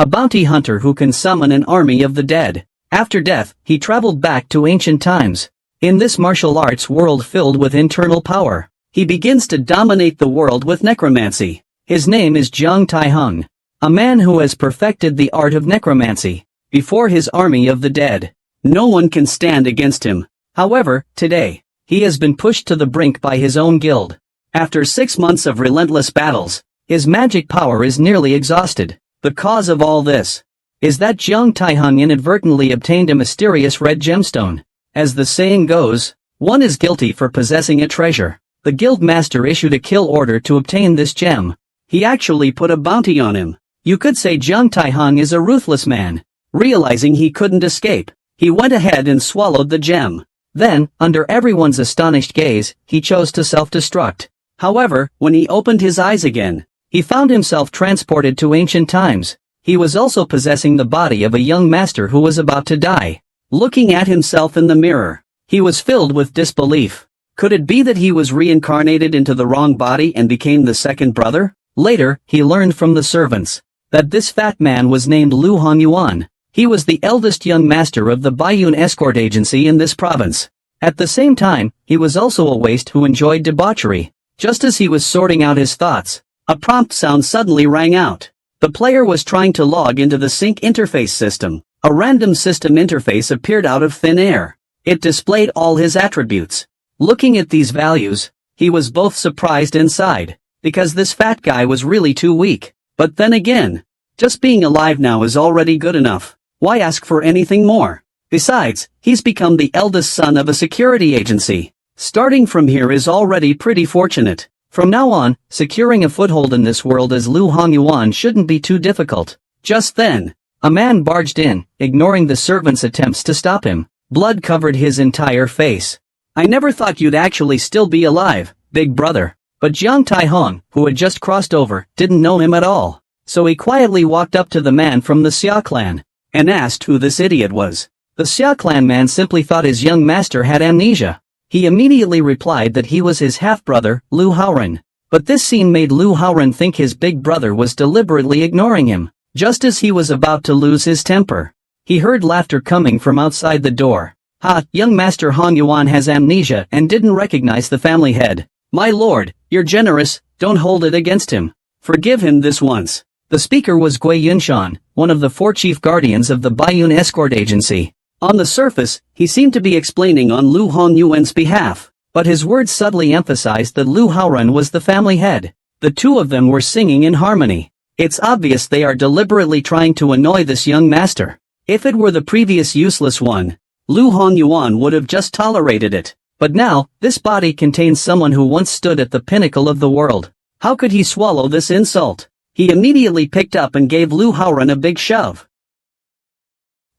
a bounty hunter who can summon an army of the dead. After death, he traveled back to ancient times. In this martial arts world filled with internal power, he begins to dominate the world with necromancy. His name is Jung Tai-hung, a man who has perfected the art of necromancy. Before his army of the dead, no one can stand against him. However, today, he has been pushed to the brink by his own guild. After 6 months of relentless battles, his magic power is nearly exhausted. The cause of all this is that Jung Tai-hung inadvertently obtained a mysterious red gemstone. As the saying goes, one is guilty for possessing a treasure. The guild master issued a kill order to obtain this gem. He actually put a bounty on him. You could say Jung Tai-hung is a ruthless man. Realizing he couldn't escape, he went ahead and swallowed the gem. Then, under everyone's astonished gaze, he chose to self-destruct. However, when he opened his eyes again, he found himself transported to ancient times. He was also possessing the body of a young master who was about to die. Looking at himself in the mirror, he was filled with disbelief. Could it be that he was reincarnated into the wrong body and became the second brother? Later, he learned from the servants that this fat man was named Lu Hongyuan. He was the eldest young master of the Baiyun escort agency in this province. At the same time, he was also a waste who enjoyed debauchery. Just as he was sorting out his thoughts, a prompt sound suddenly rang out. The player was trying to log into the sync interface system. A random system interface appeared out of thin air. It displayed all his attributes. Looking at these values, he was both surprised and sighed, because this fat guy was really too weak. But then again, just being alive now is already good enough. Why ask for anything more? Besides, he's become the eldest son of a security agency. Starting from here is already pretty fortunate. From now on, securing a foothold in this world as Lu Hongyuan shouldn't be too difficult. Just then, a man barged in, ignoring the servant's attempts to stop him. Blood covered his entire face. I never thought you'd actually still be alive, big brother. But Jung Tai-hung, who had just crossed over, didn't know him at all. So he quietly walked up to the man from the Xia clan and asked who this idiot was. The Xia clan man simply thought his young master had amnesia. He immediately replied that he was his half-brother, Lu Haoren. But this scene made Lu Haoren think his big brother was deliberately ignoring him. Just as he was about to lose his temper, he heard laughter coming from outside the door. Ha, young master Hongyuan has amnesia and didn't recognize the family head. My lord, you're generous, don't hold it against him. Forgive him this once. The speaker was Gui Yunshan, one of the 4 chief guardians of the Baiyun escort agency. On the surface, he seemed to be explaining on Lu Hongyuan's behalf, but his words subtly emphasized that Lu Haoren was the family head. The two of them were singing in harmony. It's obvious they are deliberately trying to annoy this young master. If it were the previous useless one, Lu Hongyuan would have just tolerated it. But now, this body contains someone who once stood at the pinnacle of the world. How could he swallow this insult? He immediately picked up and gave Lu Haoren a big shove.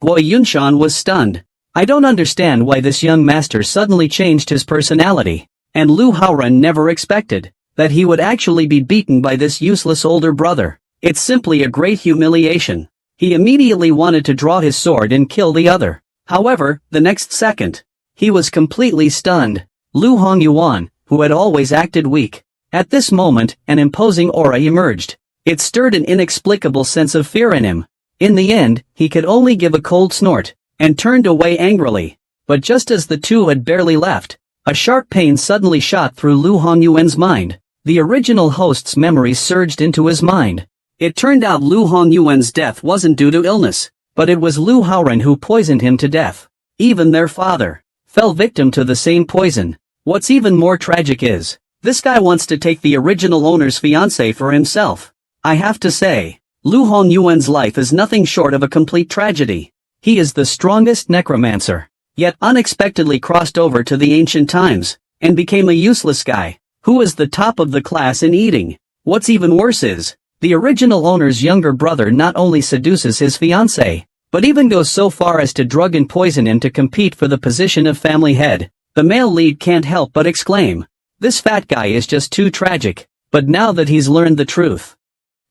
Gui Yunshan was stunned. I don't understand why this young master suddenly changed his personality. And Lu Haoren never expected that he would actually be beaten by this useless older brother. It's simply a great humiliation. He immediately wanted to draw his sword and kill the other. However, the next second, he was completely stunned. Lu Hongyuan, who had always acted weak, at this moment, an imposing aura emerged. It stirred an inexplicable sense of fear in him. In the end, he could only give a cold snort, and turned away angrily. But just as the two had barely left, a sharp pain suddenly shot through Lu Hongyuan's mind. The original host's memories surged into his mind. It turned out Lu Hongyuan's death wasn't due to illness, but it was Lu Haoren who poisoned him to death. Even their father fell victim to the same poison. What's even more tragic is, this guy wants to take the original owner's fiancée for himself. I have to say, Lu Hongyuan's life is nothing short of a complete tragedy. He is the strongest necromancer, yet unexpectedly crossed over to the ancient times, and became a useless guy, who was the top of the class in eating. What's even worse is, the original owner's younger brother not only seduces his fiancée, but even goes so far as to drug and poison him to compete for the position of family head. The male lead can't help but exclaim, this fat guy is just too tragic. But now that he's learned the truth,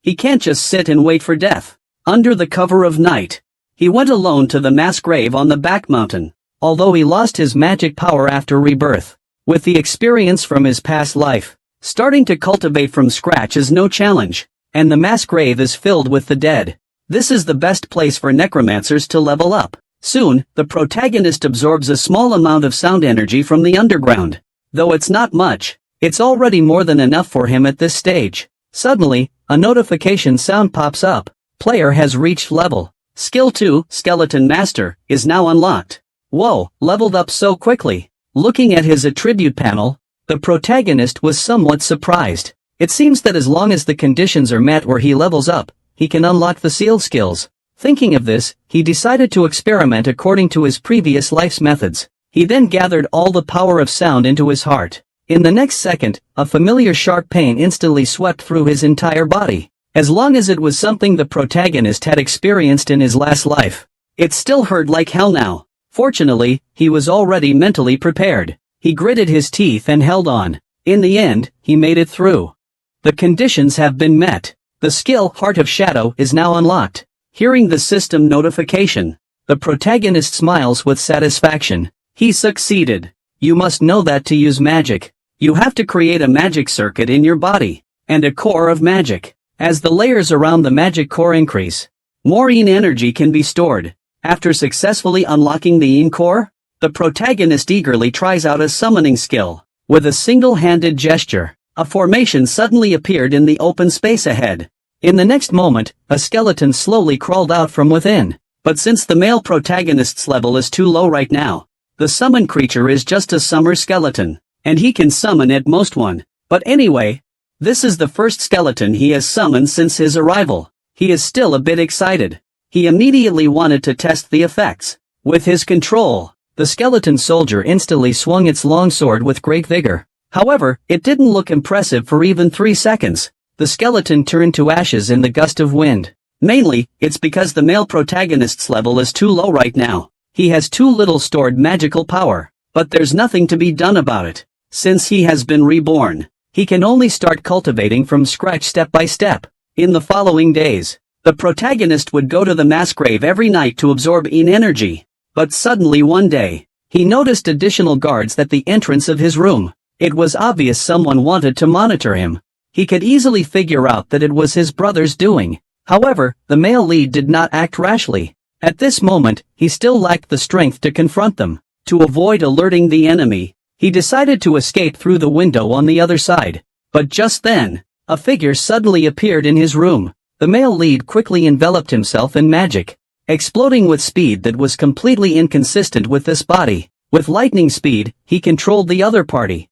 he can't just sit and wait for death. Under the cover of night, he went alone to the mass grave on the back mountain. Although he lost his magic power after rebirth, with the experience from his past life, starting to cultivate from scratch is no challenge, and the mass grave is filled with the dead. This is the best place for necromancers to level up. Soon, the protagonist absorbs a small amount of sound energy from the underground. Though it's not much, it's already more than enough for him at this stage. Suddenly, a notification sound pops up. Player has reached level. Skill 2, Skeleton Master, is now unlocked. Whoa, leveled up so quickly. Looking at his attribute panel, the protagonist was somewhat surprised. It seems that as long as the conditions are met where he levels up, he can unlock the sealed skills. Thinking of this, he decided to experiment according to his previous life's methods. He then gathered all the power of sound into his heart. In the next second, a familiar sharp pain instantly swept through his entire body. As long as it was something the protagonist had experienced in his last life, it still hurt like hell now. Fortunately, he was already mentally prepared. He gritted his teeth and held on. In the end, he made it through. The conditions have been met. The skill, Heart of Shadow, is now unlocked. Hearing the system notification, the protagonist smiles with satisfaction. He succeeded. You must know that to use magic, you have to create a magic circuit in your body, and a core of magic. As the layers around the magic core increase, more EN energy can be stored. After successfully unlocking the EN core, the protagonist eagerly tries out a summoning skill. With a single-handed gesture, a formation suddenly appeared in the open space ahead. In the next moment, a skeleton slowly crawled out from within. But since the male protagonist's level is too low right now, the summoned creature is just a summer skeleton, and he can summon at most one. But anyway, this is the first skeleton he has summoned since his arrival. He is still a bit excited. He immediately wanted to test the effects. With his control, the skeleton soldier instantly swung its long sword with great vigor. However, it didn't look impressive for even 3 seconds. The skeleton turned to ashes in the gust of wind. Mainly, it's because the male protagonist's level is too low right now. He has too little stored magical power. But there's nothing to be done about it. Since he has been reborn, he can only start cultivating from scratch step by step. In the following days, the protagonist would go to the mass grave every night to absorb EN energy. But suddenly one day, he noticed additional guards at the entrance of his room. It was obvious someone wanted to monitor him. He could easily figure out that it was his brother's doing. However, the male lead did not act rashly. At this moment, he still lacked the strength to confront them. To avoid alerting the enemy, he decided to escape through the window on the other side. But just then, a figure suddenly appeared in his room. The male lead quickly enveloped himself in magic, exploding with speed that was completely inconsistent with this body. With lightning speed, he controlled the other party.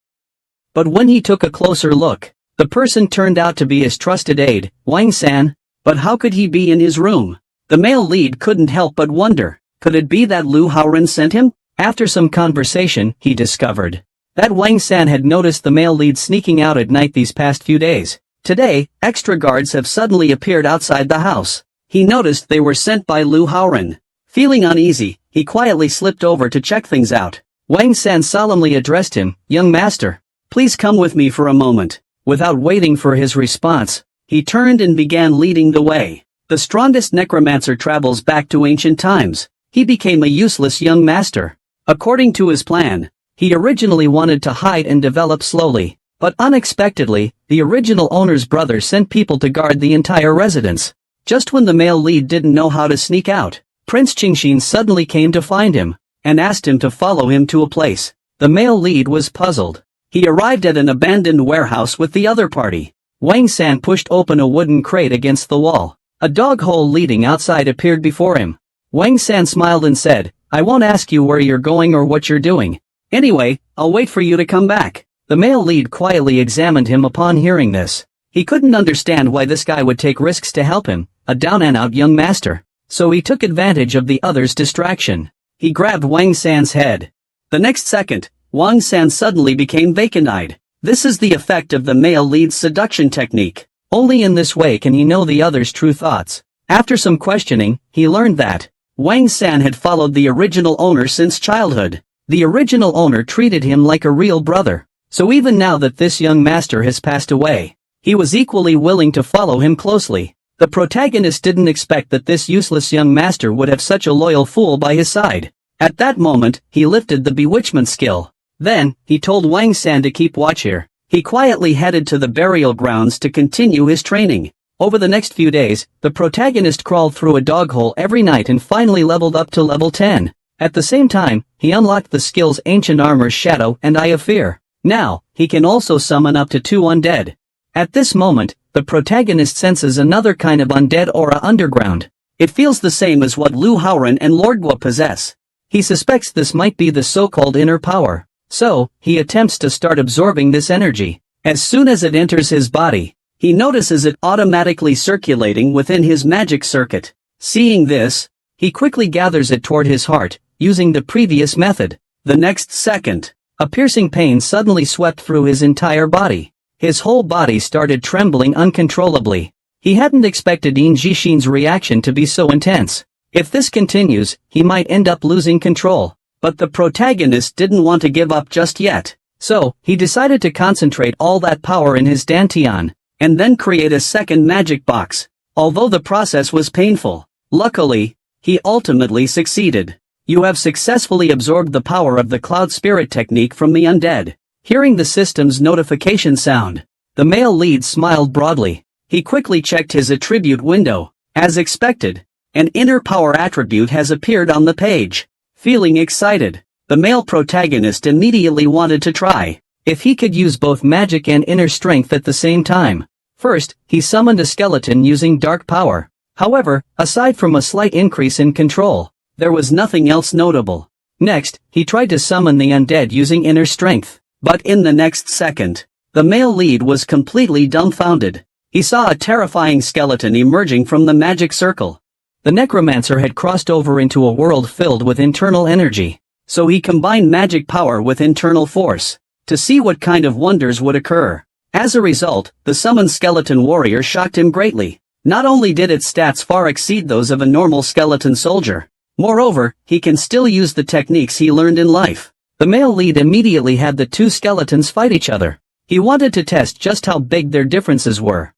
But when he took a closer look, the person turned out to be his trusted aide, Wang-san. But how could he be in his room? The male lead couldn't help but wonder, could it be that Lu Haoren sent him? After some conversation, he discovered that Wang-san had noticed the male lead sneaking out at night these past few days. Today, extra guards have suddenly appeared outside the house. He noticed they were sent by Lu Haoren. Feeling uneasy, he quietly slipped over to check things out. Wang-san solemnly addressed him, "Young master, please come with me for a moment." Without waiting for his response, he turned and began leading the way. The strongest necromancer travels back to ancient times. He became a useless young master. According to his plan, he originally wanted to hide and develop slowly. But unexpectedly, the original owner's brother sent people to guard the entire residence. Just when the male lead didn't know how to sneak out, Prince Qingxin suddenly came to find him, and asked him to follow him to a place. The male lead was puzzled. He arrived at an abandoned warehouse with the other party. Wang-san pushed open a wooden crate against the wall. A dog hole leading outside appeared before him. Wang-san smiled and said, "I won't ask you where you're going or what you're doing. Anyway, I'll wait for you to come back." The male lead quietly examined him upon hearing this. He couldn't understand why this guy would take risks to help him, a down-and-out young master. So he took advantage of the other's distraction. He grabbed Wang-san's head. The next second, Wang-san suddenly became vacant-eyed. This is the effect of the male lead's seduction technique. Only in this way can he know the other's true thoughts. After some questioning, he learned that Wang-san had followed the original owner since childhood. The original owner treated him like a real brother. So even now that this young master has passed away, he was equally willing to follow him closely. The protagonist didn't expect that this useless young master would have such a loyal fool by his side. At that moment, he lifted the bewitchment skill. Then, he told Wang-san to keep watch here. He quietly headed to the burial grounds to continue his training. Over the next few days, the protagonist crawled through a dog hole every night and finally leveled up to level 10. At the same time, he unlocked the skills Ancient Armor's Shadow and Eye of Fear. Now, he can also summon up to 2 undead. At this moment, the protagonist senses another kind of undead aura underground. It feels the same as what Lu Haoran and Lord Gua possess. He suspects this might be the so-called inner power. So, he attempts to start absorbing this energy. As soon as it enters his body, he notices it automatically circulating within his magic circuit. Seeing this, he quickly gathers it toward his heart, using the previous method. The next second, a piercing pain suddenly swept through his entire body. His whole body started trembling uncontrollably. He hadn't expected Yin Jixin's reaction to be so intense. If this continues, he might end up losing control. But the protagonist didn't want to give up just yet. So, he decided to concentrate all that power in his dantian, and then create a second magic box. Although the process was painful, luckily, he ultimately succeeded. You have successfully absorbed the power of the Cloud Spirit technique from the undead. Hearing the system's notification sound, the male lead smiled broadly. He quickly checked his attribute window. As expected, an inner power attribute has appeared on the page. Feeling excited, the male protagonist immediately wanted to try if he could use both magic and inner strength at the same time. First, he summoned a skeleton using dark power. However, aside from a slight increase in control, there was nothing else notable. Next, he tried to summon the undead using inner strength. But in the next second, the male lead was completely dumbfounded. He saw a terrifying skeleton emerging from the magic circle. The necromancer had crossed over into a world filled with internal energy. So he combined magic power with internal force to see what kind of wonders would occur. As a result, the summoned skeleton warrior shocked him greatly. Not only did its stats far exceed those of a normal skeleton soldier, moreover, he can still use the techniques he learned in life. The male lead immediately had the 2 skeletons fight each other. He wanted to test just how big their differences were.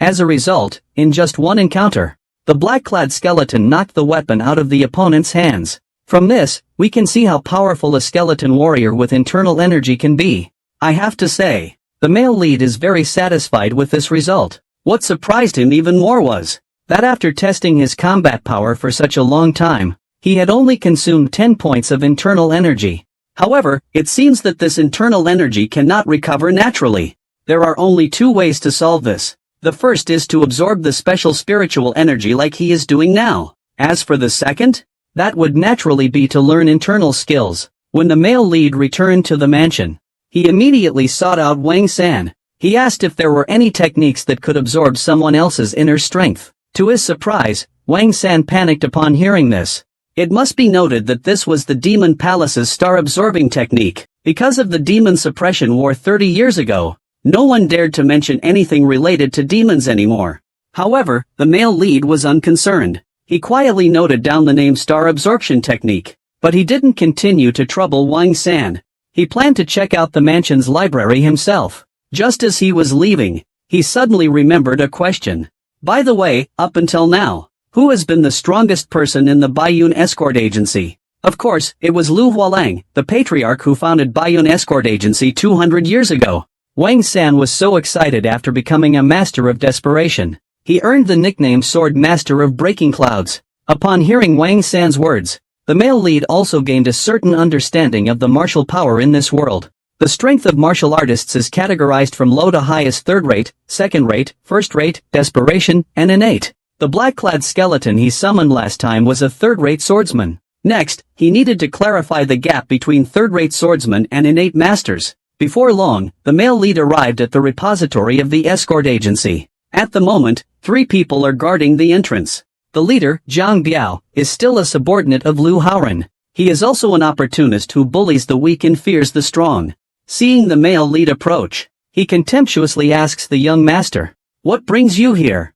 As a result, in just one encounter, the black-clad skeleton knocked the weapon out of the opponent's hands. From this, we can see how powerful a skeleton warrior with internal energy can be. I have to say, the male lead is very satisfied with this result. What surprised him even more was that after testing his combat power for such a long time, he had only consumed 10 points of internal energy. However, it seems that this internal energy cannot recover naturally. There are only 2 ways to solve this. The first is to absorb the special spiritual energy like he is doing now. As for the second, that would naturally be to learn internal skills. When the male lead returned to the mansion, he immediately sought out Wang San. He asked if there were any techniques that could absorb someone else's inner strength. To his surprise, Wang San panicked upon hearing this. It must be noted that this was the Demon Palace's star-absorbing technique. Because of the demon suppression war 30 years ago, no one dared to mention anything related to demons anymore. However, the male lead was unconcerned. He quietly noted down the name star absorption technique. But he didn't continue to trouble Wang San. He planned to check out the mansion's library himself. Just as he was leaving, he suddenly remembered a question. By the way, up until now, who has been the strongest person in the Baiyun Escort Agency? Of course, it was Lu Hualang, the patriarch who founded Baiyun Escort Agency 200 years ago. Wang San was so excited after becoming a master of desperation. He earned the nickname Sword Master of Breaking Clouds. Upon hearing Wang San's words, the male lead also gained a certain understanding of the martial power in this world. The strength of martial artists is categorized from low to high as third-rate, second-rate, first-rate, desperation, and innate. The black-clad skeleton he summoned last time was a third-rate swordsman. Next, he needed to clarify the gap between third-rate swordsmen and innate masters. Before long, the male lead arrived at the repository of the escort agency. At the moment, 3 people are guarding the entrance. The leader, Zhang Biao, is still a subordinate of Lu Haoran. He is also an opportunist who bullies the weak and fears the strong. Seeing the male lead approach, he contemptuously asks the young master, "What brings you here?"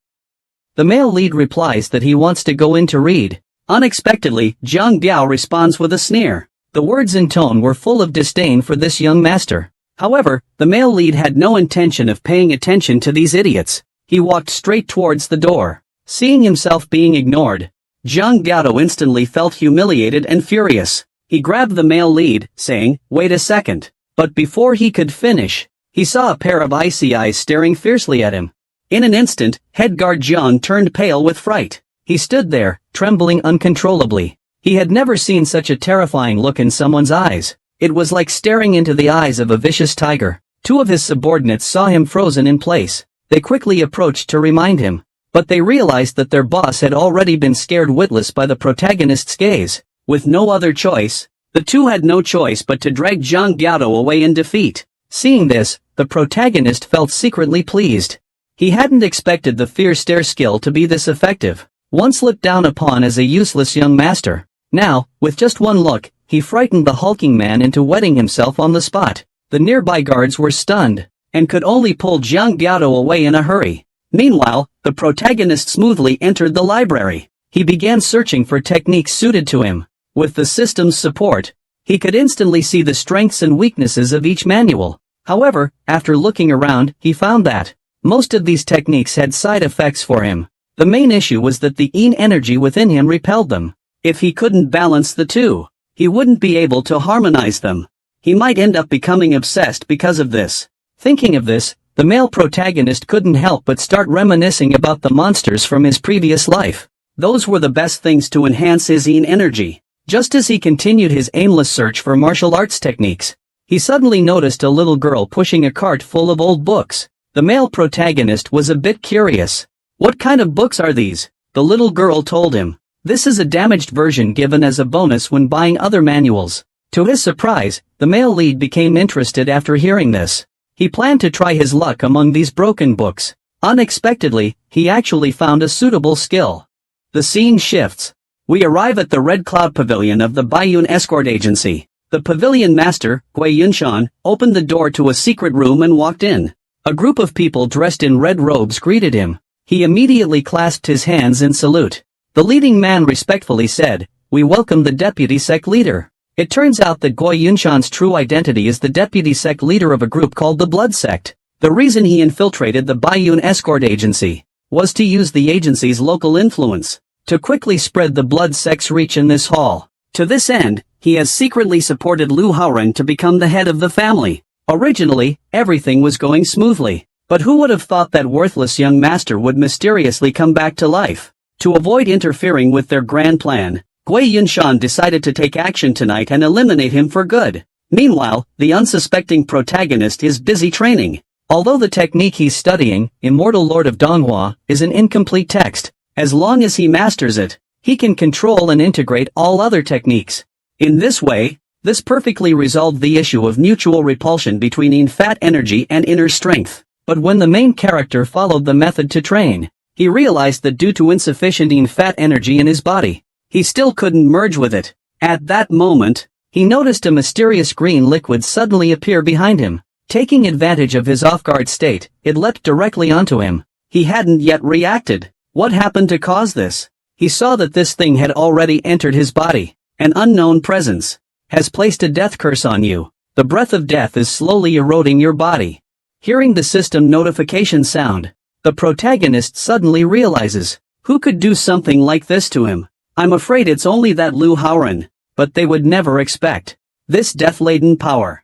The male lead replies that he wants to go in to read. Unexpectedly, Zhang Biao responds with a sneer. The words and tone were full of disdain for this young master. However, the male lead had no intention of paying attention to these idiots. He walked straight towards the door. Seeing himself being ignored, Zhang Biao instantly felt humiliated and furious. He grabbed the male lead, saying, "Wait a second." But before he could finish, He saw a pair of icy eyes staring fiercely at him. In an instant, head guard Jiang turned pale with fright. He stood there, trembling uncontrollably. He had never seen such a terrifying look in someone's eyes. It was like staring into the eyes of a vicious tiger. Two of his subordinates saw him frozen in place. They quickly approached to remind him. But they realized that their boss had already been scared witless by the protagonist's gaze. With no other choice, the two had no choice but to drag Zhang Biao away in defeat. Seeing this, the protagonist felt secretly pleased. He hadn't expected the fierce stare skill to be this effective. Once looked down upon as a useless young master. Now, with just one look, he frightened the hulking man into wetting himself on the spot. The nearby guards were stunned, and could only pull Zhang Biao away in a hurry. Meanwhile, the protagonist smoothly entered the library. He began searching for techniques suited to him. With the system's support, he could instantly see the strengths and weaknesses of each manual. However, after looking around, he found that most of these techniques had side effects for him. The main issue was that the yin energy within him repelled them. If he couldn't balance the two, he wouldn't be able to harmonize them. He might end up becoming obsessed because of this. Thinking of this, the male protagonist couldn't help but start reminiscing about the monsters from his previous life. Those were the best things to enhance his yin energy. Just as he continued his aimless search for martial arts techniques, he suddenly noticed a little girl pushing a cart full of old books. The male protagonist was a bit curious. "What kind of books are these?" the little girl told him. "This is a damaged version given as a bonus when buying other manuals." To his surprise, the male lead became interested after hearing this. He planned to try his luck among these broken books. Unexpectedly, he actually found a suitable skill. The scene shifts. We arrive at the Red Cloud Pavilion of the Baiyun Escort Agency. The pavilion master, Gui Yunshan, opened the door to a secret room and walked in. A group of people dressed in red robes greeted him. He immediately clasped his hands in salute. The leading man respectfully said, "We welcome the deputy sect leader." It turns out that Gui Yunshan's true identity is the deputy sect leader of a group called the Blood Sect. The reason he infiltrated the Baiyun Escort Agency was to use the agency's local influence to quickly spread the Blood Sect's reach in this hall. To this end, he has secretly supported Lu Haoren to become the head of the family. Originally, everything was going smoothly. But who would have thought that worthless young master would mysteriously come back to life? To avoid interfering with their grand plan, Gui Yunshan decided to take action tonight and eliminate him for good. Meanwhile, the unsuspecting protagonist is busy training. Although the technique he's studying, Immortal Lord of Donghua, is an incomplete text, as long as he masters it, he can control and integrate all other techniques. In this way, this perfectly resolved the issue of mutual repulsion between yin-fat energy and inner strength. But when the main character followed the method to train, he realized that due to insufficient yin-fat energy in his body, he still couldn't merge with it. At that moment, he noticed a mysterious green liquid suddenly appear behind him. Taking advantage of his off-guard state, it leapt directly onto him. He hadn't yet reacted. What happened to cause this? He saw that this thing had already entered his body. An unknown presence has placed a death curse on you. The breath of death is slowly eroding your body. Hearing the system notification sound, the protagonist suddenly realizes, who could do something like this to him? I'm afraid it's only that Lu Haoren, but they would never expect this death-laden power.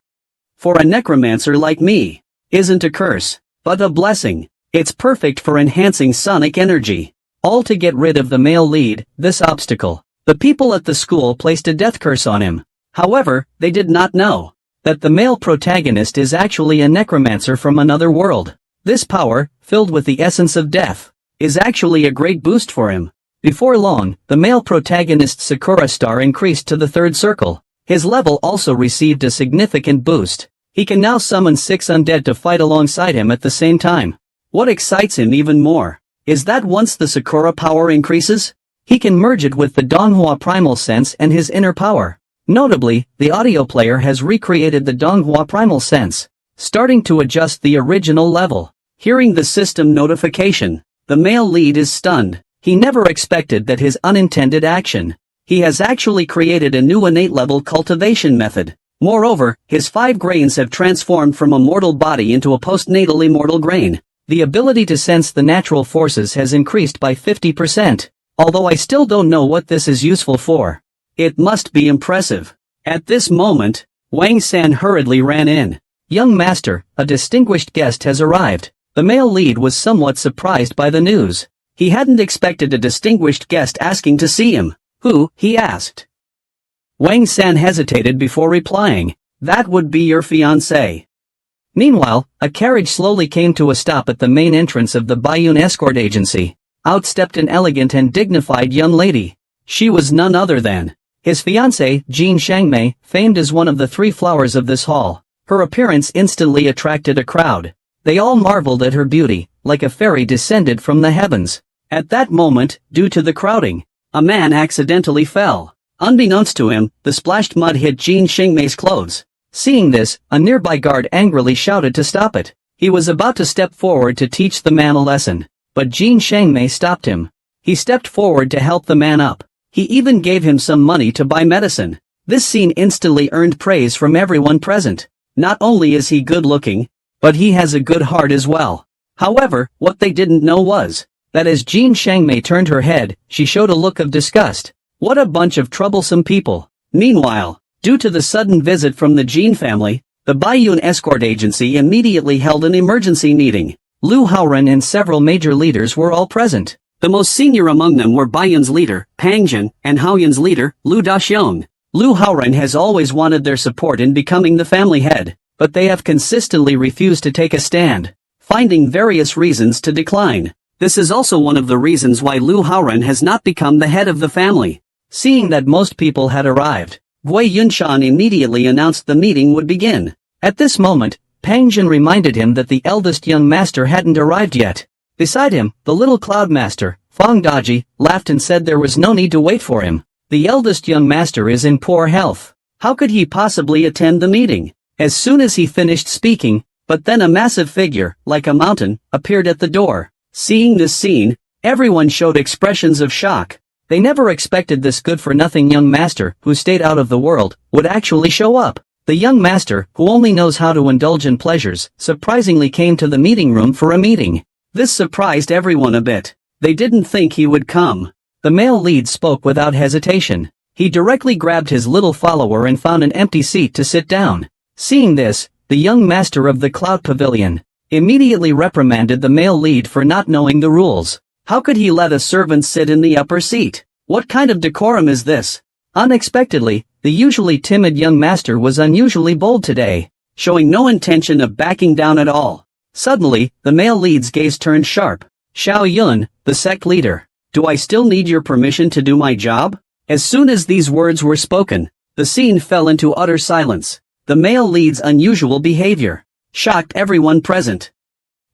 For a necromancer like me, isn't a curse, but a blessing. It's perfect for enhancing sonic energy. All to get rid of the male lead, this obstacle. The people at the school placed a death curse on him. However, they did not know that the male protagonist is actually a necromancer from another world. This power, filled with the essence of death, is actually a great boost for him. Before long, the male protagonist's Sakura star increased to the 3rd circle. His level also received a significant boost. He can now summon 6 undead to fight alongside him at the same time. What excites him even more is that once the Sakura power increases, he can merge it with the Donghua primal sense and his inner power. Notably, the audio player has recreated the Donghua primal sense, starting to adjust the original level. Hearing the system notification, the male lead is stunned. He never expected that his unintended action. He has actually created a new innate level cultivation method. Moreover, his 5 grains have transformed from a mortal body into a postnatal immortal grain. The ability to sense the natural forces has increased by 50%. Although I still don't know what this is useful for. It must be impressive. At this moment, Wang San hurriedly ran in. "Young master, a distinguished guest has arrived." The male lead was somewhat surprised by the news. He hadn't expected a distinguished guest asking to see him. "Who?" he asked. Wang San hesitated before replying. "That would be your fiancé." Meanwhile, a carriage slowly came to a stop at the main entrance of the Baiyun escort agency. Out stepped an elegant and dignified young lady. She was none other than his fiancée, Jin Shangmei, famed as one of the three flowers of this hall. Her appearance instantly attracted a crowd. They all marveled at her beauty, like a fairy descended from the heavens. At that moment, due to the crowding, a man accidentally fell. Unbeknownst to him, the splashed mud hit Jin Shangmei's clothes. Seeing this, a nearby guard angrily shouted to stop it. He was about to step forward to teach the man a lesson, but Jin Shangmei stopped him. He stepped forward to help the man up. He even gave him some money to buy medicine. This scene instantly earned praise from everyone present. Not only is he good-looking, but he has a good heart as well. However, what they didn't know was that as Jin Shangmei turned her head, she showed a look of disgust. What a bunch of troublesome people. Meanwhile, due to the sudden visit from the Jin family, the Baiyun escort agency immediately held an emergency meeting. Lu Haoren and several major leaders were all present. The most senior among them were Baiyun's leader, Pang Jin, and Haoyun's leader, Lu Daxiong. Lu Haoren has always wanted their support in becoming the family head, but they have consistently refused to take a stand, finding various reasons to decline. This is also one of the reasons why Lu Haoren has not become the head of the family. Seeing that most people had arrived, Gui Yunshan immediately announced the meeting would begin. At this moment, Pang Jin reminded him that the eldest young master hadn't arrived yet. Beside him, the little cloud master, Fang Daji, laughed and said there was no need to wait for him. The eldest young master is in poor health. How could he possibly attend the meeting? As soon as he finished speaking, but then a massive figure, like a mountain, appeared at the door. Seeing this scene, everyone showed expressions of shock. They never expected this good-for-nothing young master, who stayed out of the world, would actually show up. The young master, who only knows how to indulge in pleasures, surprisingly came to the meeting room for a meeting. This surprised everyone a bit. They didn't think he would come. The male lead spoke without hesitation. He directly grabbed his little follower and found an empty seat to sit down. Seeing this, the young master of the Cloud Pavilion immediately reprimanded the male lead for not knowing the rules. How could he let a servant sit in the upper seat? What kind of decorum is this? Unexpectedly, the usually timid young master was unusually bold today, showing no intention of backing down at all. Suddenly, the male lead's gaze turned sharp. Xiao Yun, the sect leader. Do I still need your permission to do my job? As soon as these words were spoken, the scene fell into utter silence. The male lead's unusual behavior shocked everyone present.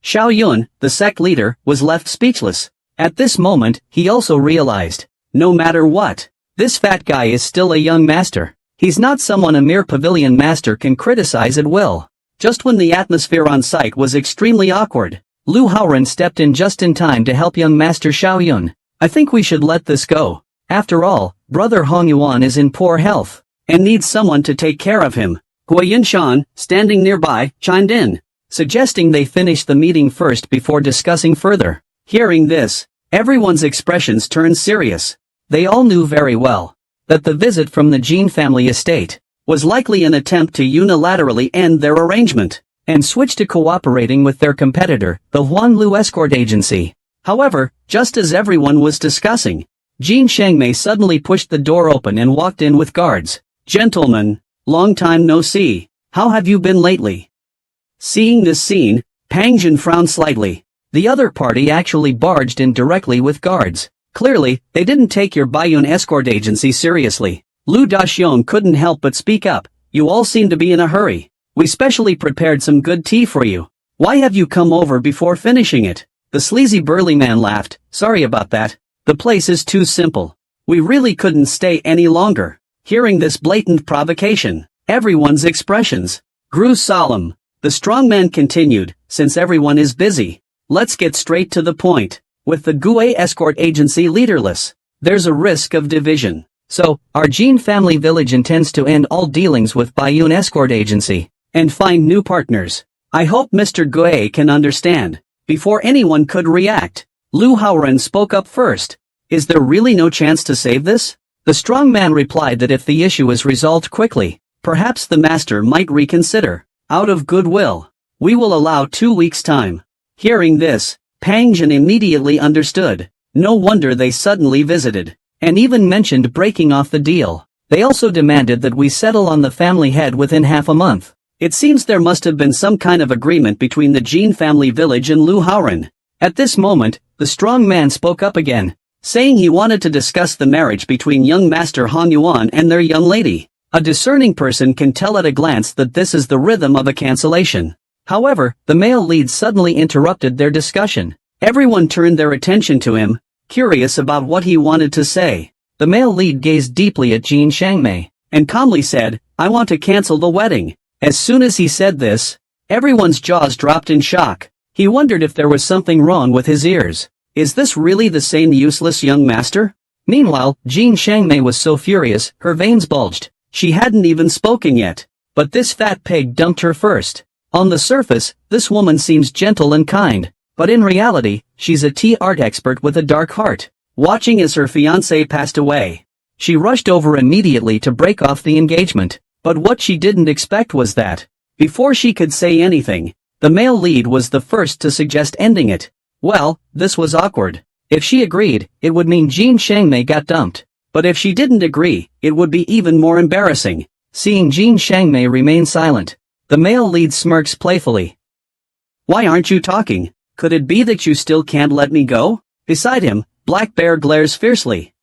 Xiao Yun, the sect leader, was left speechless. At this moment, he also realized, no matter what, this fat guy is still a young master. He's not someone a mere pavilion master can criticize at will. Just when the atmosphere on site was extremely awkward, Lu Haoren stepped in just in time to help young master Xiao Yun. I think we should let this go. After all, brother Hong Yuan is in poor health and needs someone to take care of him. Gui Yunshan, standing nearby, chimed in, suggesting they finish the meeting first before discussing further. Hearing this, everyone's expressions turned serious. They all knew very well that the visit from the Jin family estate was likely an attempt to unilaterally end their arrangement and switch to cooperating with their competitor, the Huanlu escort agency. However, just as everyone was discussing, Jin Shangmei suddenly pushed the door open and walked in with guards. Gentlemen, long time no see. How have you been lately? Seeing this scene, Pang Jin frowned slightly. The other party actually barged in directly with guards. Clearly, they didn't take your Baiyun escort agency seriously. Lu Daxiong couldn't help but speak up. You all seem to be in a hurry. We specially prepared some good tea for you. Why have you come over before finishing it? The sleazy burly man laughed. Sorry about that. The place is too simple. We really couldn't stay any longer. Hearing this blatant provocation, everyone's expressions grew solemn. The strong man continued, since everyone is busy, let's get straight to the point. With the Gui escort agency leaderless, there's a risk of division. So, our Jin family village intends to end all dealings with Baiyun escort agency and find new partners. I hope Mr. Gui can understand. Before anyone could react, Lu Haoren spoke up first. Is there really no chance to save this? The strong man replied that if the issue is resolved quickly, perhaps the master might reconsider. Out of goodwill. We will allow 2 weeks' time. Hearing this, Pang Jin immediately understood. No wonder they suddenly visited. And even mentioned breaking off the deal. They also demanded that we settle on the family head within half a month. It seems there must have been some kind of agreement between the Jin family village and Lu Haoren. At this moment, the strong man spoke up again, saying he wanted to discuss the marriage between young Master Han Yuan and their young lady. A discerning person can tell at a glance that this is the rhythm of a cancellation. However, the male lead suddenly interrupted their discussion. Everyone turned their attention to him, curious about what he wanted to say. The male lead gazed deeply at Jin Shangmei, and calmly said, "I want to cancel the wedding." As soon as he said this, everyone's jaws dropped in shock. He wondered if there was something wrong with his ears. Is this really the same useless young master? Meanwhile, Jin Shangmei was so furious, her veins bulged. She hadn't even spoken yet. But this fat pig dumped her first. On the surface, this woman seems gentle and kind. But in reality, she's a tea art expert with a dark heart. Watching as her fiancé passed away, she rushed over immediately to break off the engagement. But what she didn't expect was that, before she could say anything, the male lead was the first to suggest ending it. Well, this was awkward. If she agreed, it would mean Jin Shangmei got dumped. But if she didn't agree, it would be even more embarrassing. Seeing Jin Shangmei remain silent, the male lead smirks playfully. "Why aren't you talking? Could it be that you still can't let me go?" Beside him, Black Bear glares fiercely.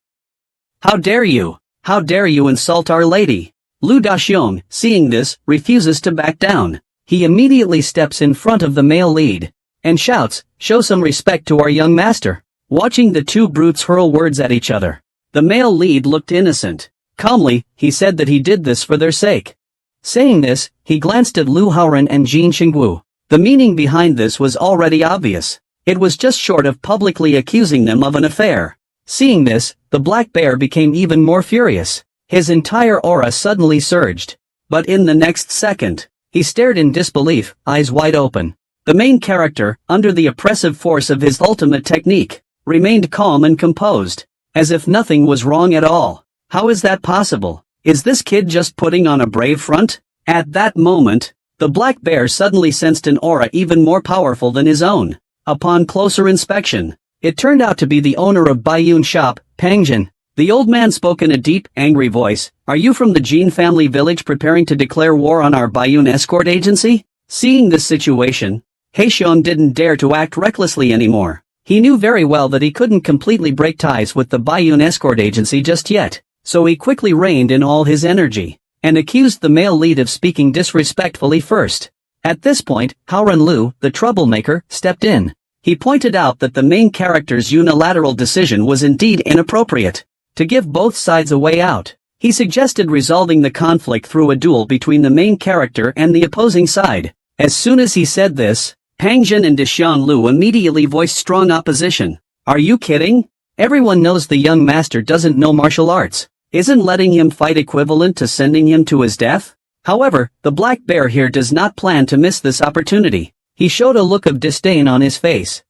"How dare you? How dare you insult our lady?" Lu Daxiong, seeing this, refuses to back down. He immediately steps in front of the male lead and shouts, "Show some respect to our young master." Watching the two brutes hurl words at each other, the male lead looked innocent. Calmly, he said that he did this for their sake. Saying this, he glanced at Lu Haoren and Jin Xingwu. The meaning behind this was already obvious. It was just short of publicly accusing them of an affair. Seeing this, the black bear became even more furious. His entire aura suddenly surged. But in the next second, he stared in disbelief, eyes wide open. The main character, under the oppressive force of his ultimate technique, remained calm and composed, as if nothing was wrong at all. How is that possible? Is this kid just putting on a brave front? At that moment, the black bear suddenly sensed an aura even more powerful than his own. Upon closer inspection, it turned out to be the owner of Baiyun shop, Pang Jin. The old man spoke in a deep, angry voice. "Are you from the Jin family village preparing to declare war on our Baiyun escort agency?" Seeing this situation, Heixion didn't dare to act recklessly anymore. He knew very well that he couldn't completely break ties with the Baiyun escort agency just yet, so he quickly reined in all his energy, and accused the male lead of speaking disrespectfully first. At this point, Haoren Lu, the troublemaker, stepped in. He pointed out that the main character's unilateral decision was indeed inappropriate. To give both sides a way out, he suggested resolving the conflict through a duel between the main character and the opposing side. As soon as he said this, Pang Jin and Deshan Lu immediately voiced strong opposition. "Are you kidding? Everyone knows the young master doesn't know martial arts. Isn't letting him fight equivalent to sending him to his death?" However, the black bear here does not plan to miss this opportunity. He showed a look of disdain on his face.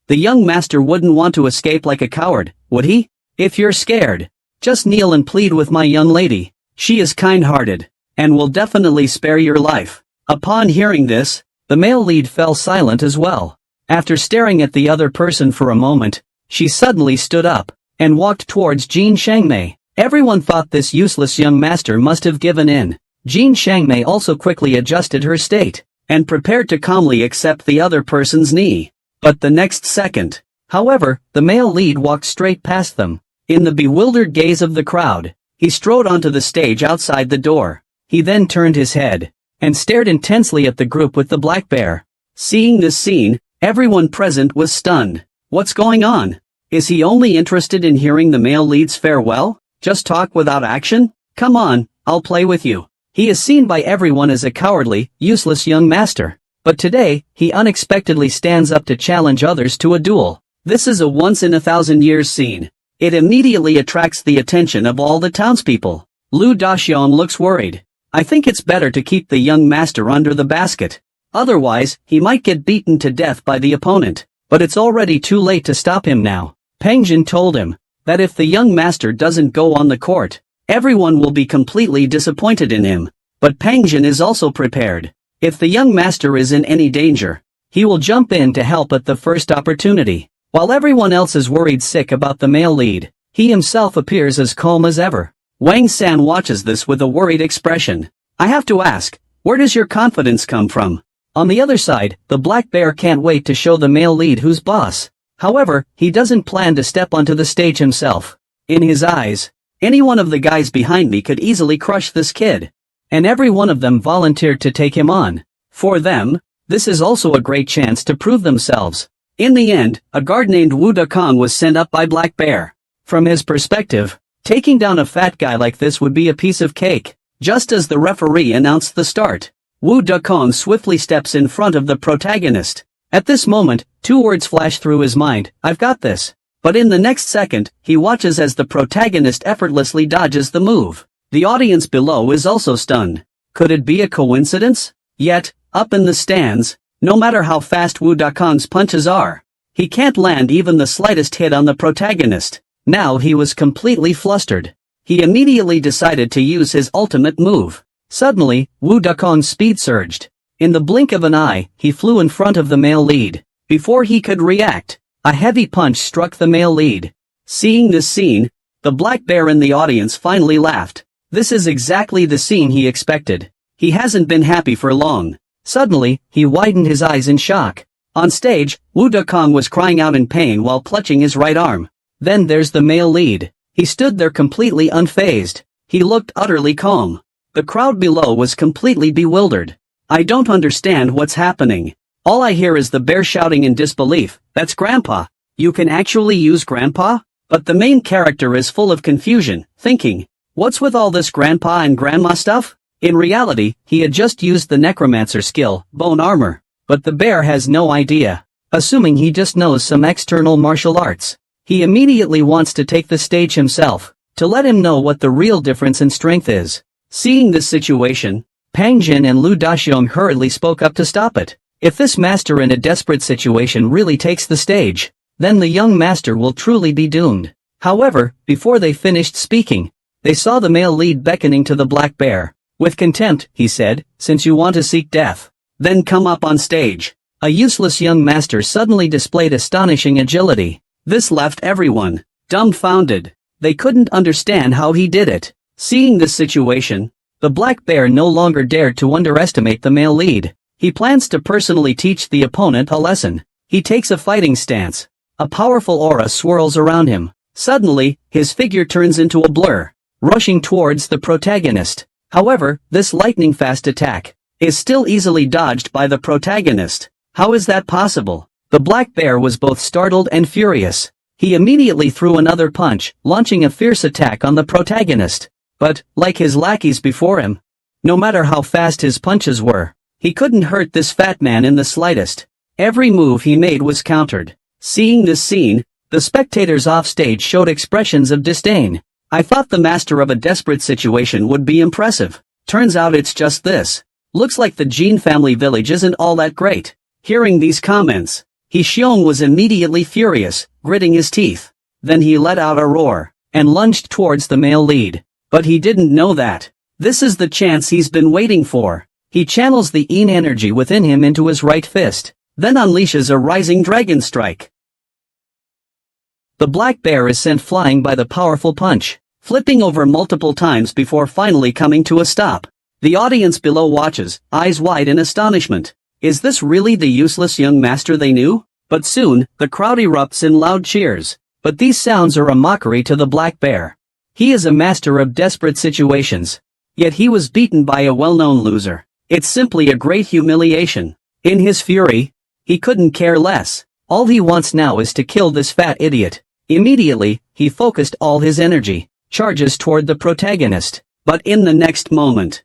The young master wouldn't want to escape like a coward, would he? If you're scared, just kneel and plead with my young lady. She is kind-hearted, and will definitely spare your life. Upon hearing this, the male lead fell silent as well. After staring at the other person for a moment, she suddenly stood up, and walked towards Jin Shangmei. Everyone thought this useless young master must have given in. Jin Shangmei also quickly adjusted her state, and prepared to calmly accept the other person's knee. But the next second, however, the male lead walked straight past them. In the bewildered gaze of the crowd, he strode onto the stage outside the door. He then turned his head, and stared intensely at the group with the black bear. Seeing this scene, everyone present was stunned. What's going on? Is he only interested in hearing the male lead's farewell? Just talk without action? Come on, I'll play with you. He is seen by everyone as a cowardly, useless young master. But today, he unexpectedly stands up to challenge others to a duel. This is a once-in-a-thousand-years scene. It immediately attracts the attention of all the townspeople. Lu Daxiong looks worried. I think it's better to keep the young master under the basket. Otherwise, he might get beaten to death by the opponent. But it's already too late to stop him now. Pang Jin told him that if the young master doesn't go on the court, everyone will be completely disappointed in him. But Pang Jin is also prepared. If the young master is in any danger, he will jump in to help at the first opportunity. While everyone else is worried sick about the male lead, he himself appears as calm as ever. Wang San watches this with a worried expression. I have to ask, where does your confidence come from? On the other side, the black bear can't wait to show the male lead who's boss. However, he doesn't plan to step onto the stage himself. In his eyes, any one of the guys behind me could easily crush this kid. And every one of them volunteered to take him on. For them, this is also a great chance to prove themselves. In the end, a guard named Wu Dakong was sent up by Black Bear. From his perspective, taking down a fat guy like this would be a piece of cake. Just as the referee announced the start, Wu Dakong swiftly steps in front of the protagonist. At this moment, 2 words flash through his mind, I've got this. But in the next second, he watches as the protagonist effortlessly dodges the move. The audience below is also stunned. Could it be a coincidence? Yet, up in the stands, no matter how fast Wu Dakong's punches are, he can't land even the slightest hit on the protagonist. Now he was completely flustered. He immediately decided to use his ultimate move. Suddenly, Wu Dakong's speed surged. In the blink of an eye, he flew in front of the male lead. Before he could react, a heavy punch struck the male lead. Seeing this scene, the black bear in the audience finally laughed. This is exactly the scene he expected. He hasn't been happy for long. Suddenly, he widened his eyes in shock. On stage, Wu Dakong was crying out in pain while clutching his right arm. Then there's the male lead. He stood there completely unfazed. He looked utterly calm. The crowd below was completely bewildered. I don't understand what's happening. All I hear is the bear shouting in disbelief, that's Grandpa. You can actually use Grandpa? But the main character is full of confusion, thinking, what's with all this Grandpa and Grandma stuff? In reality, he had just used the necromancer skill, bone armor. But the bear has no idea. Assuming he just knows some external martial arts. He immediately wants to take the stage himself, to let him know what the real difference in strength is. Seeing this situation, Pang Jin and Lu Daxiong hurriedly spoke up to stop it. If this master in a desperate situation really takes the stage, then the young master will truly be doomed. However, before they finished speaking, they saw the male lead beckoning to the black bear. With contempt, he said, since you want to seek death, then come up on stage. A useless young master suddenly displayed astonishing agility. This left everyone dumbfounded. They couldn't understand how he did it. Seeing this situation, the black bear no longer dared to underestimate the male lead. He plans to personally teach the opponent a lesson. He takes a fighting stance. A powerful aura swirls around him. Suddenly, his figure turns into a blur, rushing towards the protagonist. However, this lightning-fast attack is still easily dodged by the protagonist. How is that possible? The black bear was both startled and furious. He immediately threw another punch, launching a fierce attack on the protagonist. But, like his lackeys before him, no matter how fast his punches were, he couldn't hurt this fat man in the slightest. Every move he made was countered. Seeing this scene, the spectators offstage showed expressions of disdain. I thought the master of a desperate situation would be impressive. Turns out it's just this. Looks like the Jin family village isn't all that great. Hearing these comments, He Xiong was immediately furious, gritting his teeth. Then he let out a roar, and lunged towards the male lead. But he didn't know that. This is the chance he's been waiting for. He channels the Yin energy within him into his right fist, then unleashes a rising dragon strike. The black bear is sent flying by the powerful punch, flipping over multiple times before finally coming to a stop. The audience below watches, eyes wide in astonishment. Is this really the useless young master they knew? But soon, the crowd erupts in loud cheers. But these sounds are a mockery to the black bear. He is a master of desperate situations. Yet he was beaten by a well-known loser. It's simply a great humiliation. In his fury, he couldn't care less. All he wants now is to kill this fat idiot. Immediately, he focused all his energy, charges toward the protagonist. But in the next moment,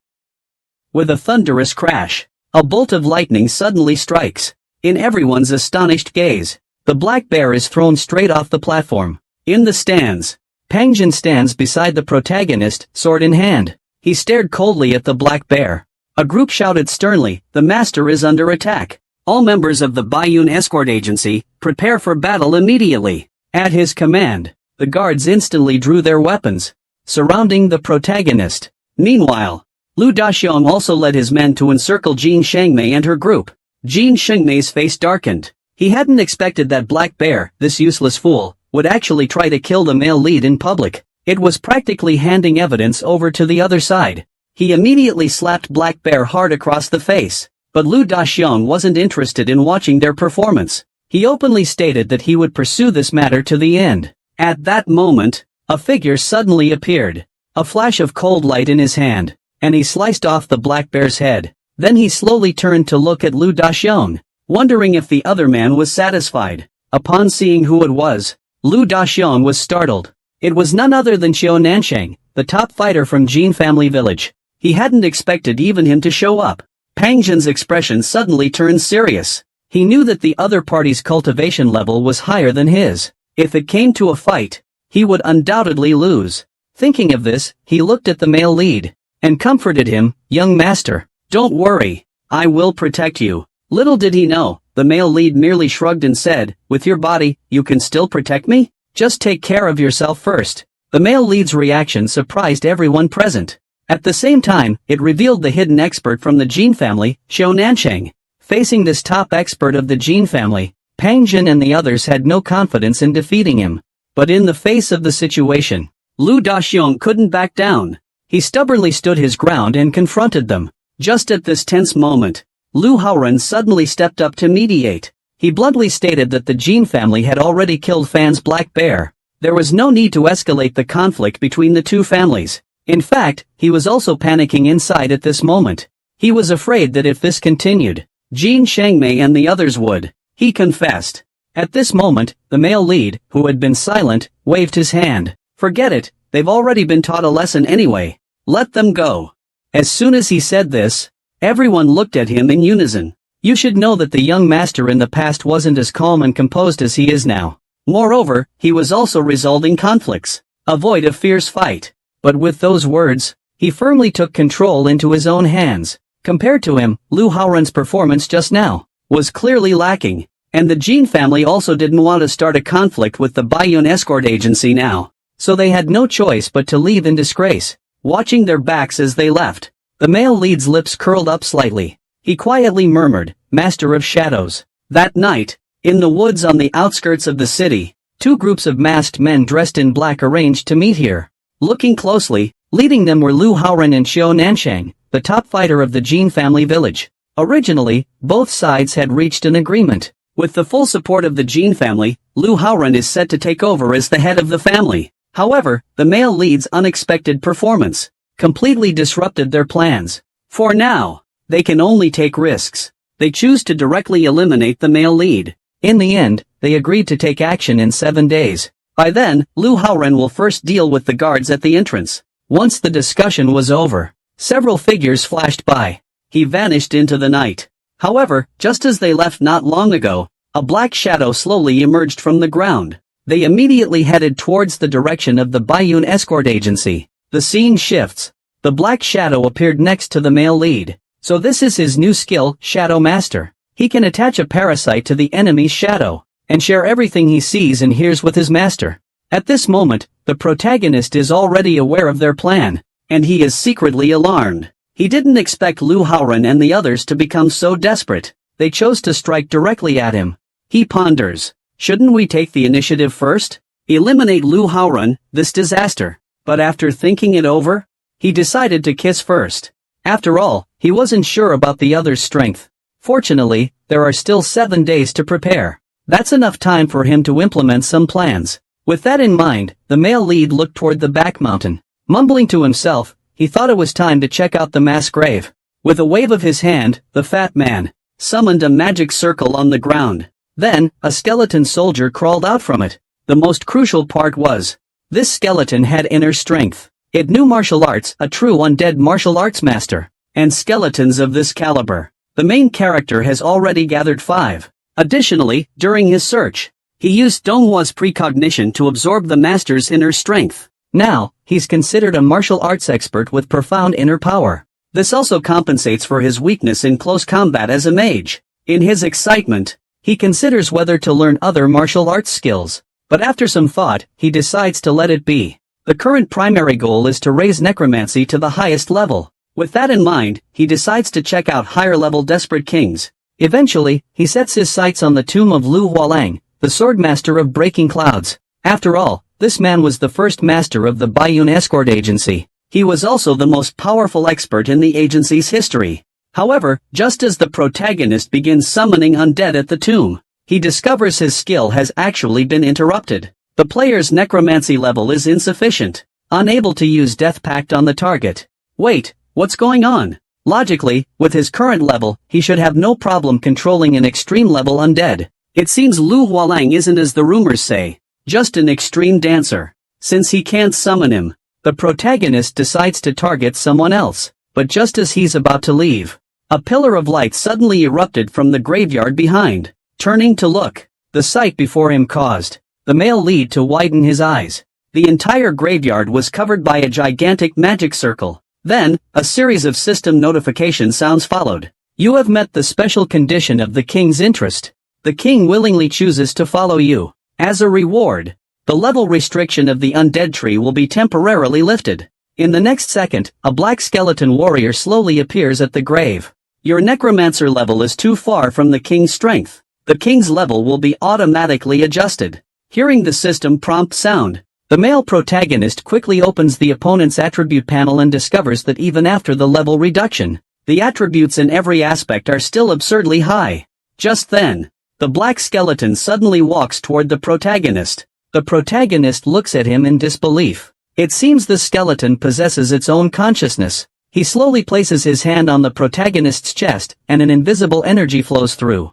with a thunderous crash, a bolt of lightning suddenly strikes. In everyone's astonished gaze, the black bear is thrown straight off the platform. In the stands, Pang Jin stands beside the protagonist, sword in hand. He stared coldly at the black bear. A group shouted sternly, "The master is under attack. All members of the Baiyun escort agency, prepare for battle immediately." At his command, the guards instantly drew their weapons, surrounding the protagonist. Meanwhile, Lu Daxiong also led his men to encircle Jin Shengmei and her group. Jin Shengmei's face darkened. He hadn't expected that Black Bear, this useless fool, would actually try to kill the male lead in public. It was practically handing evidence over to the other side. He immediately slapped Black Bear hard across the face. But Lu Daxiong wasn't interested in watching their performance. He openly stated that he would pursue this matter to the end. At that moment, a figure suddenly appeared. A flash of cold light in his hand, and he sliced off the Black Bear's head. Then he slowly turned to look at Lu Daxiong, wondering if the other man was satisfied. Upon seeing who it was, Lu Daxiong was startled. It was none other than Xiao Nansheng, the top fighter from Jin family village. He hadn't expected even him to show up. Pang Zhen's expression suddenly turned serious. He knew that the other party's cultivation level was higher than his. If it came to a fight, he would undoubtedly lose. Thinking of this, he looked at the male lead and comforted him, "Young master, don't worry, I will protect you." Little did he know, the male lead merely shrugged and said, "With your body, you can still protect me? Just take care of yourself first." The male lead's reaction surprised everyone present. At the same time, it revealed the hidden expert from the Jin family, Xiao Nansheng. Facing this top expert of the Jin family, Pang Zhen and the others had no confidence in defeating him. But in the face of the situation, Lu Daxiong couldn't back down. He stubbornly stood his ground and confronted them. Just at this tense moment, Lu Haoren suddenly stepped up to mediate. He bluntly stated that the Jin family had already killed Fan's Black Bear. There was no need to escalate the conflict between the two families. In fact, he was also panicking inside at this moment. He was afraid that if this continued, Jin Shengmei and the others would. He confessed. At this moment, the male lead, who had been silent, waved his hand. "Forget it, they've already been taught a lesson anyway. Let them go." As soon as he said this, everyone looked at him in unison. You should know that the young master in the past wasn't as calm and composed as he is now. Moreover, he was also resolving conflicts. Avoid a fierce fight. But with those words, he firmly took control into his own hands. Compared to him, Lu Haoren's performance just now was clearly lacking. And the Jin family also didn't want to start a conflict with the Baiyun escort agency now. So they had no choice but to leave in disgrace. Watching their backs as they left, the male lead's lips curled up slightly. He quietly murmured, "Master of Shadows." That night, in the woods on the outskirts of the city, two groups of masked men dressed in black arranged to meet here. Looking closely, leading them were Lu Haoren and Xiao Nansheng, the top fighter of the Jin family village. Originally, both sides had reached an agreement. With the full support of the Jin family, Lu Haoren is set to take over as the head of the family. However, the male lead's unexpected performance completely disrupted their plans. For now, they can only take risks. They choose to directly eliminate the male lead. In the end, they agreed to take action in 7 days. By then, Lu Haoren will first deal with the guards at the entrance. Once the discussion was over, several figures flashed by. He vanished into the night. However, just as they left not long ago, a black shadow slowly emerged from the ground. They immediately headed towards the direction of the Baiyun escort agency. The scene shifts. The black shadow appeared next to the male lead. So this is his new skill, Shadow Master. He can attach a parasite to the enemy's shadow and share everything he sees and hears with his master. At this moment, the protagonist is already aware of their plan, and he is secretly alarmed. He didn't expect Lu Haoren and the others to become so desperate. They chose to strike directly at him. He ponders, shouldn't we take the initiative first? Eliminate Lu Haoren, this disaster. But after thinking it over, he decided to kiss first. After all, he wasn't sure about the other's strength. Fortunately, there are still 7 days to prepare. That's enough time for him to implement some plans. With that in mind, the male lead looked toward the back mountain. Mumbling to himself, he thought it was time to check out the mass grave. With a wave of his hand, the fat man summoned a magic circle on the ground. Then, a skeleton soldier crawled out from it. The most crucial part was, this skeleton had inner strength. It knew martial arts, a true undead martial arts master. And skeletons of this caliber. The main character has already gathered 5. Additionally, during his search, he used Donghua's precognition to absorb the master's inner strength. Now, he's considered a martial arts expert with profound inner power. This also compensates for his weakness in close combat as a mage. In his excitement, he considers whether to learn other martial arts skills. But after some thought, he decides to let it be. The current primary goal is to raise necromancy to the highest level. With that in mind, he decides to check out higher-level desperate kings. Eventually, he sets his sights on the tomb of Lu Hualang, the swordmaster of breaking clouds. After all, this man was the first master of the Baiyun escort agency. He was also the most powerful expert in the agency's history. However, just as the protagonist begins summoning undead at the tomb, he discovers his skill has actually been interrupted. The player's necromancy level is insufficient, unable to use Death Pact on the target. Wait, what's going on? Logically, with his current level, he should have no problem controlling an extreme-level undead. It seems Lu Hualang isn't as the rumors say, just an extreme dancer. Since he can't summon him, the protagonist decides to target someone else. But just as he's about to leave, a pillar of light suddenly erupted from the graveyard behind. Turning to look, the sight before him caused the male lead to widen his eyes. The entire graveyard was covered by a gigantic magic circle. Then, a series of system notification sounds followed. You have met the special condition of the king's interest. The king willingly chooses to follow you. As a reward, the level restriction of the undead tree will be temporarily lifted. In the next second, a black skeleton warrior slowly appears at the grave. Your necromancer level is too far from the king's strength. The king's level will be automatically adjusted. Hearing the system prompt sound, the male protagonist quickly opens the opponent's attribute panel and discovers that even after the level reduction, the attributes in every aspect are still absurdly high. Just then, the black skeleton suddenly walks toward the protagonist. The protagonist looks at him in disbelief. It seems the skeleton possesses its own consciousness. He slowly places his hand on the protagonist's chest, and an invisible energy flows through.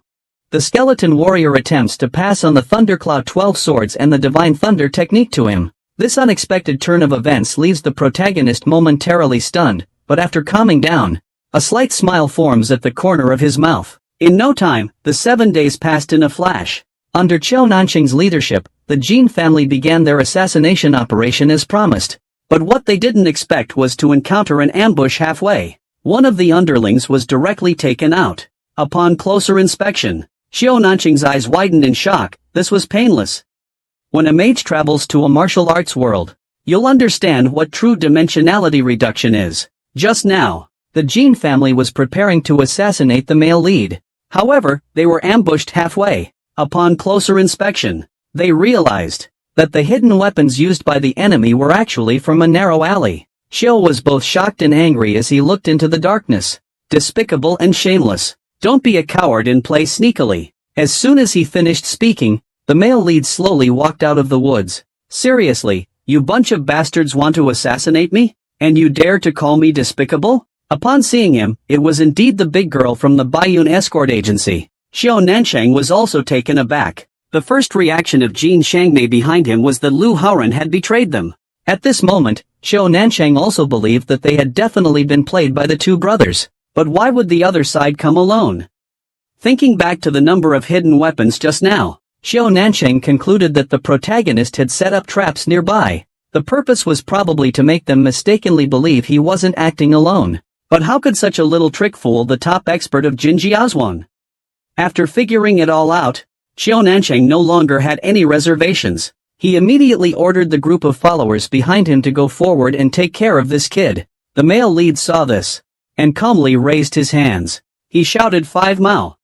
The skeleton warrior attempts to pass on the Thundercloud 12 swords and the Divine Thunder technique to him. This unexpected turn of events leaves the protagonist momentarily stunned, but after calming down, a slight smile forms at the corner of his mouth. In no time, the 7 days passed in a flash. Under Qiao Nanqing's leadership, the Jin family began their assassination operation as promised. But what they didn't expect was to encounter an ambush halfway. One of the underlings was directly taken out. Upon closer inspection, Qiao Nanqing's eyes widened in shock. This was painless. When a mage travels to a martial arts world, you'll understand what true dimensionality reduction is. Just now, the Jin family was preparing to assassinate the male lead. However, they were ambushed halfway. Upon closer inspection, they realized that the hidden weapons used by the enemy were actually from a narrow alley. Qiao was both shocked and angry as he looked into the darkness. Despicable and shameless. Don't be a coward and play sneakily. As soon as he finished speaking, the male lead slowly walked out of the woods. Seriously, you bunch of bastards want to assassinate me? And you dare to call me despicable? Upon seeing him, it was indeed the big girl from the Baiyun escort agency. Qiao Nansheng was also taken aback. The first reaction of Jin Shangmei behind him was that Lu Haoran had betrayed them. At this moment, Qiao Nansheng also believed that they had definitely been played by the two brothers. But why would the other side come alone? Thinking back to the number of hidden weapons just now, Qiao Nansheng concluded that the protagonist had set up traps nearby. The purpose was probably to make them mistakenly believe he wasn't acting alone. But how could such a little trick fool the top expert of Jinjiazhuang? After figuring it all out, Qiao Nansheng no longer had any reservations. He immediately ordered the group of followers behind him to go forward and take care of this kid. The male lead saw this and calmly raised his hands. He shouted 5 Mao.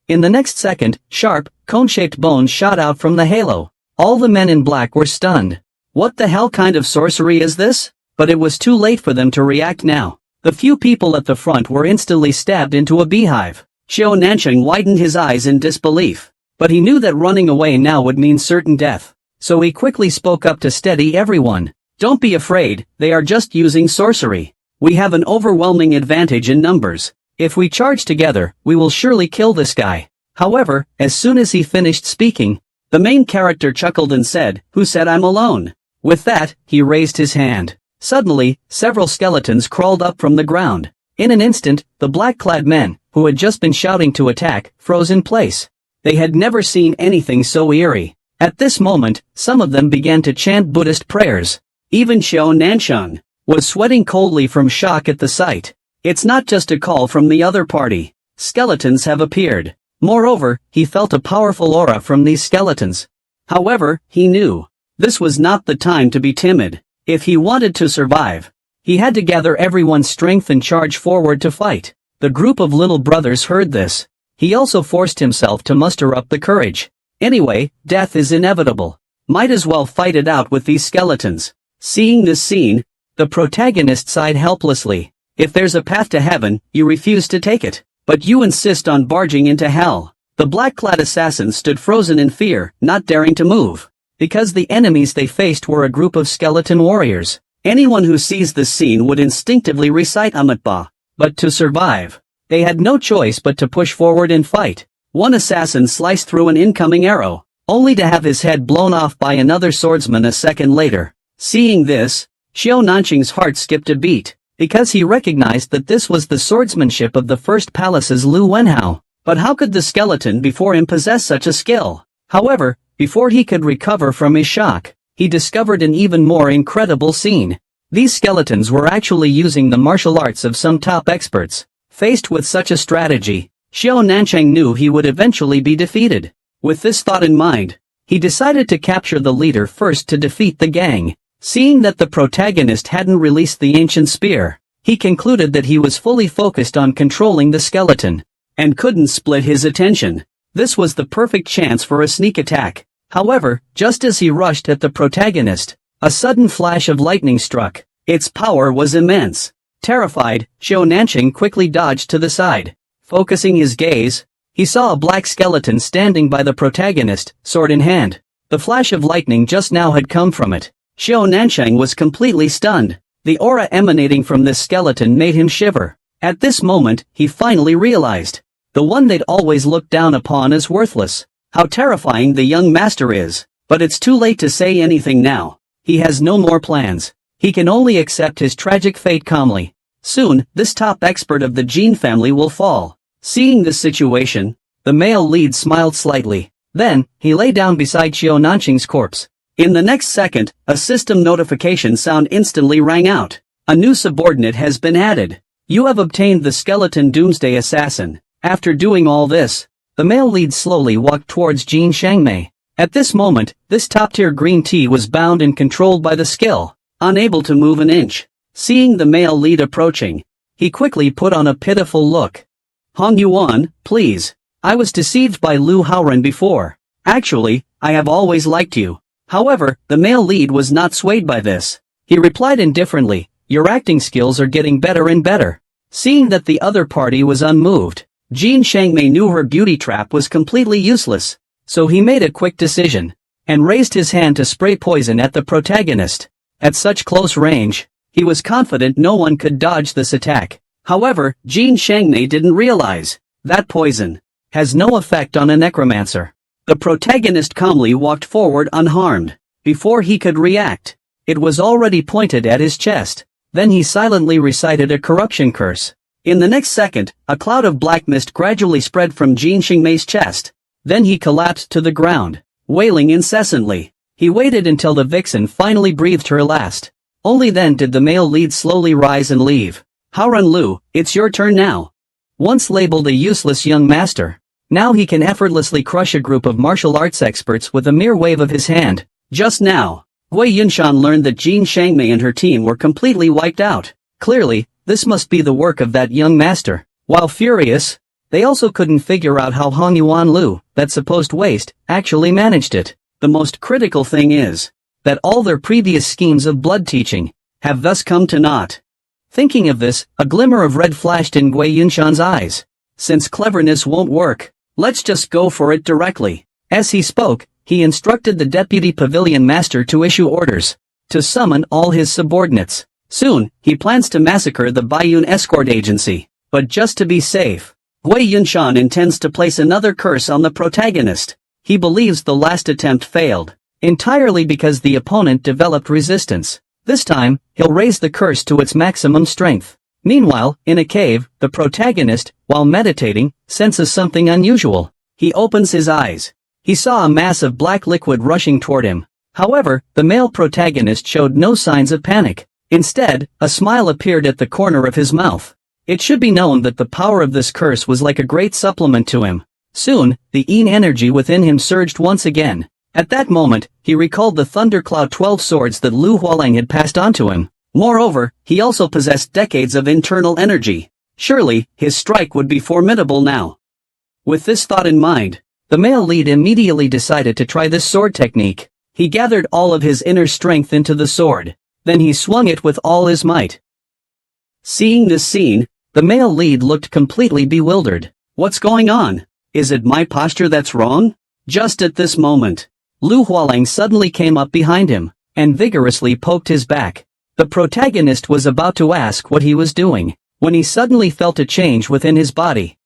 In the next second, sharp, cone-shaped bones shot out from the halo. All the men in black were stunned. What the hell kind of sorcery is this? But it was too late for them to react now. The few people at the front were instantly stabbed into a beehive. Qiao Nansheng widened his eyes in disbelief. But he knew that running away now would mean certain death. So he quickly spoke up to steady everyone. Don't be afraid, they are just using sorcery. We have an overwhelming advantage in numbers. If we charge together, we will surely kill this guy. However, as soon as he finished speaking, the main character chuckled and said, "Who said I'm alone?" With that, he raised his hand. Suddenly, several skeletons crawled up from the ground. In an instant, the black-clad men, who had just been shouting to attack, froze in place. They had never seen anything so eerie. At this moment, some of them began to chant Buddhist prayers. Even Qiao Nansheng was sweating coldly from shock at the sight. It's not just a call from the other party. Skeletons have appeared. Moreover, he felt a powerful aura from these skeletons. However, he knew this was not the time to be timid. If he wanted to survive, He had to gather everyone's strength and charge forward to fight. The group of little brothers heard this. He also forced himself to muster up the courage. Anyway, death is inevitable. Might as well fight it out with these skeletons. Seeing this scene, the protagonist sighed helplessly. If there's a path to heaven, you refuse to take it. But you insist on barging into hell. The black-clad assassins stood frozen in fear, not daring to move. Because the enemies they faced were a group of skeleton warriors. Anyone who sees this scene would instinctively recite Amatba. But to survive, they had no choice but to push forward and fight. One assassin sliced through an incoming arrow, only to have his head blown off by another swordsman a second later. Seeing this, Xiao Nanqing's heart skipped a beat, because he recognized that this was the swordsmanship of the First Palace's Lu Wenhao. But how could the skeleton before him possess such a skill? However, before he could recover from his shock, he discovered an even more incredible scene. These skeletons were actually using the martial arts of some top experts. Faced with such a strategy, Xiao Nanqing knew he would eventually be defeated. With this thought in mind, he decided to capture the leader first to defeat the gang. Seeing that the protagonist hadn't released the ancient spear, he concluded that he was fully focused on controlling the skeleton, and couldn't split his attention. This was the perfect chance for a sneak attack. However, just as he rushed at the protagonist, a sudden flash of lightning struck. Its power was immense. Terrified, Xiao Nanqing quickly dodged to the side. Focusing his gaze, he saw a black skeleton standing by the protagonist, sword in hand. The flash of lightning just now had come from it. Xiao Nanqing was completely stunned. The aura emanating from this skeleton made him shiver. At this moment, he finally realized. The one they'd always looked down upon as worthless. How terrifying the young master is. But it's too late to say anything now. He has no more plans. He can only accept his tragic fate calmly. Soon, this top expert of the Jin family will fall. Seeing this situation, the male lead smiled slightly. Then, he lay down beside Xiao Nanqing's corpse. In the next second, a system notification sound instantly rang out. A new subordinate has been added. You have obtained the skeleton doomsday assassin. After doing all this, the male lead slowly walked towards Jin Shangmei. At this moment, this top-tier green tea was bound and controlled by the skill, unable to move an inch. Seeing the male lead approaching, he quickly put on a pitiful look. Hong Yuan, please. I was deceived by Lu Haoren before. Actually, I have always liked you. However, the male lead was not swayed by this. He replied indifferently, your acting skills are getting better and better. Seeing that the other party was unmoved, Jin Shangmei knew her beauty trap was completely useless. So he made a quick decision, and raised his hand to spray poison at the protagonist. At such close range, he was confident no one could dodge this attack. However, Jin Shangmei didn't realize that poison has no effect on a necromancer. The protagonist calmly walked forward unharmed. Before he could react, it was already pointed at his chest. Then he silently recited a corruption curse. In the next second, a cloud of black mist gradually spread from Jin Shangmei's chest. Then he collapsed to the ground, wailing incessantly. He waited until the vixen finally breathed her last. Only then did the male lead slowly rise and leave. Haoren Lu, it's your turn now. Once labeled a useless young master, now he can effortlessly crush a group of martial arts experts with a mere wave of his hand. Just now, Gui Yunshan learned that Jin Shangmei and her team were completely wiped out. Clearly, this must be the work of that young master. While furious, they also couldn't figure out how Hong Yuan Lu, that supposed waste, actually managed it. The most critical thing is that all their previous schemes of blood teaching have thus come to naught. Thinking of this, a glimmer of red flashed in Gui Yunshan's eyes. Since cleverness won't work, let's just go for it directly. As he spoke, he instructed the deputy pavilion master to issue orders to summon all his subordinates. Soon, he plans to massacre the Baiyun escort agency. But just to be safe, Gui Yunshan intends to place another curse on the protagonist. He believes the last attempt failed, entirely because the opponent developed resistance. This time, he'll raise the curse to its maximum strength. Meanwhile, in a cave, the protagonist, while meditating, senses something unusual. He opens his eyes. He saw a mass of black liquid rushing toward him. However, the male protagonist showed no signs of panic. Instead, a smile appeared at the corner of his mouth. It should be known that the power of this curse was like a great supplement to him. Soon, the Yin energy within him surged once again. At that moment, he recalled the Thundercloud 12 swords that Lu Hualang had passed on to him. Moreover, he also possessed decades of internal energy. Surely, his strike would be formidable now. With this thought in mind, the male lead immediately decided to try this sword technique. He gathered all of his inner strength into the sword. Then he swung it with all his might. Seeing this scene, the male lead looked completely bewildered. What's going on? Is it my posture that's wrong? Just at this moment, Lu Hualang suddenly came up behind him and vigorously poked his back. The protagonist was about to ask what he was doing when he suddenly felt a change within his body.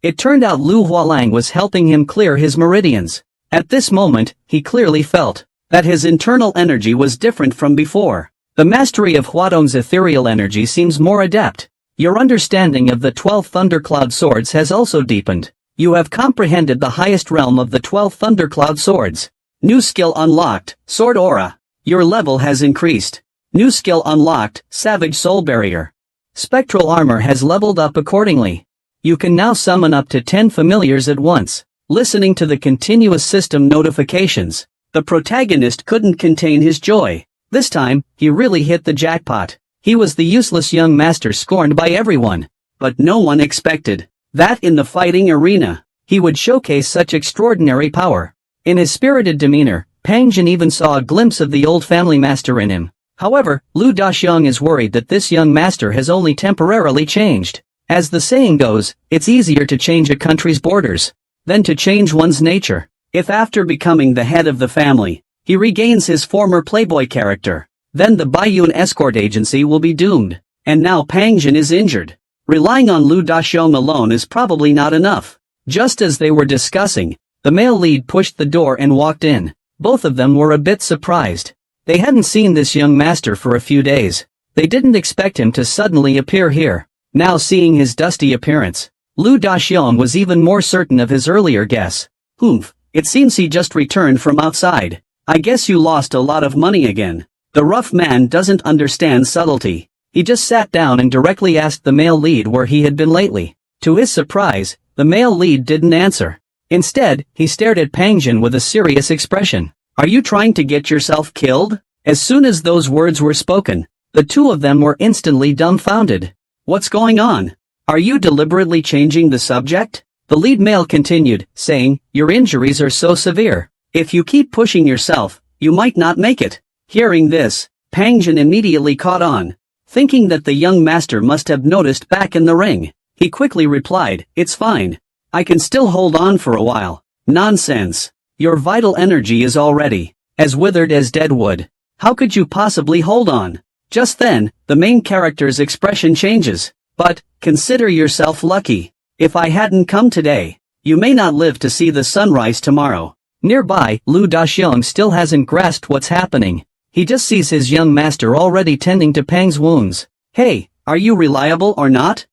It turned out Lu Hualang was helping him clear his meridians. At this moment, he clearly felt that his internal energy was different from before. The mastery of Huadong's ethereal energy seems more adept. Your understanding of the 12 Thundercloud swords has also deepened. You have comprehended the highest realm of the 12 Thundercloud swords. New skill unlocked, Sword Aura. Your level has increased. New skill unlocked, Savage Soul Barrier. Spectral armor has leveled up accordingly. You can now summon up to 10 familiars at once. Listening to the continuous system notifications, the protagonist couldn't contain his joy. This time, he really hit the jackpot. He was the useless young master scorned by everyone. But no one expected that in the fighting arena, he would showcase such extraordinary power. In his spirited demeanor, Pang Jin even saw a glimpse of the old family master in him. However, Lu Daxiang is worried that this young master has only temporarily changed. As the saying goes, it's easier to change a country's borders than to change one's nature. If after becoming the head of the family, he regains his former playboy character, then the Baiyun escort agency will be doomed. And now Pang Jin is injured. Relying on Lu Daxiang alone is probably not enough. Just as they were discussing, the male lead pushed the door and walked in. Both of them were a bit surprised. They hadn't seen this young master for a few days. They didn't expect him to suddenly appear here. Now seeing his dusty appearance, Lu Daxiang was even more certain of his earlier guess. Humph, it seems he just returned from outside. I guess you lost a lot of money again. The rough man doesn't understand subtlety. He just sat down and directly asked the male lead where he had been lately. To his surprise, the male lead didn't answer. Instead, he stared at Pang Jin with a serious expression. Are you trying to get yourself killed? As soon as those words were spoken, the two of them were instantly dumbfounded. What's going on? Are you deliberately changing the subject? The lead male continued, saying, your injuries are so severe. If you keep pushing yourself, you might not make it. Hearing this, Pang Jin immediately caught on. Thinking that the young master must have noticed back in the ring, he quickly replied, it's fine. I can still hold on for a while. Nonsense. Your vital energy is already as withered as dead wood. How could you possibly hold on? Just then, the main character's expression changes. But, consider yourself lucky. If I hadn't come today, you may not live to see the sunrise tomorrow. Nearby, Lu Daxiang still hasn't grasped what's happening. He just sees his young master already tending to Pang's wounds. Hey, are you reliable or not?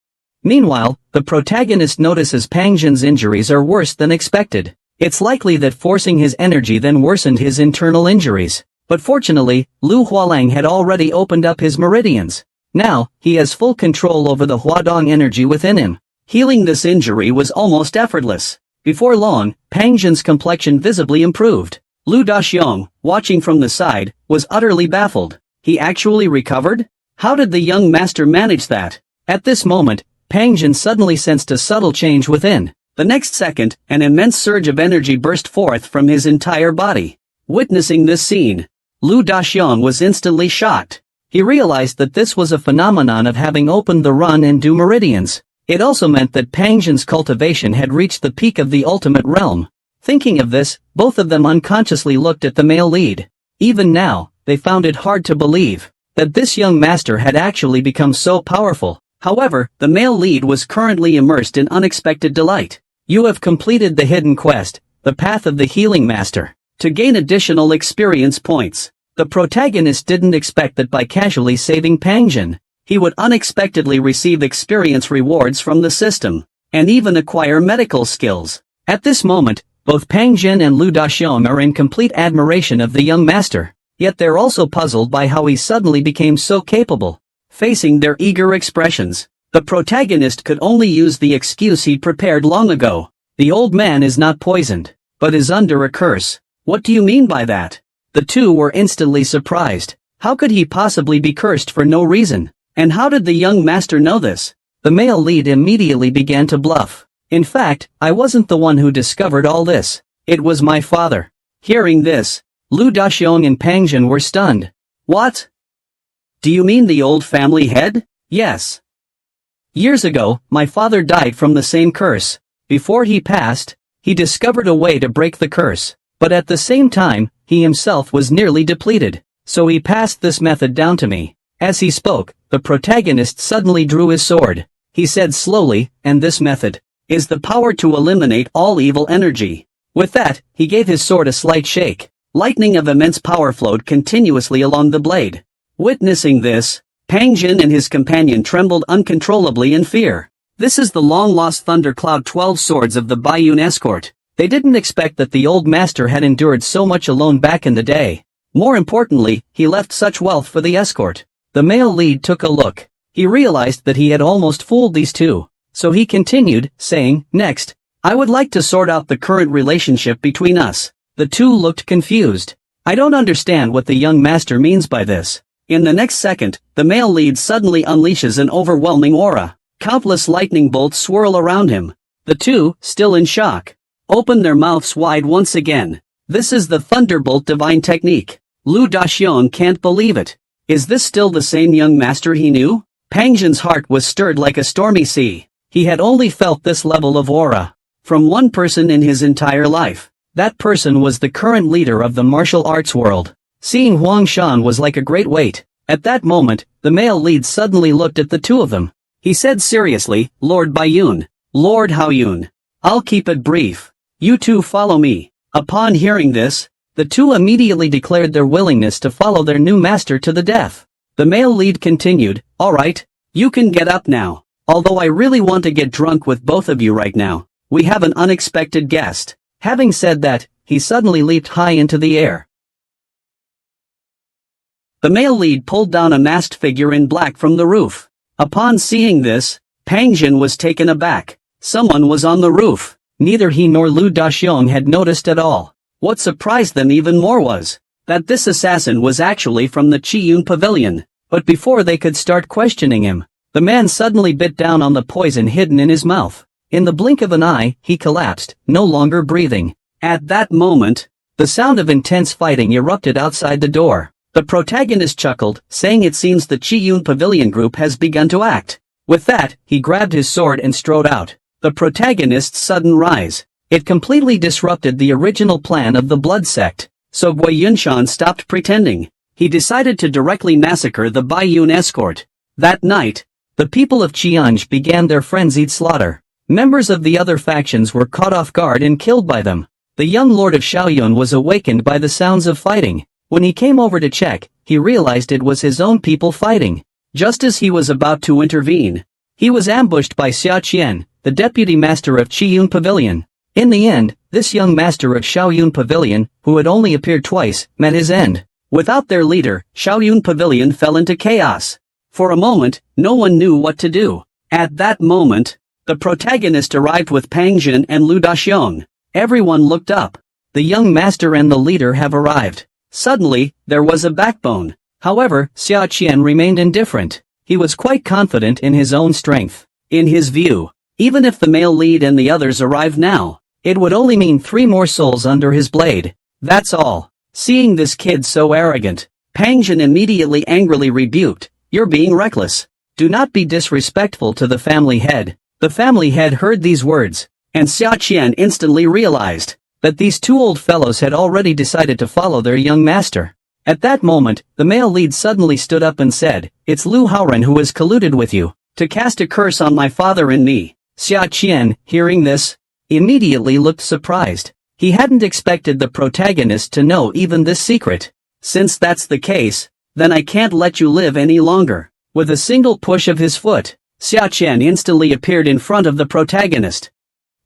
Meanwhile, the protagonist notices Pang Jin's injuries are worse than expected. It's likely that forcing his energy then worsened his internal injuries. But fortunately, Lu Hualang had already opened up his meridians. Now, he has full control over the Huadong energy within him. Healing this injury was almost effortless. Before long, Pang Jin's complexion visibly improved. Lu Daxiang, watching from the side, was utterly baffled. He actually recovered? How did the young master manage that? At this moment, Pang Jin suddenly sensed a subtle change within. The next second, an immense surge of energy burst forth from his entire body. Witnessing this scene, Lu Daxiang was instantly shocked. He realized that this was a phenomenon of having opened the run and do meridians. It also meant that Pang Jin's cultivation had reached the peak of the ultimate realm. Thinking of this, both of them unconsciously looked at the male lead. Even now, they found it hard to believe that this young master had actually become so powerful. However, the male lead was currently immersed in unexpected delight. You have completed the hidden quest, the path of the healing master, to gain additional experience points. The protagonist didn't expect that by casually saving Pang Jin, he would unexpectedly receive experience rewards from the system, and even acquire medical skills. At this moment, both Pang Jin and Lu Daxiang are in complete admiration of the young master, yet they're also puzzled by how he suddenly became so capable. Facing their eager expressions, the protagonist could only use the excuse he'd prepared long ago. The old man is not poisoned, but is under a curse. What do you mean by that? The two were instantly surprised. How could he possibly be cursed for no reason? And how did the young master know this? The male lead immediately began to bluff. In fact, I wasn't the one who discovered all this. It was my father. Hearing this, Lu Daxiong and Pang Jin were stunned. What? Do you mean the old family head? Yes. Years ago, my father died from the same curse. Before he passed, he discovered a way to break the curse. But at the same time, he himself was nearly depleted. So he passed this method down to me. As he spoke, the protagonist suddenly drew his sword. He said slowly, and this method is the power to eliminate all evil energy. With that, he gave his sword a slight shake. Lightning of immense power flowed continuously along the blade. Witnessing this, Pang Jin and his companion trembled uncontrollably in fear. This is the long-lost Thundercloud 12 swords of the Baiyun escort. They didn't expect that the old master had endured so much alone back in the day. More importantly, he left such wealth for the escort. The male lead took a look. He realized that he had almost fooled these two. So he continued, saying, "Next, I would like to sort out the current relationship between us." The two looked confused. I don't understand what the young master means by this. In the next second, the male lead suddenly unleashes an overwhelming aura. Countless lightning bolts swirl around him. The two, still in shock, open their mouths wide once again. This is the Thunderbolt Divine Technique. Lu Daxiong can't believe it. Is this still the same young master he knew? Pang Jin's heart was stirred like a stormy sea. He had only felt this level of aura from one person in his entire life. That person was the current leader of the martial arts world. Seeing Huang Shan was like a great weight. At that moment, the male lead suddenly looked at the two of them. He said seriously, "Lord Baiyun, Lord Haoyun, I'll keep it brief. You two follow me." Upon hearing this, the two immediately declared their willingness to follow their new master to the death. The male lead continued, "All right, you can get up now. Although I really want to get drunk with both of you right now. We have an unexpected guest." Having said that, he suddenly leaped high into the air. The male lead pulled down a masked figure in black from the roof. Upon seeing this, Pang Jin was taken aback. Someone was on the roof. Neither he nor Lu Daxiong had noticed at all. What surprised them even more was that this assassin was actually from the Qiyun Pavilion. But before they could start questioning him, the man suddenly bit down on the poison hidden in his mouth. In the blink of an eye, he collapsed, no longer breathing. At that moment, the sound of intense fighting erupted outside the door. The protagonist chuckled, saying it seems the Qiyun Pavilion group has begun to act. With that, he grabbed his sword and strode out. The protagonist's sudden rise. It completely disrupted the original plan of the blood sect. So Gui Yunshan stopped pretending. He decided to directly massacre the Baiyun escort. That night, the people of Qianj began their frenzied slaughter. Members of the other factions were caught off guard and killed by them. The young lord of Shaoyun was awakened by the sounds of fighting. When he came over to check, he realized it was his own people fighting. Just as he was about to intervene, he was ambushed by Xia Qian, the deputy master of Qiyun Pavilion. In the end, this young master of Shaoyun Pavilion, who had only appeared twice, met his end. Without their leader, Shaoyun Pavilion fell into chaos. For a moment, no one knew what to do. At that moment, the protagonist arrived with Pang Jin and Lu Daxiong. Everyone looked up. The young master and the leader have arrived. Suddenly, there was a backbone. However, Xia Qian remained indifferent. He was quite confident in his own strength. In his view, even if the male lead and the others arrived now, it would only mean 3 more souls under his blade. That's all. Seeing this kid so arrogant, Pang Jin immediately angrily rebuked, "You're being reckless. Do not be disrespectful to the family head." The family head heard these words, and Xia Qian instantly realized that these two old fellows had already decided to follow their young master. At that moment, the male lead suddenly stood up and said, "It's Lu Haoren who has colluded with you to cast a curse on my father and me." Xia Qian, hearing this, immediately looked surprised. He hadn't expected the protagonist to know even this secret. "Since that's the case, then I can't let you live any longer." With a single push of his foot, Xia Qian instantly appeared in front of the protagonist.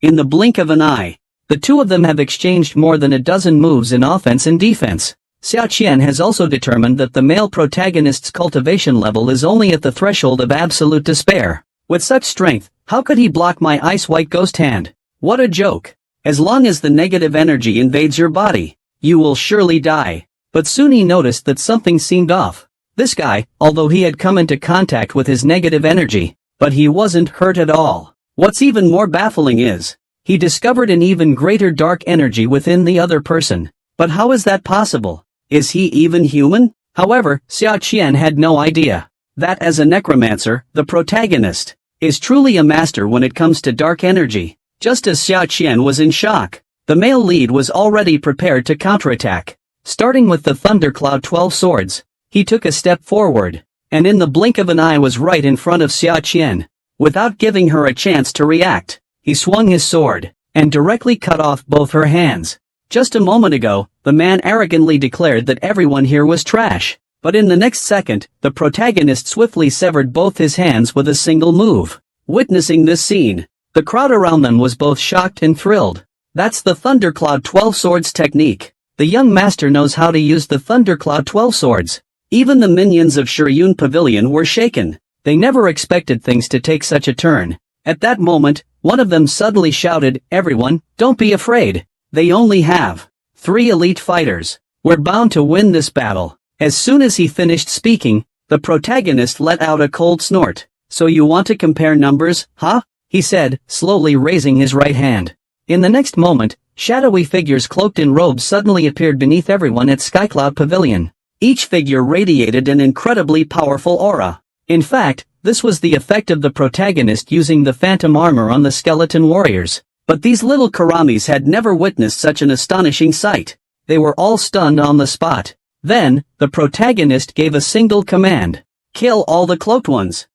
In the blink of an eye, the two of them have exchanged more than a dozen moves in offense and defense. Xia Qian has also determined that the male protagonist's cultivation level is only at the threshold of absolute despair. With such strength, how could he block my ice-white ghost hand? What a joke. As long as the negative energy invades your body, you will surely die. But soon he noticed that something seemed off. This guy, although he had come into contact with his negative energy, but he wasn't hurt at all. What's even more baffling is, he discovered an even greater dark energy within the other person. But how is that possible? Is he even human? However, Xia Qian had no idea that as a necromancer, the protagonist is truly a master when it comes to dark energy. Just as Xia Qian was in shock, the male lead was already prepared to counterattack. Starting with the Thundercloud 12 swords, he took a step forward, and in the blink of an eye was right in front of Xia Qian. Without giving her a chance to react, he swung his sword, and directly cut off both her hands. Just a moment ago, the man arrogantly declared that everyone here was trash. But in the next second, the protagonist swiftly severed both his hands with a single move. Witnessing this scene, the crowd around them was both shocked and thrilled. That's the Thundercloud 12 swords technique. The young master knows how to use the Thundercloud 12 swords. Even the minions of Shiryun Pavilion were shaken. They never expected things to take such a turn. At that moment, one of them suddenly shouted, "Everyone, don't be afraid. They only have 3 elite fighters. We're bound to win this battle." As soon as he finished speaking, the protagonist let out a cold snort. "So you want to compare numbers, huh?" he said, slowly raising his right hand. In the next moment, shadowy figures cloaked in robes suddenly appeared beneath everyone at Skycloud Pavilion. Each figure radiated an incredibly powerful aura. In fact, this was the effect of the protagonist using the phantom armor on the skeleton warriors. But these little Karamis had never witnessed such an astonishing sight. They were all stunned on the spot. Then, the protagonist gave a single command. "Kill all the cloaked ones."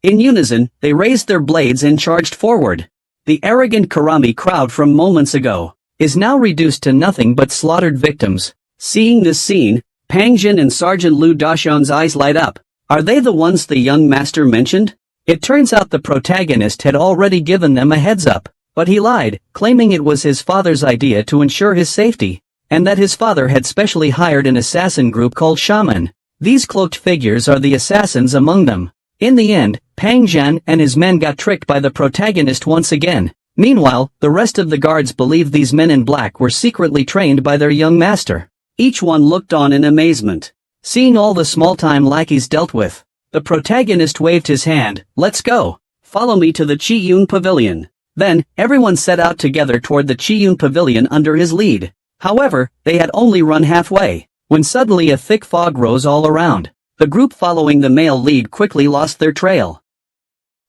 In unison, they raised their blades and charged forward. The arrogant Karami crowd from moments ago is now reduced to nothing but slaughtered victims. Seeing this scene, Pang Jin and Sergeant Lu Dashan's eyes light up. Are they the ones the young master mentioned? It turns out the protagonist had already given them a heads up, but he lied, claiming it was his father's idea to ensure his safety, and that his father had specially hired an assassin group called Shaman. These cloaked figures are the assassins among them. In the end, Pang Zhan and his men got tricked by the protagonist once again. Meanwhile, the rest of the guards believed these men in black were secretly trained by their young master. Each one looked on in amazement. Seeing all the small-time lackeys dealt with, the protagonist waved his hand. "Let's go. Follow me to the Qiyun Pavilion." Then, everyone set out together toward the Qiyun Pavilion under his lead. However, they had only run halfway, when suddenly a thick fog rose all around. The group following the male lead quickly lost their trail.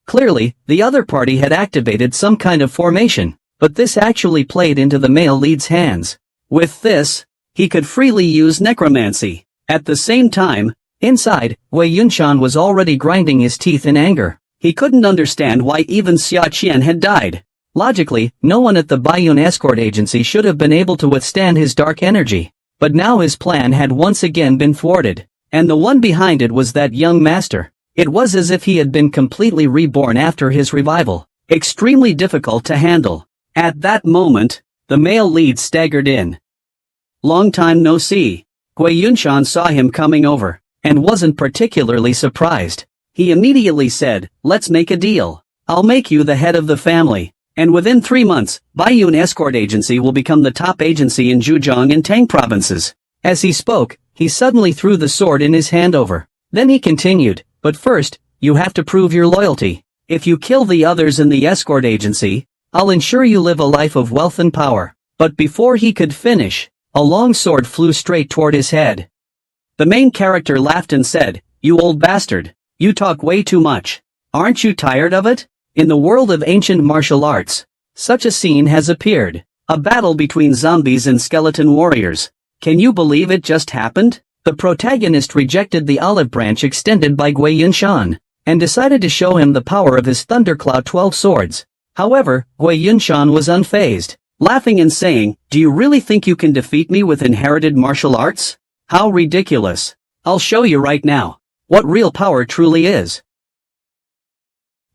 Clearly, the other party had activated some kind of formation, but this actually played into the male lead's hands. With this, he could freely use necromancy. At the same time, inside, Wei Yunshan was already grinding his teeth in anger. He couldn't understand why even Xia Qian had died. Logically, no one at the Baiyun escort agency should have been able to withstand his dark energy. But now his plan had once again been thwarted. And the one behind it was that young master. It was as if he had been completely reborn after his revival. Extremely difficult to handle. At that moment, the male lead staggered in. "Long time no see." Gui Yunshan saw him coming over, and wasn't particularly surprised. He immediately said, "Let's make a deal. I'll make you the head of the family. And within 3 months, Baiyun Escort Agency will become the top agency in Zhejiang and Tang provinces." As he spoke, he suddenly threw the sword in his hand over. Then he continued, "But first, you have to prove your loyalty. If you kill the others in the escort agency, I'll ensure you live a life of wealth and power." But before he could finish, a long sword flew straight toward his head. The main character laughed and said, "You old bastard, you talk way too much. Aren't you tired of it?" In the world of ancient martial arts, such a scene has appeared. A battle between zombies and skeleton warriors. Can you believe it just happened? The protagonist rejected the olive branch extended by Gui Yunshan, and decided to show him the power of his Thundercloud 12 swords. However, Gui Yunshan was unfazed, laughing and saying, "Do you really think you can defeat me with inherited martial arts? How ridiculous. I'll show you right now what real power truly is."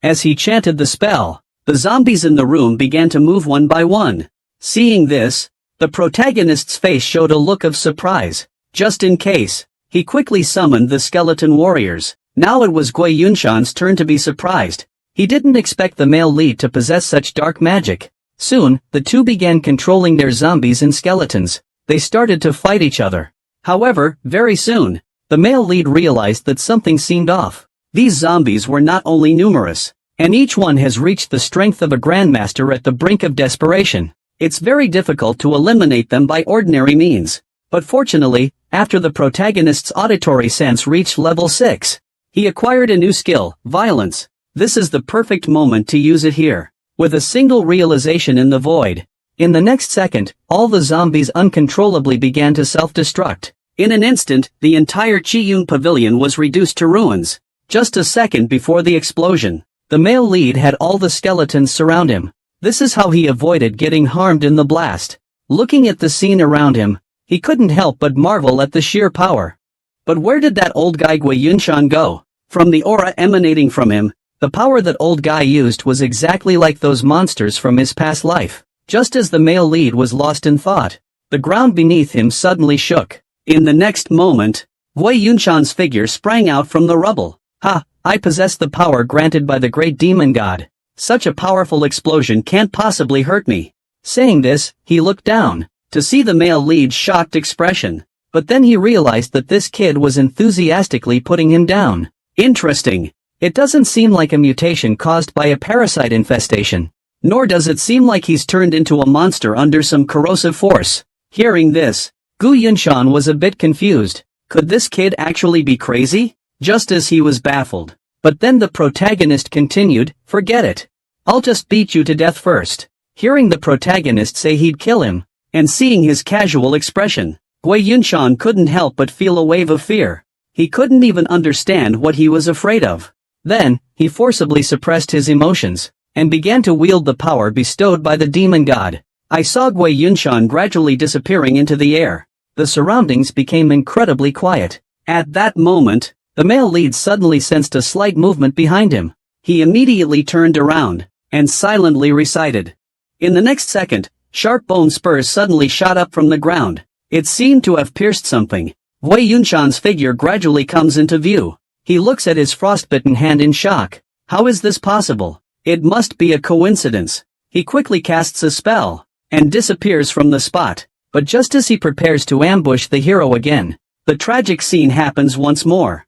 As he chanted the spell, the zombies in the room began to move one by one. Seeing this, the protagonist's face showed a look of surprise. Just in case, he quickly summoned the skeleton warriors. Now it was Gui Yunshan's turn to be surprised. He didn't expect the male lead to possess such dark magic. Soon, the two began controlling their zombies and skeletons. They started to fight each other. However, very soon, the male lead realized that something seemed off. These zombies were not only numerous, and each one has reached the strength of a grandmaster at the brink of desperation. It's very difficult to eliminate them by ordinary means. But fortunately, after the protagonist's auditory sense reached level 6, he acquired a new skill, violence. This is the perfect moment to use it here. With a single realization in the void, in the next second, all the zombies uncontrollably began to self-destruct. In an instant, the entire Chiyun pavilion was reduced to ruins. Just a second before the explosion, the male lead had all the skeletons surround him. This is how he avoided getting harmed in the blast. Looking at the scene around him, he couldn't help but marvel at the sheer power. But where did that old guy Gui Yunshan go? From the aura emanating from him, the power that old guy used was exactly like those monsters from his past life. Just as the male lead was lost in thought, the ground beneath him suddenly shook. In the next moment, Gui Yunshan's figure sprang out from the rubble. Ha! I possess the power granted by the great demon god. Such a powerful explosion can't possibly hurt me. Saying this, he looked down, to see the male lead's shocked expression. But then he realized that this kid was enthusiastically putting him down. Interesting. It doesn't seem like a mutation caused by a parasite infestation. Nor does it seem like he's turned into a monster under some corrosive force. Hearing this, Gu Yunshan was a bit confused. Could this kid actually be crazy? Just as he was baffled. But then the protagonist continued, forget it. I'll just beat you to death first. Hearing the protagonist say he'd kill him, and seeing his casual expression, Gui Yunshan couldn't help but feel a wave of fear. He couldn't even understand what he was afraid of. Then, he forcibly suppressed his emotions, and began to wield the power bestowed by the demon god. I saw Gui Yunshan gradually disappearing into the air. The surroundings became incredibly quiet. At that moment, the male lead suddenly sensed a slight movement behind him. He immediately turned around, and silently recited. In the next second, sharp bone spurs suddenly shot up from the ground. It seemed to have pierced something. Gui Yunshan's figure gradually comes into view. He looks at his frostbitten hand in shock. How is this possible? It must be a coincidence. He quickly casts a spell, and disappears from the spot. But just as he prepares to ambush the hero again, the tragic scene happens once more.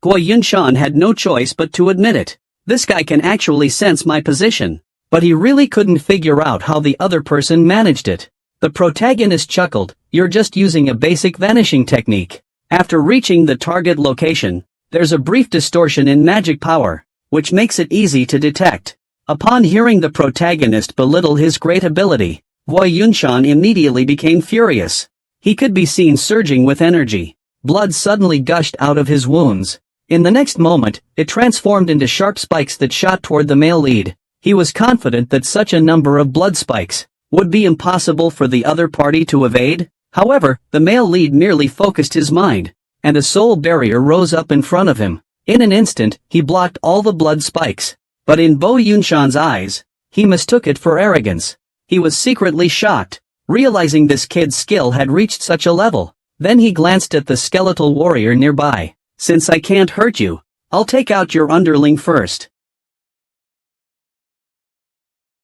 Gui Yunshan had no choice but to admit it. This guy can actually sense my position. But he really couldn't figure out how the other person managed it. The protagonist chuckled, you're just using a basic vanishing technique. After reaching the target location, there's a brief distortion in magic power, which makes it easy to detect. Upon hearing the protagonist belittle his great ability, Gui Yunshan immediately became furious. He could be seen surging with energy. Blood suddenly gushed out of his wounds. In the next moment, it transformed into sharp spikes that shot toward the male lead. He was confident that such a number of blood spikes would be impossible for the other party to evade. However, the male lead merely focused his mind, and a soul barrier rose up in front of him. In an instant, he blocked all the blood spikes. But in Gui Yunshan's eyes, he mistook it for arrogance. He was secretly shocked, realizing this kid's skill had reached such a level. Then he glanced at the skeletal warrior nearby. Since I can't hurt you, I'll take out your underling first.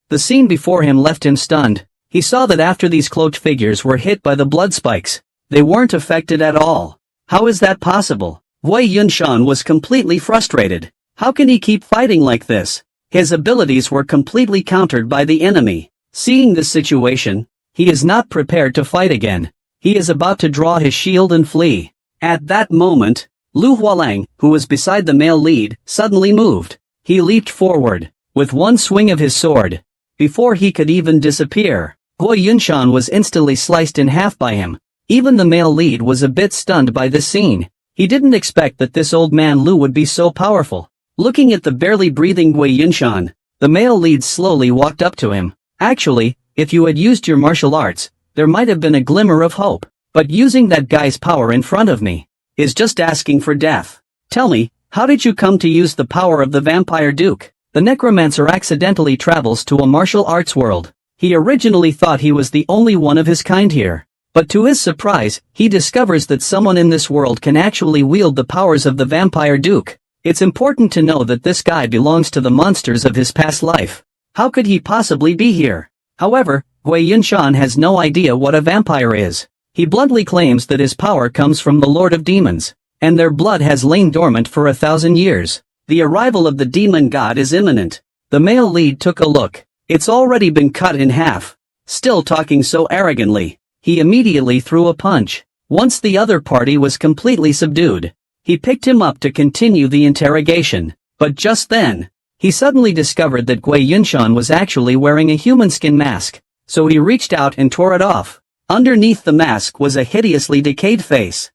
The scene before him left him stunned. He saw that after these cloaked figures were hit by the blood spikes, they weren't affected at all. How is that possible? Gui Yunshan was completely frustrated. How can he keep fighting like this? His abilities were completely countered by the enemy. Seeing this situation, he is not prepared to fight again. He is about to draw his shield and flee. At that moment, Lu Hualang, who was beside the male lead, suddenly moved. He leaped forward, with one swing of his sword. Before he could even disappear, Gui Yunshan was instantly sliced in half by him. Even the male lead was a bit stunned by this scene. He didn't expect that this old man Lu would be so powerful. Looking at the barely breathing Gui Yunshan, the male lead slowly walked up to him. Actually, if you had used your martial arts, there might have been a glimmer of hope. But using that guy's power in front of me is just asking for death. Tell me, how did you come to use the power of the vampire duke? The necromancer accidentally travels to a martial arts world. He originally thought he was the only one of his kind here. But to his surprise, he discovers that someone in this world can actually wield the powers of the vampire duke. It's important to know that this guy belongs to the monsters of his past life. How could he possibly be here? However, Gui Yunshan has no idea what a vampire is. He bluntly claims that his power comes from the Lord of Demons, and their blood has lain dormant for 1,000 years. The arrival of the demon god is imminent. The male lead took a look. It's already been cut in half. Still talking so arrogantly, he immediately threw a punch. Once the other party was completely subdued, he picked him up to continue the interrogation. But just then, he suddenly discovered that Gui Yunshan was actually wearing a human skin mask, so he reached out and tore it off. Underneath the mask was a hideously decayed face.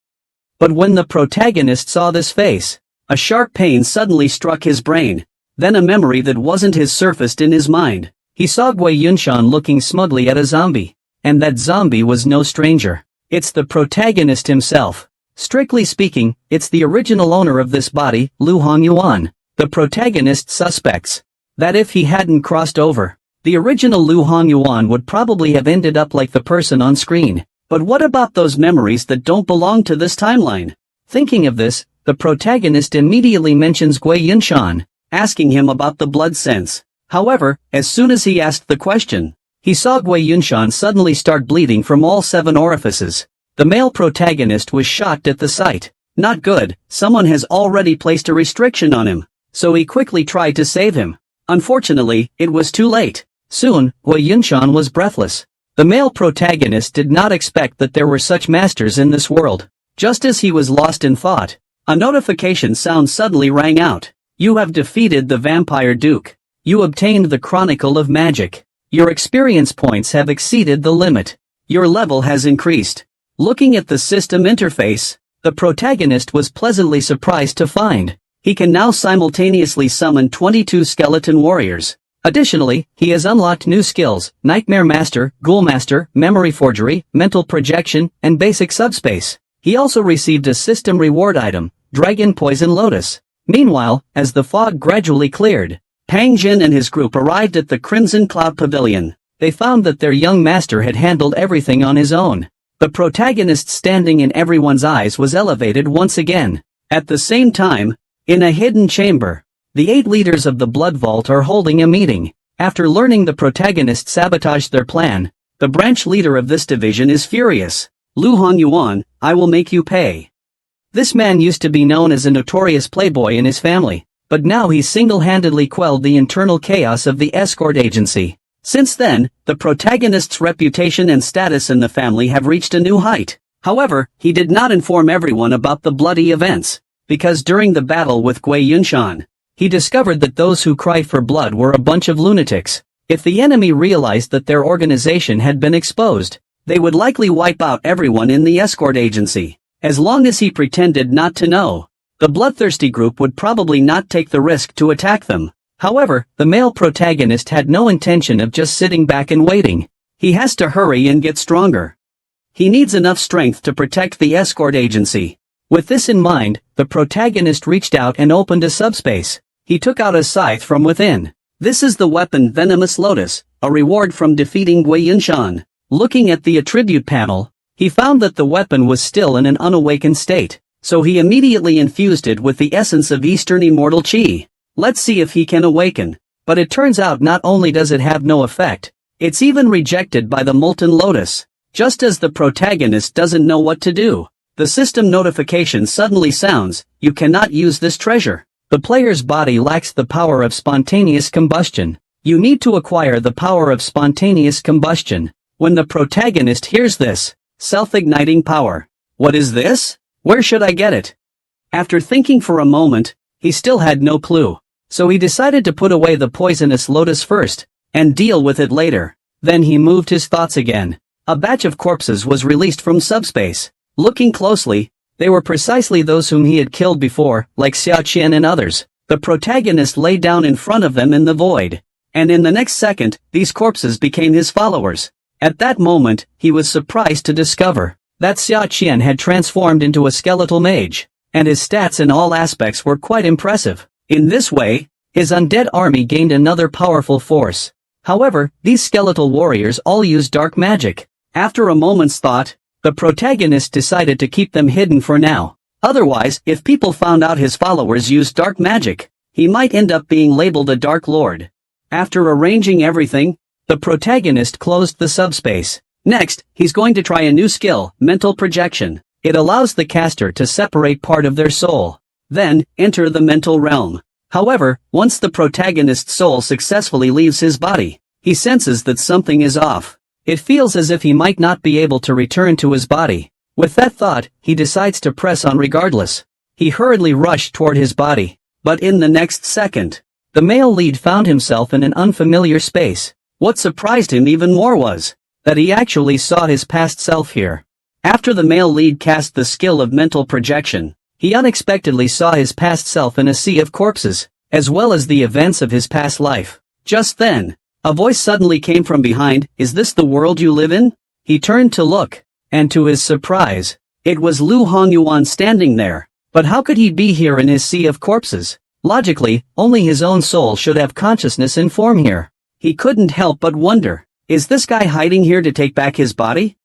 But when the protagonist saw this face, a sharp pain suddenly struck his brain. Then a memory that wasn't his surfaced in his mind. He saw Gui Yunshan looking smugly at a zombie. And that zombie was no stranger. It's the protagonist himself. Strictly speaking, it's the original owner of this body, Lu Hongyuan. The protagonist suspects that if he hadn't crossed over, the original Lu Hongyuan would probably have ended up like the person on screen. But what about those memories that don't belong to this timeline? Thinking of this, the protagonist immediately mentions Gui Yunshan, asking him about the blood sense. However, as soon as he asked the question, he saw Gui Yunshan suddenly start bleeding from all 7 orifices. The male protagonist was shocked at the sight. Not good, someone has already placed a restriction on him. So he quickly tried to save him. Unfortunately, it was too late. Soon, Gui Yunshan was breathless. The male protagonist did not expect that there were such masters in this world. Just as he was lost in thought, a notification sound suddenly rang out. You have defeated the Vampire Duke. You obtained the Chronicle of Magic. Your experience points have exceeded the limit. Your level has increased. Looking at the system interface, the protagonist was pleasantly surprised to find he can now simultaneously summon 22 skeleton warriors. Additionally, he has unlocked new skills, Nightmare Master, Ghoul Master, Memory Forgery, Mental Projection, and Basic Subspace. He also received a system reward item, Dragon Poison Lotus. Meanwhile, as the fog gradually cleared, Pang Jin and his group arrived at the Crimson Cloud Pavilion. They found that their young master had handled everything on his own. The protagonist standing in everyone's eyes was elevated once again. At the same time, in a hidden chamber, the 8 leaders of the Blood Vault are holding a meeting. After learning the protagonist sabotaged their plan, the branch leader of this division is furious. Lu Hongyuan, I will make you pay. This man used to be known as a notorious playboy in his family, but now he single-handedly quelled the internal chaos of the escort agency. Since then, the protagonist's reputation and status in the family have reached a new height. However, he did not inform everyone about the bloody events, because during the battle with Gui Yunshan, he discovered that those who cried for blood were a bunch of lunatics. If the enemy realized that their organization had been exposed, they would likely wipe out everyone in the escort agency. As long as he pretended not to know, the bloodthirsty group would probably not take the risk to attack them. However, the male protagonist had no intention of just sitting back and waiting. He has to hurry and get stronger. He needs enough strength to protect the escort agency. With this in mind, the protagonist reached out and opened a subspace. He took out a scythe from within. This is the weapon Venomous Lotus, a reward from defeating Gui Yunshan. Looking at the attribute panel, he found that the weapon was still in an unawakened state, so he immediately infused it with the essence of Eastern Immortal Qi. Let's see if he can awaken. But it turns out not only does it have no effect, it's even rejected by the Molten Lotus. Just as the protagonist doesn't know what to do, the system notification suddenly sounds, you cannot use this treasure. The player's body lacks the power of spontaneous combustion. You need to acquire the power of spontaneous combustion. When the protagonist hears this, self-igniting power. What is this? Where should I get it? After thinking for a moment, he still had no clue. So he decided to put away the poisonous lotus first, and deal with it later. Then he moved his thoughts again. A batch of corpses was released from subspace. Looking closely, they were precisely those whom he had killed before, like Xiao Qian and others. The protagonist lay down in front of them in the void. And in the next second, these corpses became his followers. At that moment, he was surprised to discover that Xiao Qian had transformed into a skeletal mage, and his stats in all aspects were quite impressive. In this way, his undead army gained another powerful force. However, these skeletal warriors all use dark magic. After a moment's thought, the protagonist decided to keep them hidden for now. Otherwise, if people found out his followers used dark magic, he might end up being labeled a Dark Lord. After arranging everything, the protagonist closed the subspace. Next, he's going to try a new skill, mental projection. It allows the caster to separate part of their soul. Then, enter the mental realm. However, once the protagonist's soul successfully leaves his body, he senses that something is off. It feels as if he might not be able to return to his body. With that thought, he decides to press on regardless. He hurriedly rushed toward his body. But in the next second, the male lead found himself in an unfamiliar space. What surprised him even more was that he actually saw his past self here. After the male lead cast the skill of mental projection, he unexpectedly saw his past self in a sea of corpses, as well as the events of his past life. Just then, a voice suddenly came from behind. "Is this the world you live in?" He turned to look, and to his surprise, it was Lu Hongyuan standing there. But how could he be here in his sea of corpses? Logically, only his own soul should have consciousness in form here. He couldn't help but wonder, is this guy hiding here to take back his body?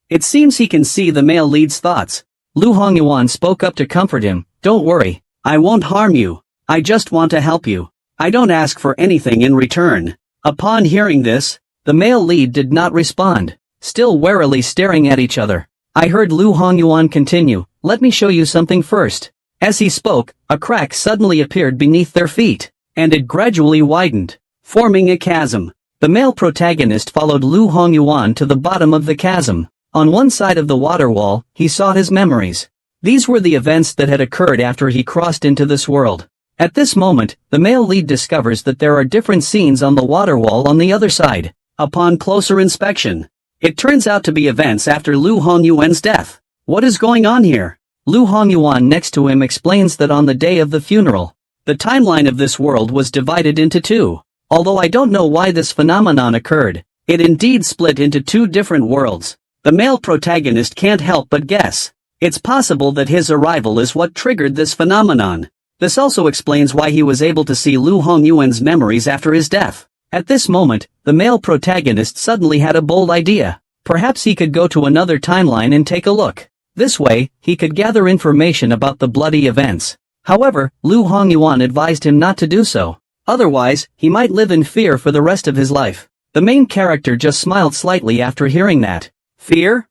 It seems he can see the male lead's thoughts. Lu Hongyuan spoke up to comfort him. "Don't worry, I won't harm you. I just want to help you. I don't ask for anything in return." Upon hearing this, the male lead did not respond, still warily staring at each other. I heard Lu Hongyuan continue, "Let me show you something first." As he spoke, a crack suddenly appeared beneath their feet, and it gradually widened, forming a chasm. The male protagonist followed Lu Hongyuan to the bottom of the chasm. On one side of the water wall, he saw his memories. These were the events that had occurred after he crossed into this world. At this moment, the male lead discovers that there are different scenes on the water wall on the other side. Upon closer inspection, it turns out to be events after Lu Hongyuan's death. What is going on here? Lu Hongyuan next to him explains that on the day of the funeral, the timeline of this world was divided into two. Although I don't know why this phenomenon occurred, it indeed split into two different worlds. The male protagonist can't help but guess. It's possible that his arrival is what triggered this phenomenon. This also explains why he was able to see Lu Hongyuan's memories after his death. At this moment, the male protagonist suddenly had a bold idea. Perhaps he could go to another timeline and take a look. This way, he could gather information about the bloody events. However, Lu Hongyuan advised him not to do so. Otherwise, he might live in fear for the rest of his life. The main character just smiled slightly after hearing that. Fear?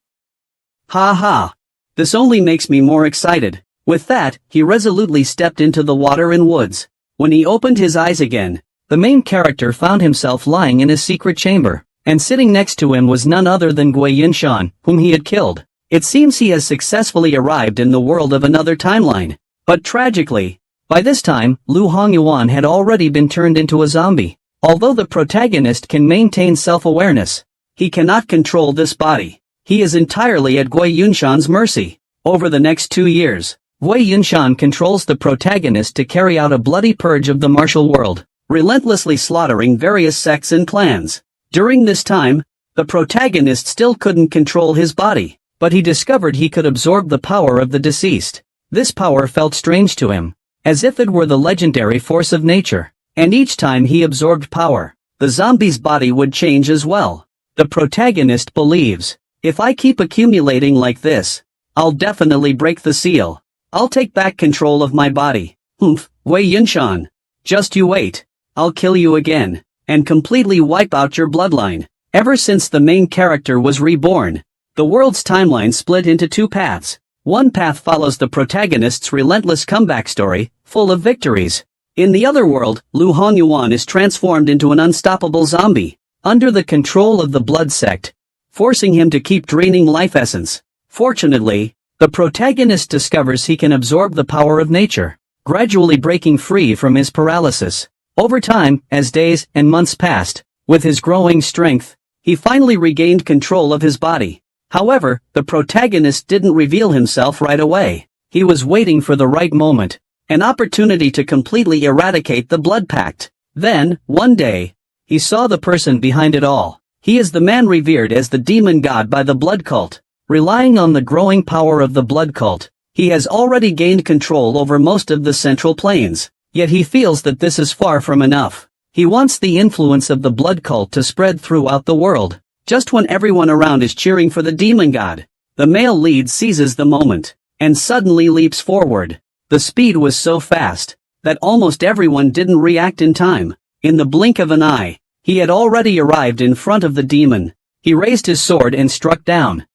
Ha ha. This only makes me more excited. With that, he resolutely stepped into the water and woods. When he opened his eyes again, the main character found himself lying in a secret chamber, and sitting next to him was none other than Gui Yinshan, whom he had killed. It seems he has successfully arrived in the world of another timeline. But tragically, by this time, Lu Hongyuan had already been turned into a zombie. Although the protagonist can maintain self-awareness, he cannot control this body. He is entirely at Gui Yinshan's mercy. Over the next 2 years, Gui Yinshan controls the protagonist to carry out a bloody purge of the martial world, relentlessly slaughtering various sects and clans. During this time, the protagonist still couldn't control his body, but he discovered he could absorb the power of the deceased. This power felt strange to him, as if it were the legendary force of nature. And each time he absorbed power, the zombie's body would change as well. The protagonist believes, if I keep accumulating like this, I'll definitely break the seal. I'll take back control of my body. Humph, Gui Yinshan. Just you wait. I'll kill you again, and completely wipe out your bloodline. Ever since the main character was reborn, the world's timeline split into two paths. One path follows the protagonist's relentless comeback story, full of victories. In the other world, Lu Hongyuan is transformed into an unstoppable zombie, under the control of the blood sect, forcing him to keep draining life essence. Fortunately, the protagonist discovers he can absorb the power of nature, gradually breaking free from his paralysis. Over time, as days and months passed, with his growing strength, he finally regained control of his body. However, the protagonist didn't reveal himself right away. He was waiting for the right moment, an opportunity to completely eradicate the blood pact. Then, one day, he saw the person behind it all. He is the man revered as the demon god by the blood cult. Relying on the growing power of the blood cult, he has already gained control over most of the central plains. Yet he feels that this is far from enough. He wants the influence of the blood cult to spread throughout the world. Just when everyone around is cheering for the demon god, the male lead seizes the moment, and suddenly leaps forward. The speed was so fast, that almost everyone didn't react in time. In the blink of an eye, he had already arrived in front of the demon. He raised his sword and struck down.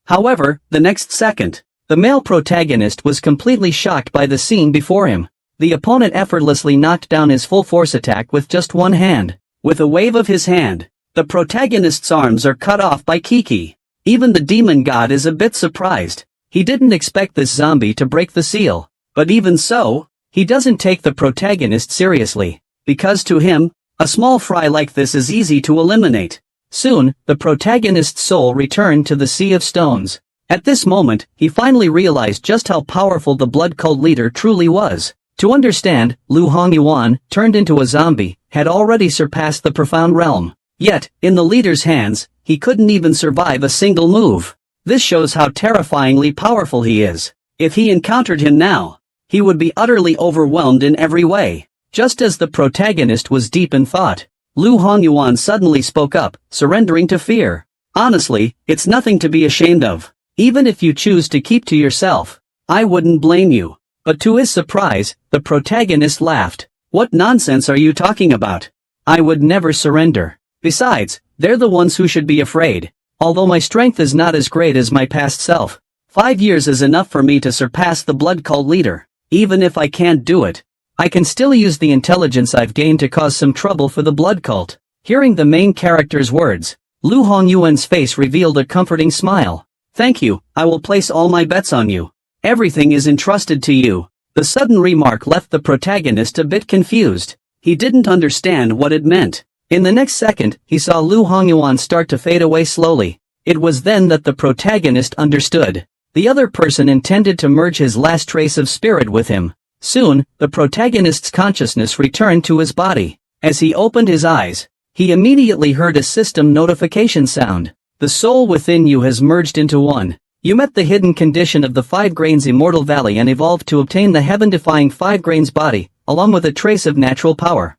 However, the next second, the male protagonist was completely shocked by the scene before him. The opponent effortlessly knocked down his full force attack with just one hand. With a wave of his hand, the protagonist's arms are cut off by Kiki. Even the demon god is a bit surprised. He didn't expect this zombie to break the seal. But even so, he doesn't take the protagonist seriously, because to him, a small fry like this is easy to eliminate. Soon, the protagonist's soul returned to the Sea of Stones. At this moment, he finally realized just how powerful the blood cult leader truly was. To understand, Lu Hongyuan, turned into a zombie, had already surpassed the profound realm. Yet, in the leader's hands, he couldn't even survive a single move. This shows how terrifyingly powerful he is. If he encountered him now, he would be utterly overwhelmed in every way. Just as the protagonist was deep in thought, Lu Hongyuan suddenly spoke up, surrendering to fear. Honestly, it's nothing to be ashamed of. Even if you choose to keep to yourself, I wouldn't blame you. But to his surprise, the protagonist laughed. What nonsense are you talking about? I would never surrender. Besides, they're the ones who should be afraid. Although my strength is not as great as my past self, 5 years is enough for me to surpass the blood cult leader. Even if I can't do it, I can still use the intelligence I've gained to cause some trouble for the blood cult. Hearing the main character's words, Lu Hongyuan's face revealed a comforting smile. Thank you, I will place all my bets on you. Everything is entrusted to you. The sudden remark left the protagonist a bit confused. He didn't understand what it meant. In the next second, he saw Lu Hongyuan start to fade away slowly. It was then that the protagonist understood. The other person intended to merge his last trace of spirit with him. Soon, the protagonist's consciousness returned to his body. As he opened his eyes, he immediately heard a system notification sound. The soul within you has merged into one. You met the hidden condition of the 5 grains Immortal Valley and evolved to obtain the heaven-defying 5 grains body, along with a trace of natural power.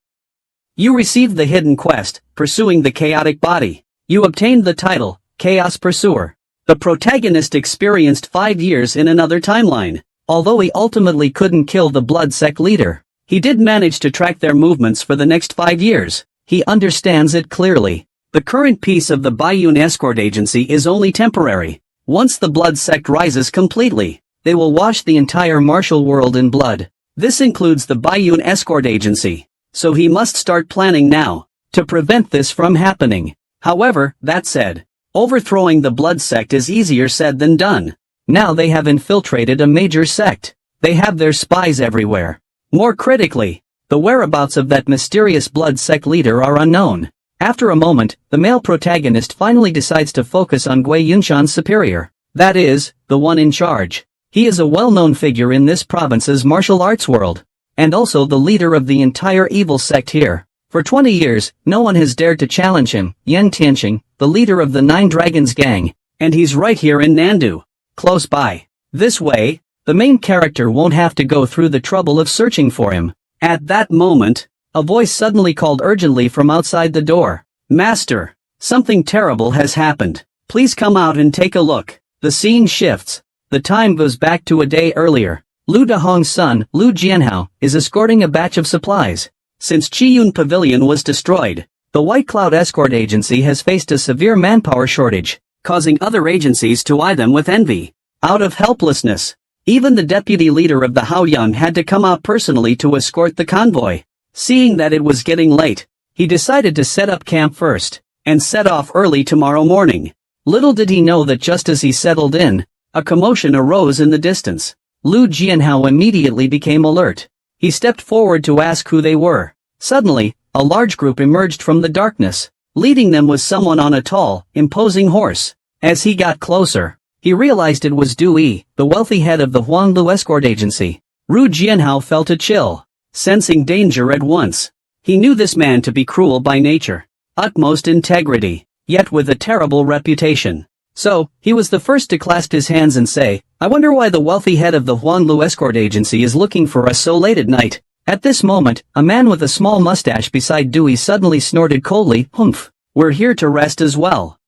You received the hidden quest, Pursuing the Chaotic Body. You obtained the title, Chaos Pursuer. The protagonist experienced 5 years in another timeline. Although he ultimately couldn't kill the blood sect leader, he did manage to track their movements for the next 5 years. He understands it clearly. The current peace of the Baiyun escort agency is only temporary. Once the blood sect rises completely, they will wash the entire martial world in blood. This includes the Baiyun escort agency. So he must start planning now, to prevent this from happening. However, that said, overthrowing the blood sect is easier said than done. Now they have infiltrated a major sect. They have their spies everywhere. More critically, the whereabouts of that mysterious blood sect leader are unknown. After a moment, the male protagonist finally decides to focus on Gui Yunshan's superior. That is, the one in charge. He is a well-known figure in this province's martial arts world, and also the leader of the entire evil sect here. For 20 years, no one has dared to challenge him, Yan Tianqing, the leader of the 9 Dragons gang, and he's right here in Nandu, close by. This way, the main character won't have to go through the trouble of searching for him. At that moment, a voice suddenly called urgently from outside the door. Master, something terrible has happened. Please come out and take a look. The scene shifts. The time goes back to a day earlier. Lu Dahong's son, Lu Jianhao, is escorting a batch of supplies. Since Qiyun Pavilion was destroyed, the White Cloud Escort Agency has faced a severe manpower shortage, causing other agencies to eye them with envy. Out of helplessness, even the deputy leader of the Haoyang had to come out personally to escort the convoy. Seeing that it was getting late, he decided to set up camp first, and set off early tomorrow morning. Little did he know that just as he settled in, a commotion arose in the distance. Lu Jianhao immediately became alert. He stepped forward to ask who they were. Suddenly, a large group emerged from the darkness. Leading them was someone on a tall, imposing horse. As he got closer, he realized it was Du Yi, the wealthy head of the Huanglu Escort Agency. Lu Jianhao felt a chill, sensing danger at once. He knew this man to be cruel by nature, utmost integrity, yet with a terrible reputation. So, he was the first to clasp his hands and say, I wonder why the wealthy head of the Huanglu Escort Agency is looking for us so late at night. At this moment, a man with a small mustache beside Dewey suddenly snorted coldly, Humph, we're here to rest as well.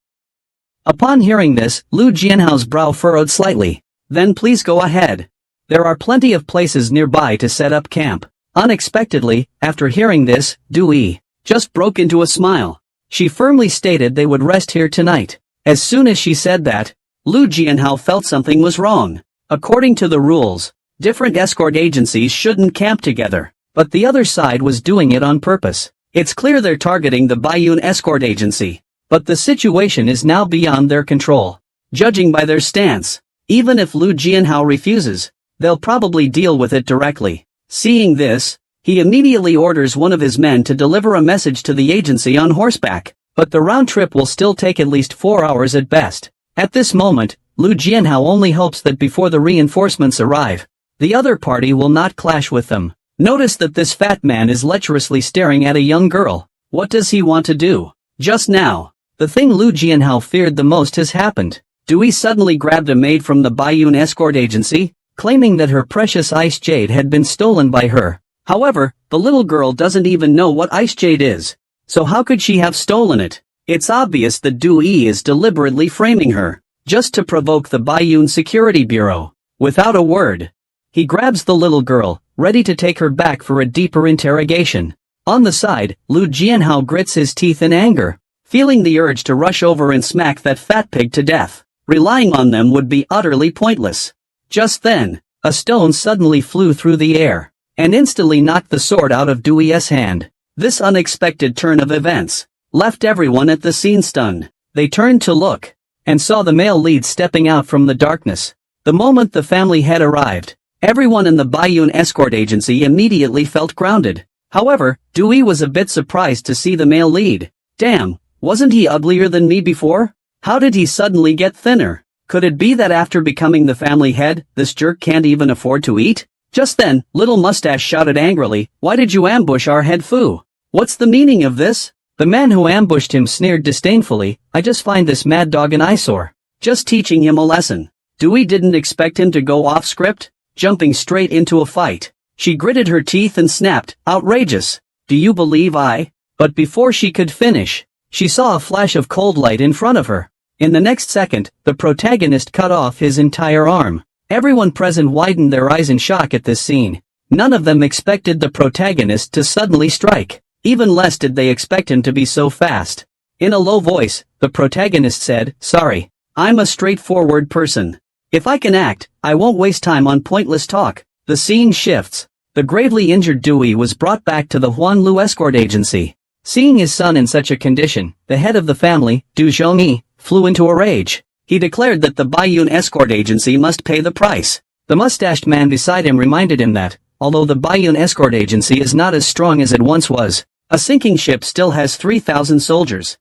Upon hearing this, Lu Jianhao's brow furrowed slightly. Then please go ahead. There are plenty of places nearby to set up camp. Unexpectedly, after hearing this, Dewey just broke into a smile. She firmly stated they would rest here tonight. As soon as she said that, Lu Jianhao felt something was wrong. According to the rules, different escort agencies shouldn't camp together, but the other side was doing it on purpose. It's clear they're targeting the Baiyun escort agency, but the situation is now beyond their control. Judging by their stance, even if Lu Jianhao refuses, they'll probably deal with it directly. Seeing this, he immediately orders one of his men to deliver a message to the agency on horseback, but the round trip will still take at least 4 hours at best. At this moment, Lu Jianhao only hopes that before the reinforcements arrive, the other party will not clash with them. Notice that this fat man is lecherously staring at a young girl. What does he want to do? Just now, the thing Lu Jianhao feared the most has happened. Dewey suddenly grabbed a maid from the Baiyun escort agency, claiming that her precious ice jade had been stolen by her. However, the little girl doesn't even know what ice jade is. So how could she have stolen it? It's obvious that Dewey is deliberately framing her, just to provoke the Baiyun Security Bureau. Without a word, he grabs the little girl, ready to take her back for a deeper interrogation. On the side, Lu Jianhao grits his teeth in anger, feeling the urge to rush over and smack that fat pig to death. Relying on them would be utterly pointless. Just then, a stone suddenly flew through the air and instantly knocked the sword out of Dewey's hand. This unexpected turn of events left everyone at the scene stunned. They turned to look and saw the male lead stepping out from the darkness. The moment the family had arrived, everyone in the Baiyun escort agency immediately felt grounded. However, Dewey was a bit surprised to see the male lead. Damn, wasn't he uglier than me before? How did he suddenly get thinner? Could it be that after becoming the family head, this jerk can't even afford to eat? Just then, Little Mustache shouted angrily, "Why did you ambush our head Fu? What's the meaning of this?" The man who ambushed him sneered disdainfully, "I just find this mad dog an eyesore. Just teaching him a lesson." Dewey didn't expect him to go off script, jumping straight into a fight. She gritted her teeth and snapped, "Outrageous. Do you believe I?" But before she could finish, she saw a flash of cold light in front of her. In the next second, the protagonist cut off his entire arm. Everyone present widened their eyes in shock at this scene. None of them expected the protagonist to suddenly strike. Even less did they expect him to be so fast. In a low voice, the protagonist said, "Sorry, I'm a straightforward person. If I can act, I won't waste time on pointless talk." The scene shifts. The gravely injured Dewey was brought back to the Huanlu escort agency. Seeing his son in such a condition, the head of the family, Du Zhongyi, flew into a rage. He declared that the Baiyun escort agency must pay the price. The mustached man beside him reminded him that, although the Baiyun escort agency is not as strong as it once was, a sinking ship still has 3,000 soldiers.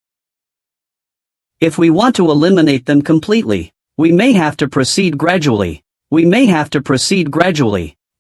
If we want to eliminate them completely, we may have to proceed gradually.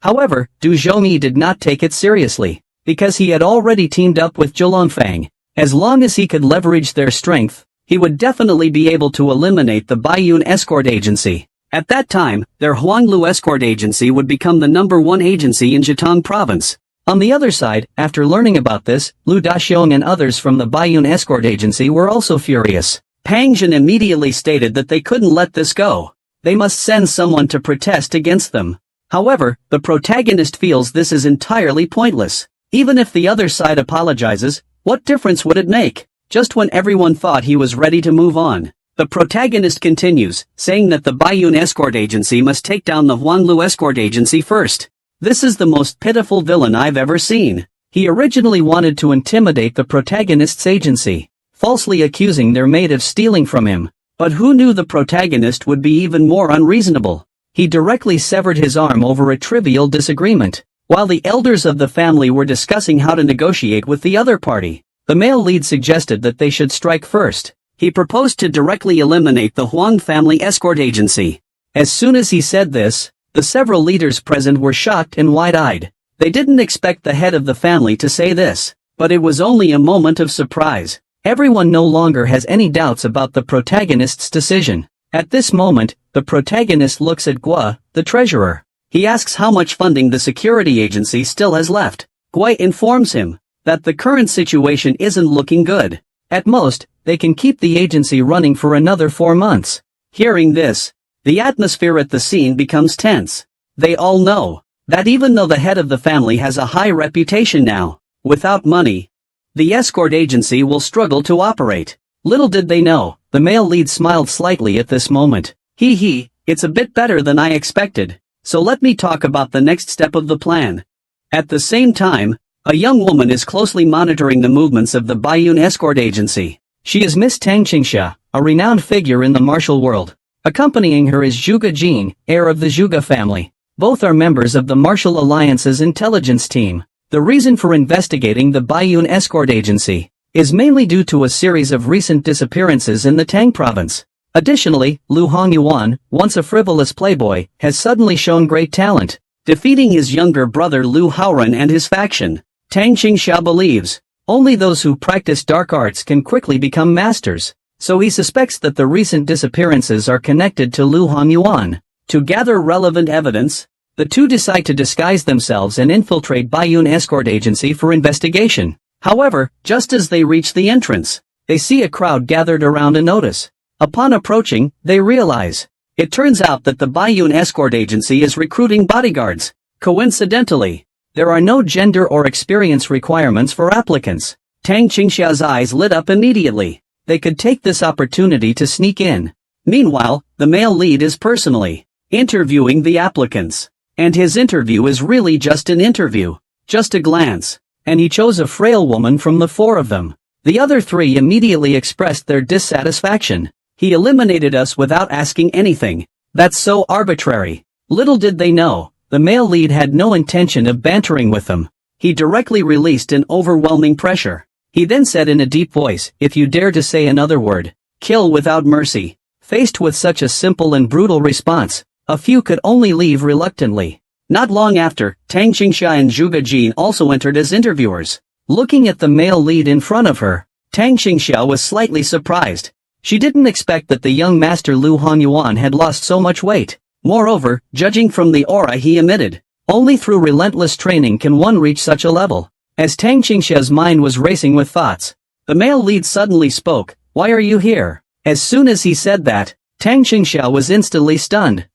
However, Du Zhongyi did not take it seriously, because he had already teamed up with Zhulongfang. As long as he could leverage their strength, he would definitely be able to eliminate the Baiyun escort agency. At that time, their Huanglu escort agency would become the #1 agency in Zhejiang province. On the other side, after learning about this, Lu Daxiong and others from the Baiyun escort agency were also furious. Pang Zhen immediately stated that they couldn't let this go. They must send someone to protest against them. However, the protagonist feels this is entirely pointless. Even if the other side apologizes, what difference would it make? Just when everyone thought he was ready to move on, the protagonist continues, saying that the Baiyun escort agency must take down the Huanglu escort agency first. This is the most pitiful villain I've ever seen. He originally wanted to intimidate the protagonist's agency, falsely accusing their mate of stealing from him. But who knew the protagonist would be even more unreasonable? He directly severed his arm over a trivial disagreement. While the elders of the family were discussing how to negotiate with the other party, the male lead suggested that they should strike first. He proposed to directly eliminate the Huang family escort agency. As soon as he said this, the several leaders present were shocked and wide-eyed. They didn't expect the head of the family to say this, but it was only a moment of surprise. Everyone no longer has any doubts about the protagonist's decision. At this moment, the protagonist looks at Gua, the treasurer. He asks how much funding the security agency still has left. Gua informs him that the current situation isn't looking good. At most, they can keep the agency running for another 4 months. Hearing this, the atmosphere at the scene becomes tense. They all know that even though the head of the family has a high reputation now, without money, the escort agency will struggle to operate. Little did they know, the male lead smiled slightly at this moment. Hee hee, it's a bit better than I expected. So let me talk about the next step of the plan. At the same time, a young woman is closely monitoring the movements of the Baiyun escort agency. She is Miss Tang Qingsha, a renowned figure in the martial world. Accompanying her is Zhuge Jin, heir of the Zhuge family. Both are members of the Martial Alliance's intelligence team. The reason for investigating the Baiyun escort agency is mainly due to a series of recent disappearances in the Tang province. Additionally, Lu Hongyuan, once a frivolous playboy, has suddenly shown great talent, defeating his younger brother Lu Haoran and his faction. Tang Qingsha believes only those who practice dark arts can quickly become masters, so he suspects that the recent disappearances are connected to Lu Hongyuan. To gather relevant evidence, the two decide to disguise themselves and infiltrate Baiyun escort agency for investigation. However, just as they reach the entrance, they see a crowd gathered around a notice. Upon approaching, they realize it turns out that the Baiyun escort agency is recruiting bodyguards. Coincidentally, there are no gender or experience requirements for applicants. Tang Qingsha's eyes lit up immediately. They could take this opportunity to sneak in. Meanwhile, the male lead is personally interviewing the applicants. And his interview is really just an interview, just a glance. And he chose a frail woman from the four of them. The other three immediately expressed their dissatisfaction. He eliminated us without asking anything. That's so arbitrary. Little did they know, the male lead had no intention of bantering with them. He directly released an overwhelming pressure. He then said in a deep voice, "If you dare to say another word, kill without mercy." Faced with such a simple and brutal response, a few could only leave reluctantly. Not long after, Tang Qingsha and Zhuge Jin also entered as interviewers. Looking at the male lead in front of her, Tang Qingsha was slightly surprised. She didn't expect that the young master Lu Hongyuan had lost so much weight. Moreover, judging from the aura he emitted, only through relentless training can one reach such a level. As Tang Qingsha's mind was racing with thoughts, the male lead suddenly spoke, "Why are you here?" As soon as he said that, Tang Qingsha was instantly stunned.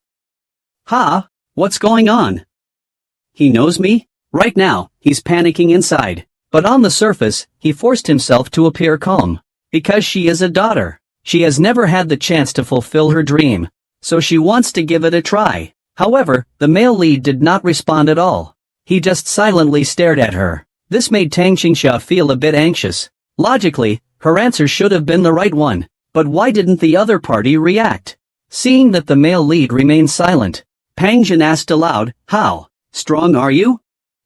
"Ha? What's going on? He knows me?" Right now, he's panicking inside. But on the surface, he forced himself to appear calm. Because she is a daughter. She has never had the chance to fulfill her dream. So she wants to give it a try. However, the male lead did not respond at all. He just silently stared at her. This made Tang Qingsha feel a bit anxious. Logically, her answer should have been the right one. But why didn't the other party react? Seeing that the male lead remained silent, Pang Jin asked aloud, "How strong are you?"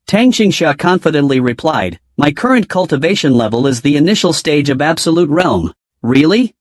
Tang Qingsha confidently replied, "My current cultivation level is the initial stage of Absolute Realm." Really?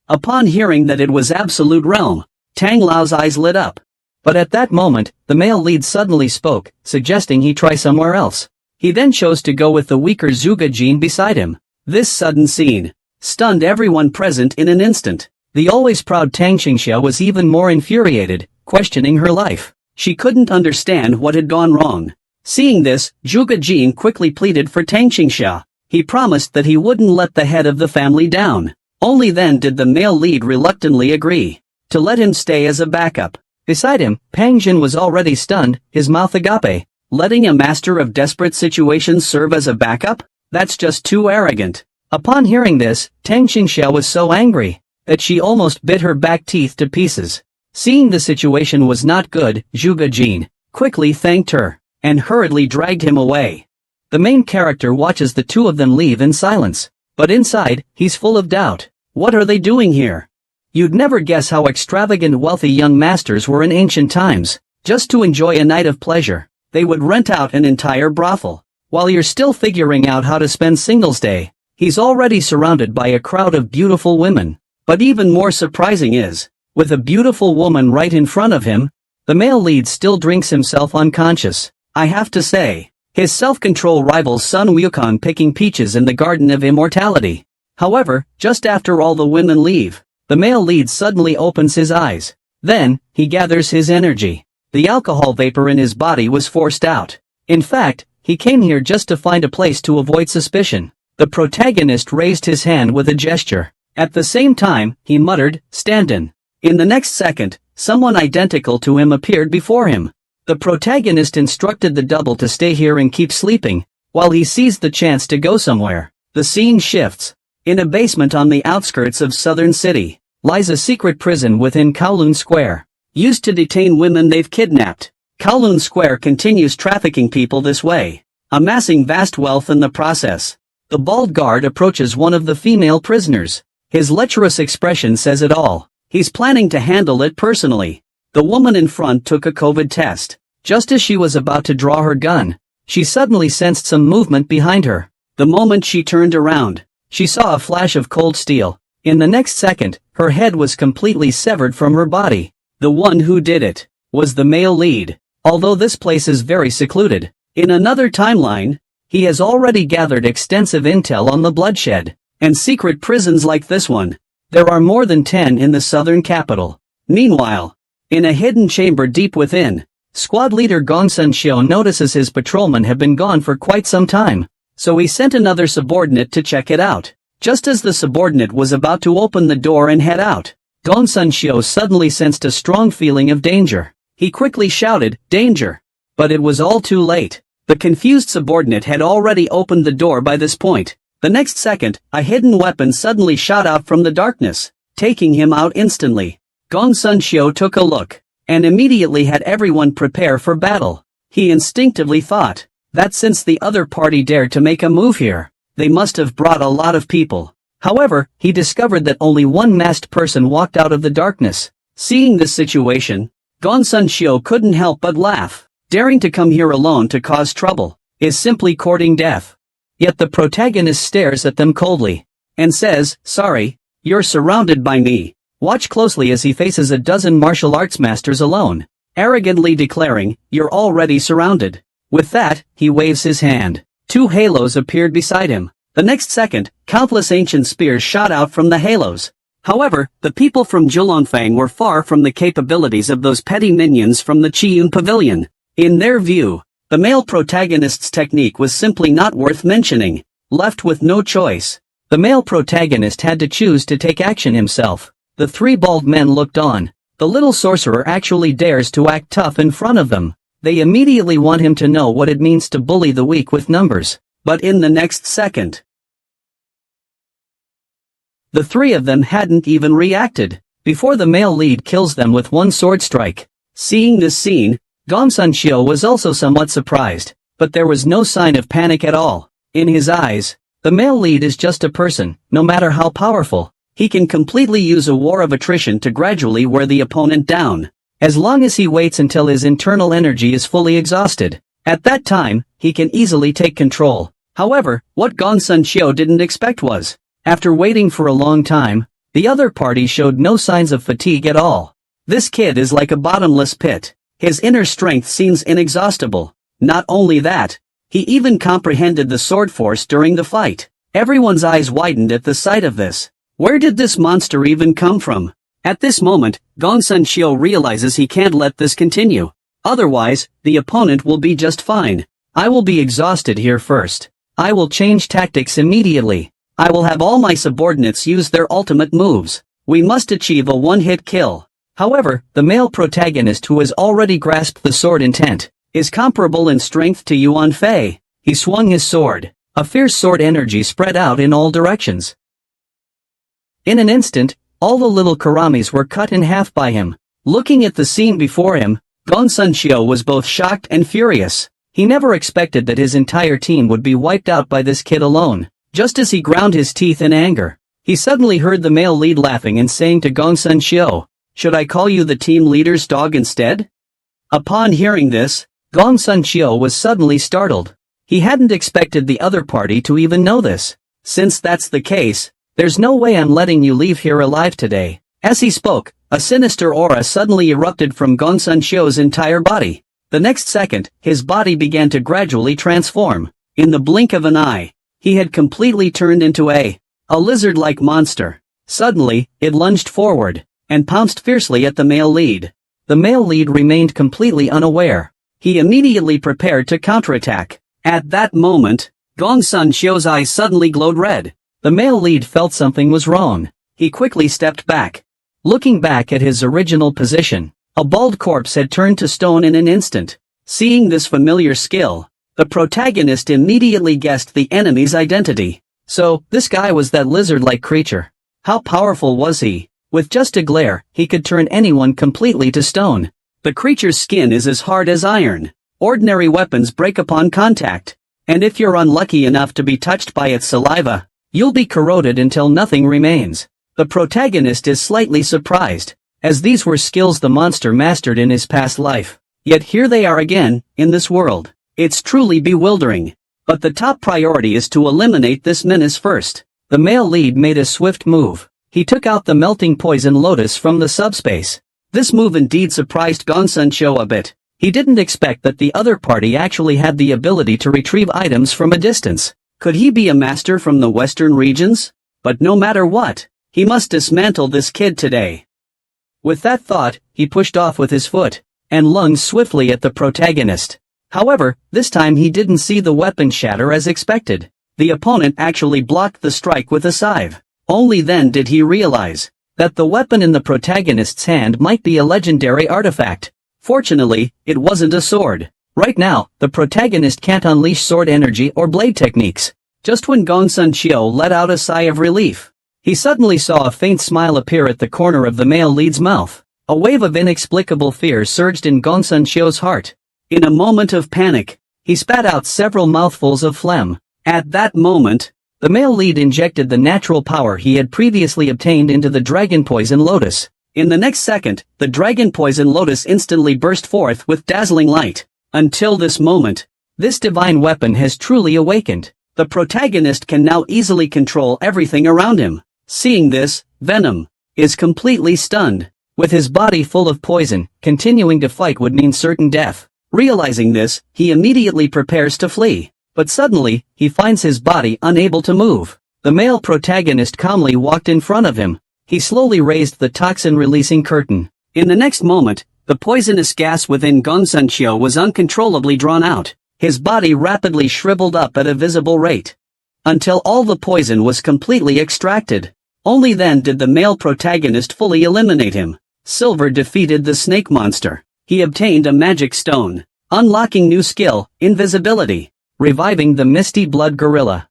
Upon hearing that it was Absolute Realm, Tang Lao's eyes lit up. But at that moment, the male lead suddenly spoke, suggesting he try somewhere else. He then chose to go with the weaker Zhuge Jin beside him. This sudden scene stunned everyone present in an instant. The always proud Tang Qingsha was even more infuriated, questioning her life. She couldn't understand what had gone wrong. Seeing this, Zhuge Jin quickly pleaded for Tang Qingsha. He promised that he wouldn't let the head of the family down. Only then did the male lead reluctantly agree to let him stay as a backup. Beside him, Pang Jin was already stunned, his mouth agape. Letting a master of desperate situations serve as a backup? That's just too arrogant. Upon hearing this, Tang Qingsha was so angry that she almost bit her back teeth to pieces. Seeing the situation was not good, Zhuge Jin quickly thanked her and hurriedly dragged him away. The main character watches the two of them leave in silence. But inside, he's full of doubt. What are they doing here? You'd never guess how extravagant wealthy young masters were in ancient times. Just to enjoy a night of pleasure, they would rent out an entire brothel. While you're still figuring out how to spend Singles Day, he's already surrounded by a crowd of beautiful women. But even more surprising is, with a beautiful woman right in front of him, the male lead still drinks himself unconscious. I have to say, his self-control rivals Sun Wukong picking peaches in the Garden of Immortality. However, just after all the women leave, the male lead suddenly opens his eyes. Then, he gathers his energy. The alcohol vapor in his body was forced out. In fact, he came here just to find a place to avoid suspicion. The protagonist raised his hand with a gesture. At the same time, he muttered, "Stand-in." In the next second, someone identical to him appeared before him. The protagonist instructed the double to stay here and keep sleeping. while he seized the chance to go somewhere. The scene shifts. In a basement on the outskirts of Southern City, lies a secret prison within Kowloon Square, used to detain women they've kidnapped. Kowloon Square continues trafficking people this way, amassing vast wealth in the process. The bald guard approaches one of the female prisoners. His lecherous expression says it all. He's planning to handle it personally. The woman in front took a COVID test. Just as she was about to draw her gun, she suddenly sensed some movement behind her. The moment she turned around, she saw a flash of cold steel. In the next second, her head was completely severed from her body. The one who did it was the male lead. Although this place is very secluded, in another timeline, he has already gathered extensive intel on the bloodshed and secret prisons like this one. There are more than 10 in the southern capital. Meanwhile, in a hidden chamber deep within, squad leader Gong Sun-shio notices his patrolmen have been gone for quite some time, so he sent another subordinate to check it out. Just as the subordinate was about to open the door and head out, Gong Sun-shio suddenly sensed a strong feeling of danger. He quickly shouted, "Danger!" But it was all too late. The confused subordinate had already opened the door by this point. The next second, a hidden weapon suddenly shot out from the darkness, taking him out instantly. Gong Sun-shio took a look, and immediately had everyone prepare for battle. He instinctively thought that since the other party dared to make a move here, they must have brought a lot of people. However, he discovered that only one masked person walked out of the darkness. Seeing this situation, Gong Sun-shio couldn't help but laugh. Daring to come here alone to cause trouble is simply courting death. Yet the protagonist stares at them coldly and says, "Sorry, you're surrounded by me." Watch closely as he faces a dozen martial arts masters alone, arrogantly declaring, "You're already surrounded." With that, he waves his hand. 2 halos appeared beside him. The next second, countless ancient spears shot out from the halos. However, the people from Julongfang were far from the capabilities of those petty minions from the Chiyun Pavilion. In their view, the male protagonist's technique was simply not worth mentioning. Left with no choice, the male protagonist had to choose to take action himself. The 3 bald men looked on. The little sorcerer actually dares to act tough in front of them. They immediately want him to know what it means to bully the weak with numbers. But in the next second, the 3 of them hadn't even reacted before the male lead kills them with one sword strike. Seeing this scene, Gong Sun-shio was also somewhat surprised, but there was no sign of panic at all. In his eyes, the male lead is just a person. No matter how powerful, he can completely use a war of attrition to gradually wear the opponent down. As long as he waits until his internal energy is fully exhausted, at that time, he can easily take control. However, what Gong Sun-shio didn't expect was, after waiting for a long time, the other party showed no signs of fatigue at all. This kid is like a bottomless pit. His inner strength seems inexhaustible. Not only that, he even comprehended the sword force during the fight. Everyone's eyes widened at the sight of this. Where did this monster even come from? At this moment, Gong Sun-shio realizes he can't let this continue. Otherwise, the opponent will be just fine. I will be exhausted here first. I will change tactics immediately. I will have all my subordinates use their ultimate moves. We must achieve a one-hit kill. However, the male protagonist who has already grasped the sword intent is comparable in strength to Yuan Fei. He swung his sword. A fierce sword energy spread out in all directions. In an instant, all the little karamis were cut in half by him. Looking at the scene before him, Gong Sun-shio was both shocked and furious. He never expected that his entire team would be wiped out by this kid alone. Just as he ground his teeth in anger, he suddenly heard the male lead laughing and saying to Gong Sun-shio, "Should I call you the team leader's dog instead?" Upon hearing this, Gong Sun-shio was suddenly startled. He hadn't expected the other party to even know this. "Since that's the case, there's no way I'm letting you leave here alive today." As he spoke, a sinister aura suddenly erupted from Gong Sun-shio's entire body. The next second, his body began to gradually transform. In the blink of an eye, he had completely turned into a lizard-like monster. Suddenly, it lunged forward and pounced fiercely at the male lead. The male lead remained completely unaware. He immediately prepared to counterattack. At that moment, Gong Sun-shio's eyes suddenly glowed red. The male lead felt something was wrong. He quickly stepped back. Looking back at his original position, a bald corpse had turned to stone in an instant. Seeing this familiar skill, The protagonist immediately guessed the enemy's identity. So, this guy was that lizard-like creature. How powerful was he? With just a glare, he could turn anyone completely to stone. The creature's skin is as hard as iron. Ordinary weapons break upon contact. And if you're unlucky enough to be touched by its saliva, you'll be corroded until nothing remains. The protagonist is slightly surprised, as these were skills the monster mastered in his past life. Yet here they are again, in this world. It's truly bewildering. But the top priority is to eliminate this menace first. The male lead made a swift move. He took out the melting poison lotus from the subspace. This move indeed surprised Gonsun-cho a bit. He didn't expect that the other party actually had the ability to retrieve items from a distance. Could he be a master from the western regions? But no matter what, he must dismantle this kid today. With that thought, he pushed off with his foot, and lunged swiftly at the protagonist. However, this time he didn't see the weapon shatter as expected. The opponent actually blocked the strike with a scythe. Only then did he realize that the weapon in the protagonist's hand might be a legendary artifact. Fortunately, it wasn't a sword. Right now, the protagonist can't unleash sword energy or blade techniques. Just when Gonsun-cho let out a sigh of relief, he suddenly saw a faint smile appear at the corner of the male lead's mouth. A wave of inexplicable fear surged in Gonsun-cho's heart. In a moment of panic, he spat out several mouthfuls of phlegm. At that moment, the male lead injected the natural power he had previously obtained into the dragon poison lotus. In the next second, the dragon poison lotus instantly burst forth with dazzling light. Until this moment, this divine weapon has truly awakened. The protagonist can now easily control everything around him. Seeing this, Venom is completely stunned. With his body full of poison, continuing to fight would mean certain death. Realizing this, he immediately prepares to flee. But suddenly, he finds his body unable to move. The male protagonist calmly walked in front of him. He slowly raised the toxin-releasing curtain. In the next moment, the poisonous gas within Gonsun-cho was uncontrollably drawn out. His body rapidly shriveled up at a visible rate, until all the poison was completely extracted. Only then did the male protagonist fully eliminate him. Silver defeated the snake monster. He obtained a magic stone, unlocking new skill, invisibility, reviving the misty blood gorilla.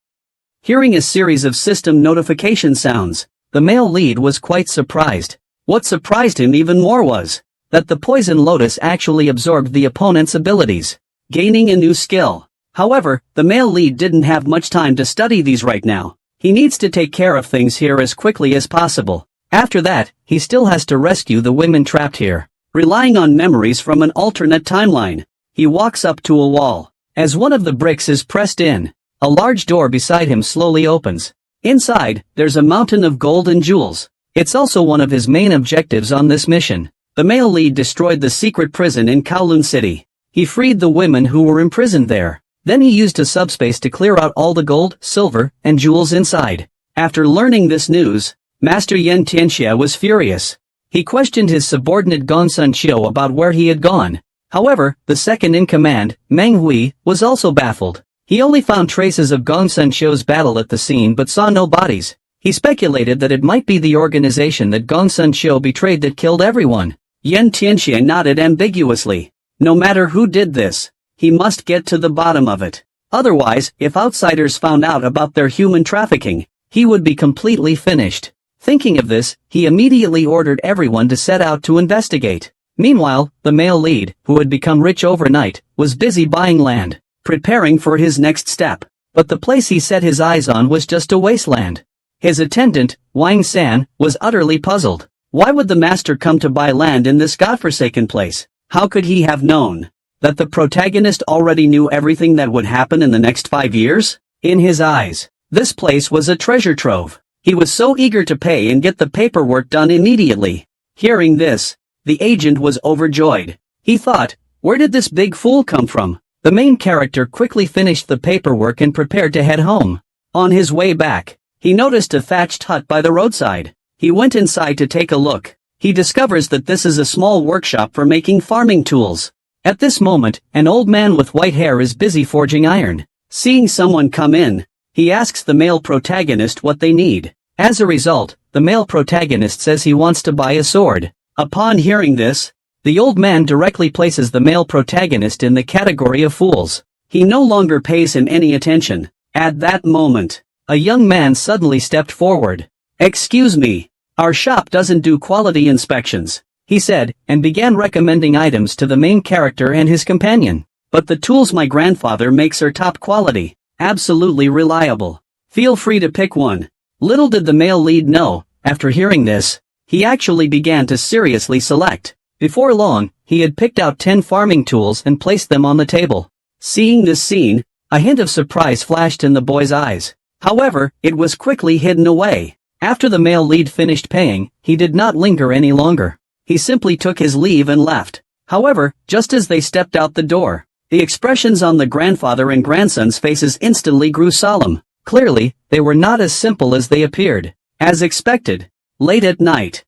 Hearing a series of system notification sounds, the male lead was quite surprised. What surprised him even more was that the poison lotus actually absorbed the opponent's abilities, gaining a new skill. However, the male lead didn't have much time to study these right now. He needs to take care of things here as quickly as possible. After that, he still has to rescue the women trapped here. Relying on memories from an alternate timeline, he walks up to a wall. As one of the bricks is pressed in, a large door beside him slowly opens. Inside, there's a mountain of gold and jewels. It's also one of his main objectives on this mission. The male lead destroyed the secret prison in Kowloon City. He freed the women who were imprisoned there. Then he used a subspace to clear out all the gold, silver, and jewels inside. After learning this news, Master Yen Tianxia was furious. He questioned his subordinate Gonsun-cho about where he had gone. However, the second in command, MANHUA, was also baffled. He only found traces of Gonsun-cho's battle at the scene but saw no bodies. He speculated that it might be the organization that Gonsun-cho betrayed that killed everyone. Yen Tianxia nodded ambiguously. No matter who did this, he must get to the bottom of it. Otherwise, if outsiders found out about their human trafficking, he would be completely finished. Thinking of this, he immediately ordered everyone to set out to investigate. Meanwhile, the male lead, who had become rich overnight, was busy buying land, preparing for his next step. But the place he set his eyes on was just a wasteland. His attendant, Wang San, was utterly puzzled. Why would the master come to buy land in this godforsaken place? How could he have known that the protagonist already knew everything that would happen in the next 5 years? In his eyes, this place was a treasure trove. He was so eager to pay and get the paperwork done immediately. Hearing this, the agent was overjoyed. He thought, where did this big fool come from? The main character quickly finished the paperwork and prepared to head home. On his way back, he noticed a thatched hut by the roadside. He went inside to take a look. He discovers that this is a small workshop for making farming tools. At this moment, an old man with white hair is busy forging iron. Seeing someone come in, he asks the male protagonist what they need. As a result, the male protagonist says he wants to buy a sword. Upon hearing this, the old man directly places the male protagonist in the category of fools. He no longer pays him any attention. At that moment, a young man suddenly stepped forward. "Excuse me. Our shop doesn't do quality inspections," he said, and began recommending items to the main character and his companion. "But the tools my grandfather makes are top quality, absolutely reliable. Feel free to pick one." Little did the male lead know, after hearing this, he actually began to seriously select. Before long, he had picked out 10 farming tools and placed them on the table. Seeing this scene, a hint of surprise flashed in the boy's eyes. However, it was quickly hidden away. After the male lead finished paying, he did not linger any longer. He simply took his leave and left. However, just as they stepped out the door, the expressions on the grandfather and grandson's faces instantly grew solemn. Clearly, they were not as simple as they appeared. As expected, late at night,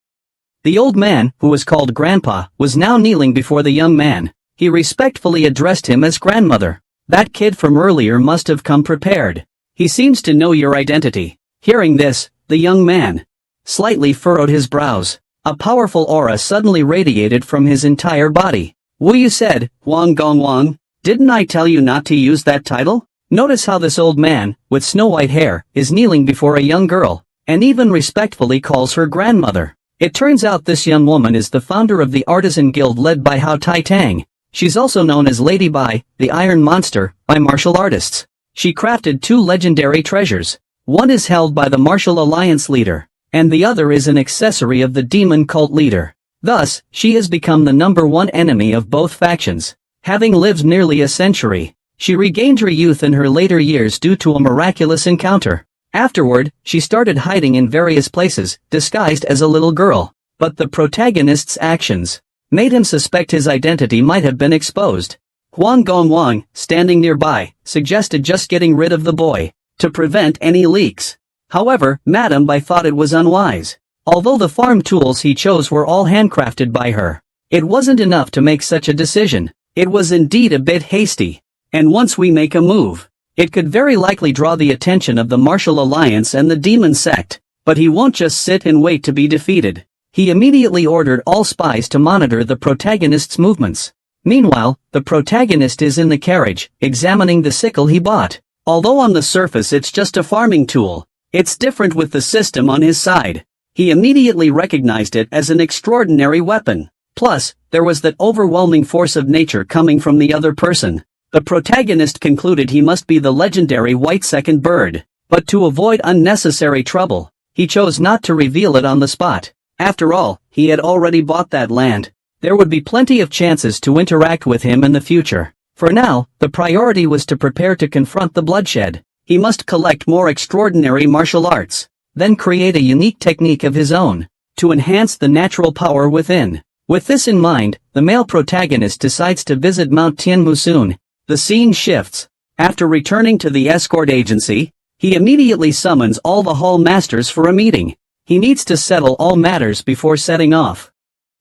the old man, who was called Grandpa, was now kneeling before the young man. He respectfully addressed him as grandmother. "That kid from earlier must have come prepared. He seems to know your identity." Hearing this, the young man slightly furrowed his brows. A powerful aura suddenly radiated from his entire body. "Wu, you said, Wang Gong Wang? Didn't I tell you not to use that title?" Notice how this old man, with snow-white hair, is kneeling before a young girl, and even respectfully calls her grandmother. It turns out this young woman is the founder of the artisan guild led by Hao Tai Tang. She's also known as Lady Bai, the Iron Monster, by martial artists. She crafted 2 legendary treasures. One is held by the Martial Alliance leader, and the other is an accessory of the demon cult leader. Thus, she has become the #1 enemy of both factions. Having lived nearly a century, she regained her youth in her later years due to a miraculous encounter. Afterward, she started hiding in various places, disguised as a little girl. But the protagonist's actions made him suspect his identity might have been exposed. Huang Gongwang, standing nearby, suggested just getting rid of the boy, to prevent any leaks. However, Madame Bai thought it was unwise. Although the farm tools he chose were all handcrafted by her, it wasn't enough to make such a decision. It was indeed a bit hasty. And once we make a move, it could very likely draw the attention of the Martial Alliance and the Demon Sect. But he won't just sit and wait to be defeated. He immediately ordered all spies to monitor the protagonist's movements. Meanwhile, the protagonist is in the carriage, examining the sickle he bought. Although on the surface it's just a farming tool, it's different with the system on his side. He immediately recognized it as an extraordinary weapon. Plus, there was that overwhelming force of nature coming from the other person. The protagonist concluded he must be the legendary White Second Bird. But to avoid unnecessary trouble, he chose not to reveal it on the spot. After all, he had already bought that land. There would be plenty of chances to interact with him in the future. For now, the priority was to prepare to confront the bloodshed. He must collect more extraordinary martial arts, then create a unique technique of his own, to enhance the natural power within. With this in mind, the male protagonist decides to visit Mount Tianmu soon. The scene shifts. After returning to the escort agency, he immediately summons all the hall masters for a meeting. He needs to settle all matters before setting off.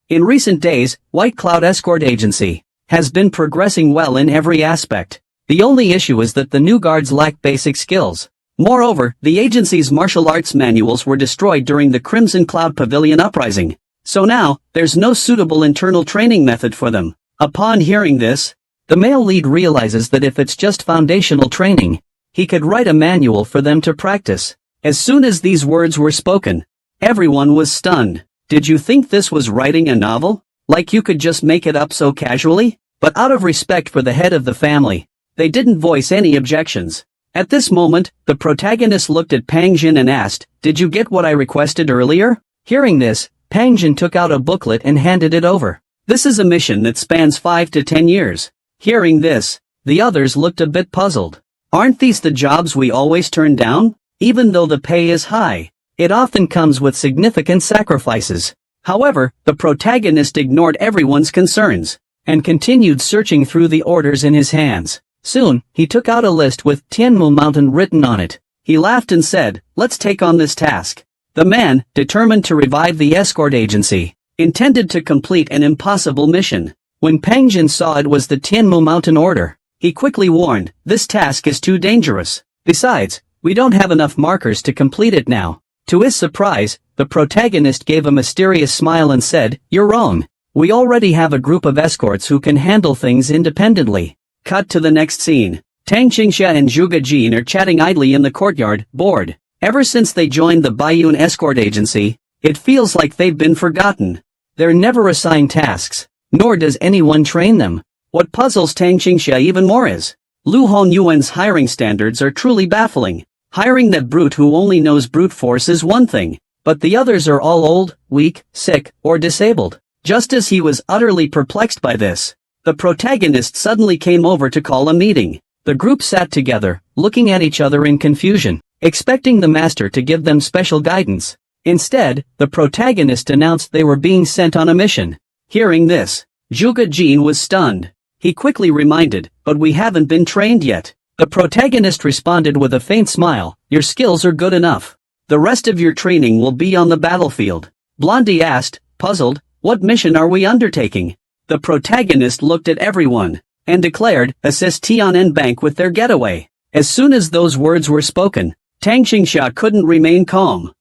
In recent days, White Cloud Escort Agency has been progressing well in every aspect. The only issue is that the new guards lack basic skills. Moreover, the agency's martial arts manuals were destroyed during the Crimson Cloud Pavilion uprising. So now, there's no suitable internal training method for them. Upon hearing this, the male lead realizes that if it's just foundational training, he could write a manual for them to practice. As soon as these words were spoken, everyone was stunned. Did you think this was writing a novel? Like you could just make it up so casually? But out of respect for the head of the family, they didn't voice any objections. At this moment, the protagonist looked at Pang Jin and asked, "Did you get what I requested earlier?" Hearing this, Pang Jin took out a booklet and handed it over. This is a mission that spans 5 to 10 years. Hearing this, the others looked a bit puzzled. Aren't these the jobs we always turn down? Even though the pay is high, it often comes with significant sacrifices. However, the protagonist ignored everyone's concerns and continued searching through the orders in his hands. Soon, he took out a list with Tianmu Mountain written on it. He laughed and said, "Let's take on this task." The man, determined to revive the escort agency, intended to complete an impossible mission. When Pang Jin saw it was the Tianmu Mountain order, he quickly warned, "This task is too dangerous. Besides, we don't have enough markers to complete it now." To his surprise, the protagonist gave a mysterious smile and said, "You're wrong. We already have a group of escorts who can handle things independently." Cut to the next scene. Tang Xingxia and Zhuge Jin are chatting idly in the courtyard, bored. Ever since they joined the Baiyun escort agency, it feels like they've been forgotten. They're never assigned tasks, nor does anyone train them. What puzzles Tang Xingxia even more is, Lu Honyuan's hiring standards are truly baffling. Hiring that brute who only knows brute force is one thing, but the others are all old, weak, sick, or disabled. Just as he was utterly perplexed by this, the protagonist suddenly came over to call a meeting. The group sat together, looking at each other in confusion, expecting the master to give them special guidance. Instead, the protagonist announced they were being sent on a mission. Hearing this, Zhuge Jin was stunned. He quickly reminded, "But we haven't been trained yet." The protagonist responded with a faint smile, "Your skills are good enough. The rest of your training will be on the battlefield." Blondie asked, puzzled, "What mission are we undertaking?" The protagonist looked at everyone and declared, "Assist Tian'an Bank with their getaway." As soon as those words were spoken, Tang Xingxia couldn't remain calm.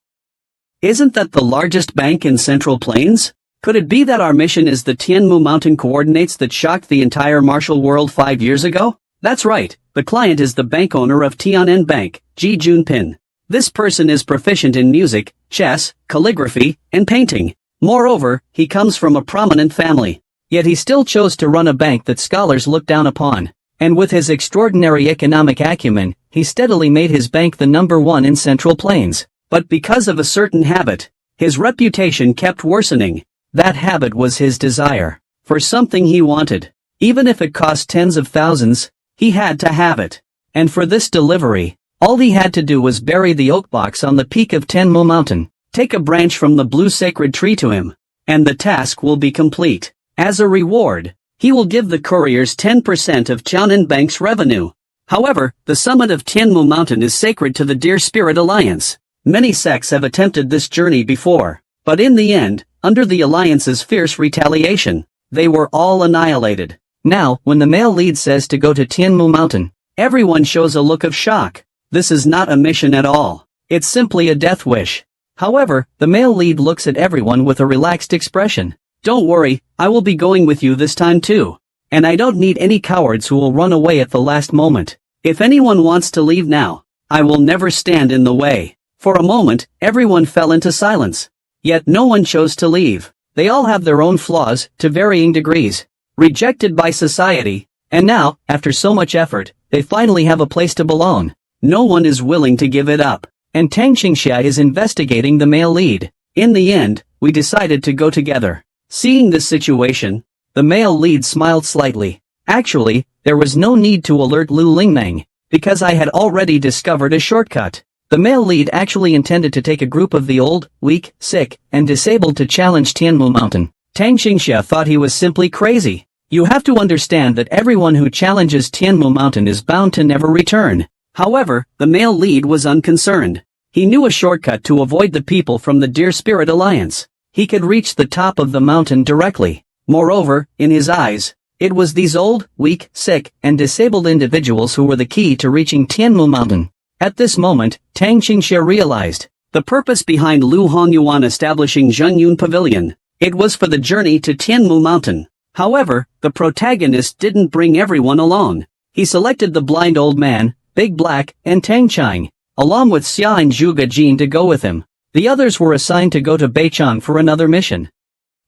Isn't that the largest bank in Central Plains? Could it be that our mission is the Tianmu Mountain coordinates that shocked the entire martial world 5 years ago? That's right, the client is the bank owner of Tian'an Bank, Ji Junpin. This person is proficient in music, chess, calligraphy, and painting. Moreover, he comes from a prominent family. Yet he still chose to run a bank that scholars look down upon. And with his extraordinary economic acumen, he steadily made his bank the #1 in Central Plains. But because of a certain habit, his reputation kept worsening. That habit was his desire for something he wanted. Even if it cost tens of thousands, he had to have it. And for this delivery, all he had to do was bury the oak box on the peak of Tianmu Mountain, take a branch from the blue sacred tree to him, and the task will be complete. As a reward, he will give the couriers 10% of Tian'an Bank's revenue. However, the summit of Tianmu Mountain is sacred to the Deer Spirit Alliance. Many sects have attempted this journey before, but in the end, under the Alliance's fierce retaliation, they were all annihilated. Now, when the male lead says to go to Tianmu Mountain, everyone shows a look of shock. This is not a mission at all. It's simply a death wish. However, the male lead looks at everyone with a relaxed expression. "Don't worry, I will be going with you this time too. And I don't need any cowards who will run away at the last moment. If anyone wants to leave now, I will never stand in the way." For a moment, everyone fell into silence. Yet no one chose to leave. They all have their own flaws, to varying degrees. Rejected by society. And now, after so much effort, they finally have a place to belong. No one is willing to give it up. And Tang Xingxia is investigating the male lead. In the end, we decided to go together. Seeing this situation, the male lead smiled slightly. Actually, there was no need to alert Lu Lingmeng, because I had already discovered a shortcut. The male lead actually intended to take a group of the old, weak, sick, and disabled to challenge Tianmu Mountain. Tang Xingxia thought he was simply crazy. You have to understand that everyone who challenges Tianmu Mountain is bound to never return. However, the male lead was unconcerned. He knew a shortcut to avoid the people from the Deer Spirit Alliance. He could reach the top of the mountain directly. Moreover, in his eyes, it was these old, weak, sick, and disabled individuals who were the key to reaching Tianmu Mountain. At this moment, Tang Xingxia realized the purpose behind Lu Honyuan establishing Zhenyun Pavilion. It was for the journey to Tianmu Mountain. However, the protagonist didn't bring everyone along. He selected the blind old man, Big Black, and Tang Chang, along with Xia and Zhuge Jin to go with him. The others were assigned to go to Beichang for another mission.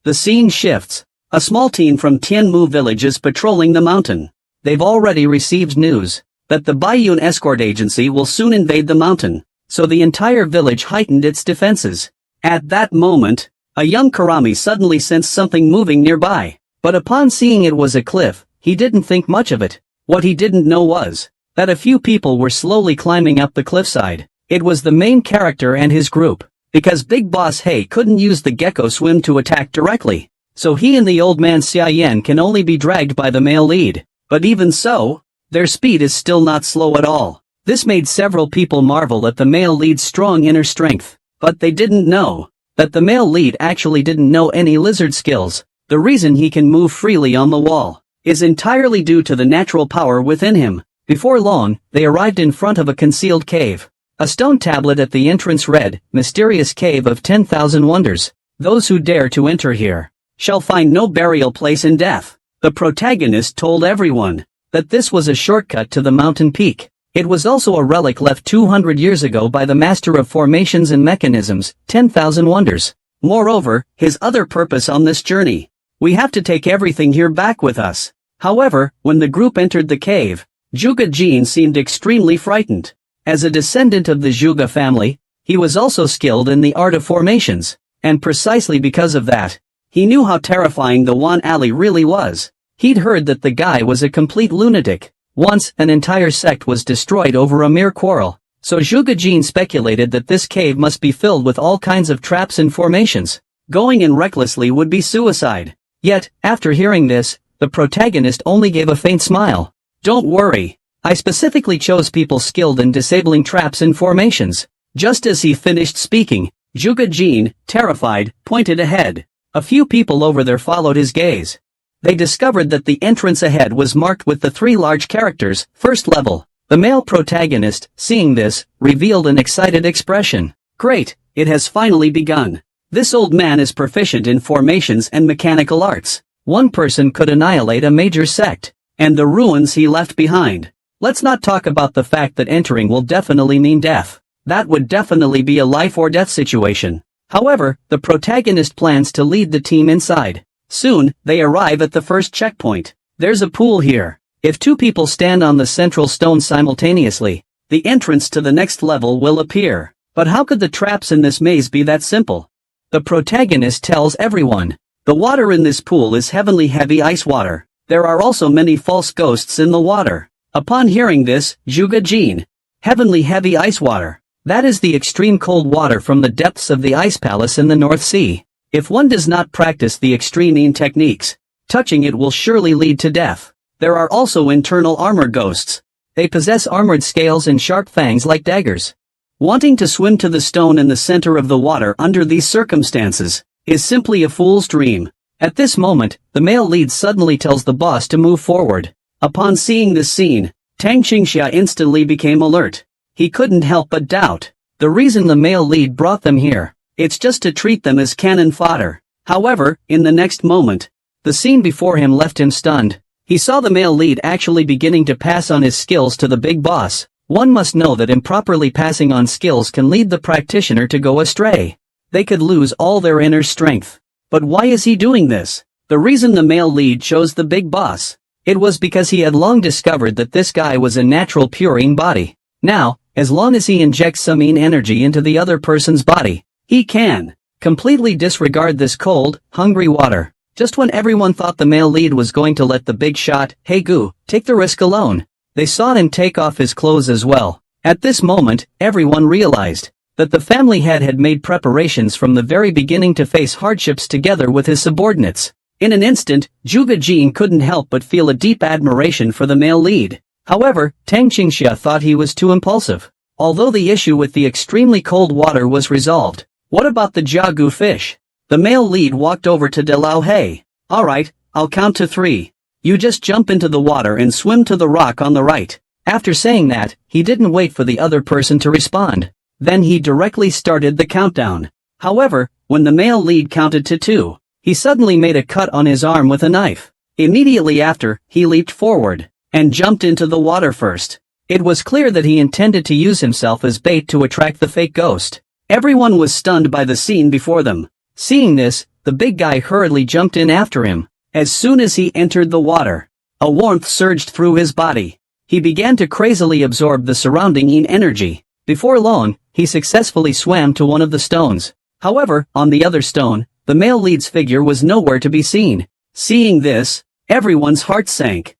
The scene shifts. A small team from Tianmu village is patrolling the mountain. They've already received news that the Baiyun escort agency will soon invade the mountain, so the entire village heightened its defenses. At that moment, a young Karami suddenly sensed something moving nearby, but upon seeing it was a cliff, he didn't think much of it. What he didn't know was that a few people were slowly climbing up the cliffside. It was the main character and his group, because Big Boss Hey couldn't use the gecko swim to attack directly, so he and the old man Xia Yan can only be dragged by the male lead. But even so, their speed is still not slow at all. This made several people marvel at the male lead's strong inner strength, but they didn't know that the male lead actually didn't know any lizard skills. The reason he can move freely on the wall is entirely due to the natural power within him. Before long, they arrived in front of a concealed cave. A stone tablet at the entrance read, "Mysterious Cave of 10,000 Wonders. Those who dare to enter here shall find no burial place in death." The protagonist told everyone, that this was a shortcut to the mountain peak. It was also a relic left 200 years ago by the master of formations and mechanisms, 10,000 wonders. Moreover, his other purpose on this journey. We have to take everything here back with us. However, when the group entered the cave, Juga Jin seemed extremely frightened. As a descendant of the Juga family, he was also skilled in the art of formations, and precisely because of that, he knew how terrifying the Wan Ali really was. He'd heard that the guy was a complete lunatic. Once, an entire sect was destroyed over a mere quarrel, so Juga Jin speculated that this cave must be filled with all kinds of traps and formations. Going in recklessly would be suicide. Yet, after hearing this, the protagonist only gave a faint smile. Don't worry. I specifically chose people skilled in disabling traps and formations. Just as he finished speaking, Juga Jin, terrified, pointed ahead. A few people over there followed his gaze. They discovered that the entrance ahead was marked with the 3 large characters, first level. The male protagonist, seeing this, revealed an excited expression. Great, it has finally begun. This old man is proficient in formations and mechanical arts. One person could annihilate a major sect, and the ruins he left behind. Let's not talk about the fact that entering will definitely mean death. That would definitely be a life or death situation. However, the protagonist plans to lead the team inside. Soon, they arrive at the first checkpoint. There's a pool here. If 2 people stand on the central stone simultaneously, the entrance to the next level will appear. But how could the traps in this maze be that simple? The protagonist tells everyone. The water in this pool is heavenly heavy ice water. There are also many false ghosts in the water. Upon hearing this, Juga Jin. Heavenly heavy ice water. That is the extreme cold water from the depths of the ice palace in the North Sea. If one does not practice the extreme Yin techniques, touching it will surely lead to death. There are also internal armor ghosts. They possess armored scales and sharp fangs like daggers. Wanting to swim to the stone in the center of the water under these circumstances is simply a fool's dream. At this moment, the male lead suddenly tells the boss to move forward. Upon seeing this scene, Tang Qingxia instantly became alert. He couldn't help but doubt. The reason the male lead brought them here, it's just to treat them as cannon fodder. However, in the next moment, the scene before him left him stunned. He saw the male lead actually beginning to pass on his skills to the big boss. One must know that improperly passing on skills can lead the practitioner to go astray. They could lose all their inner strength. But why is he doing this? The reason the male lead chose the big boss, it was because he had long discovered that this guy was a natural purine body. Now, as long as he injects some Yin energy into the other person's body, he can completely disregard this cold, hungry water. Just when everyone thought the male lead was going to let the big shot, Hey Gu, take the risk alone, they saw him take off his clothes as well. At this moment, everyone realized that the family head had made preparations from the very beginning to face hardships together with his subordinates. In an instant, Juga Jin couldn't help but feel a deep admiration for the male lead. However, Tang Qingxia thought he was too impulsive. Although the issue with the extremely cold water was resolved, what about the Jiagu fish? The male lead walked over to De Lao He. Alright, I'll count to 3. You just jump into the water and swim to the rock on the right. After saying that, he didn't wait for the other person to respond. Then he directly started the countdown. However, when the male lead counted to 2, he suddenly made a cut on his arm with a knife. Immediately after, he leaped forward and jumped into the water first. It was clear that he intended to use himself as bait to attract the fake ghost. Everyone was stunned by the scene before them. Seeing this, the big guy hurriedly jumped in after him. As soon as he entered the water, a warmth surged through his body. He began to crazily absorb the surrounding Yin energy. Before long, he successfully swam to one of the stones. However, on the other stone, the male lead's figure was nowhere to be seen. Seeing this, everyone's heart sank.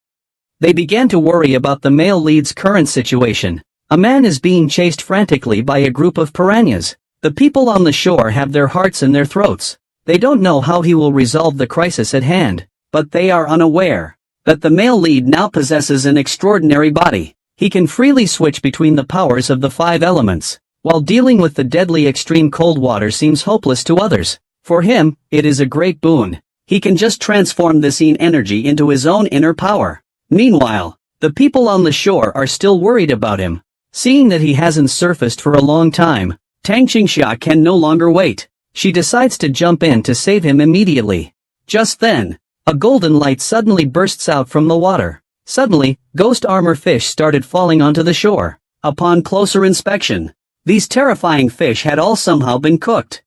They began to worry about the male lead's current situation. A man is being chased frantically by a group of piranhas. The people on the shore have their hearts in their throats. They don't know how he will resolve the crisis at hand, but they are unaware that the male lead now possesses an extraordinary body. He can freely switch between the powers of the 5 elements. While dealing with the deadly extreme cold water seems hopeless to others, for him, it is a great boon. He can just transform this Yin energy into his own inner power. Meanwhile, the people on the shore are still worried about him. Seeing that he hasn't surfaced for a long time, Tang Qingxia can no longer wait. She decides to jump in to save him immediately. Just then, a golden light suddenly bursts out from the water. Suddenly, ghost armor fish started falling onto the shore. Upon closer inspection, these terrifying fish had all somehow been cooked.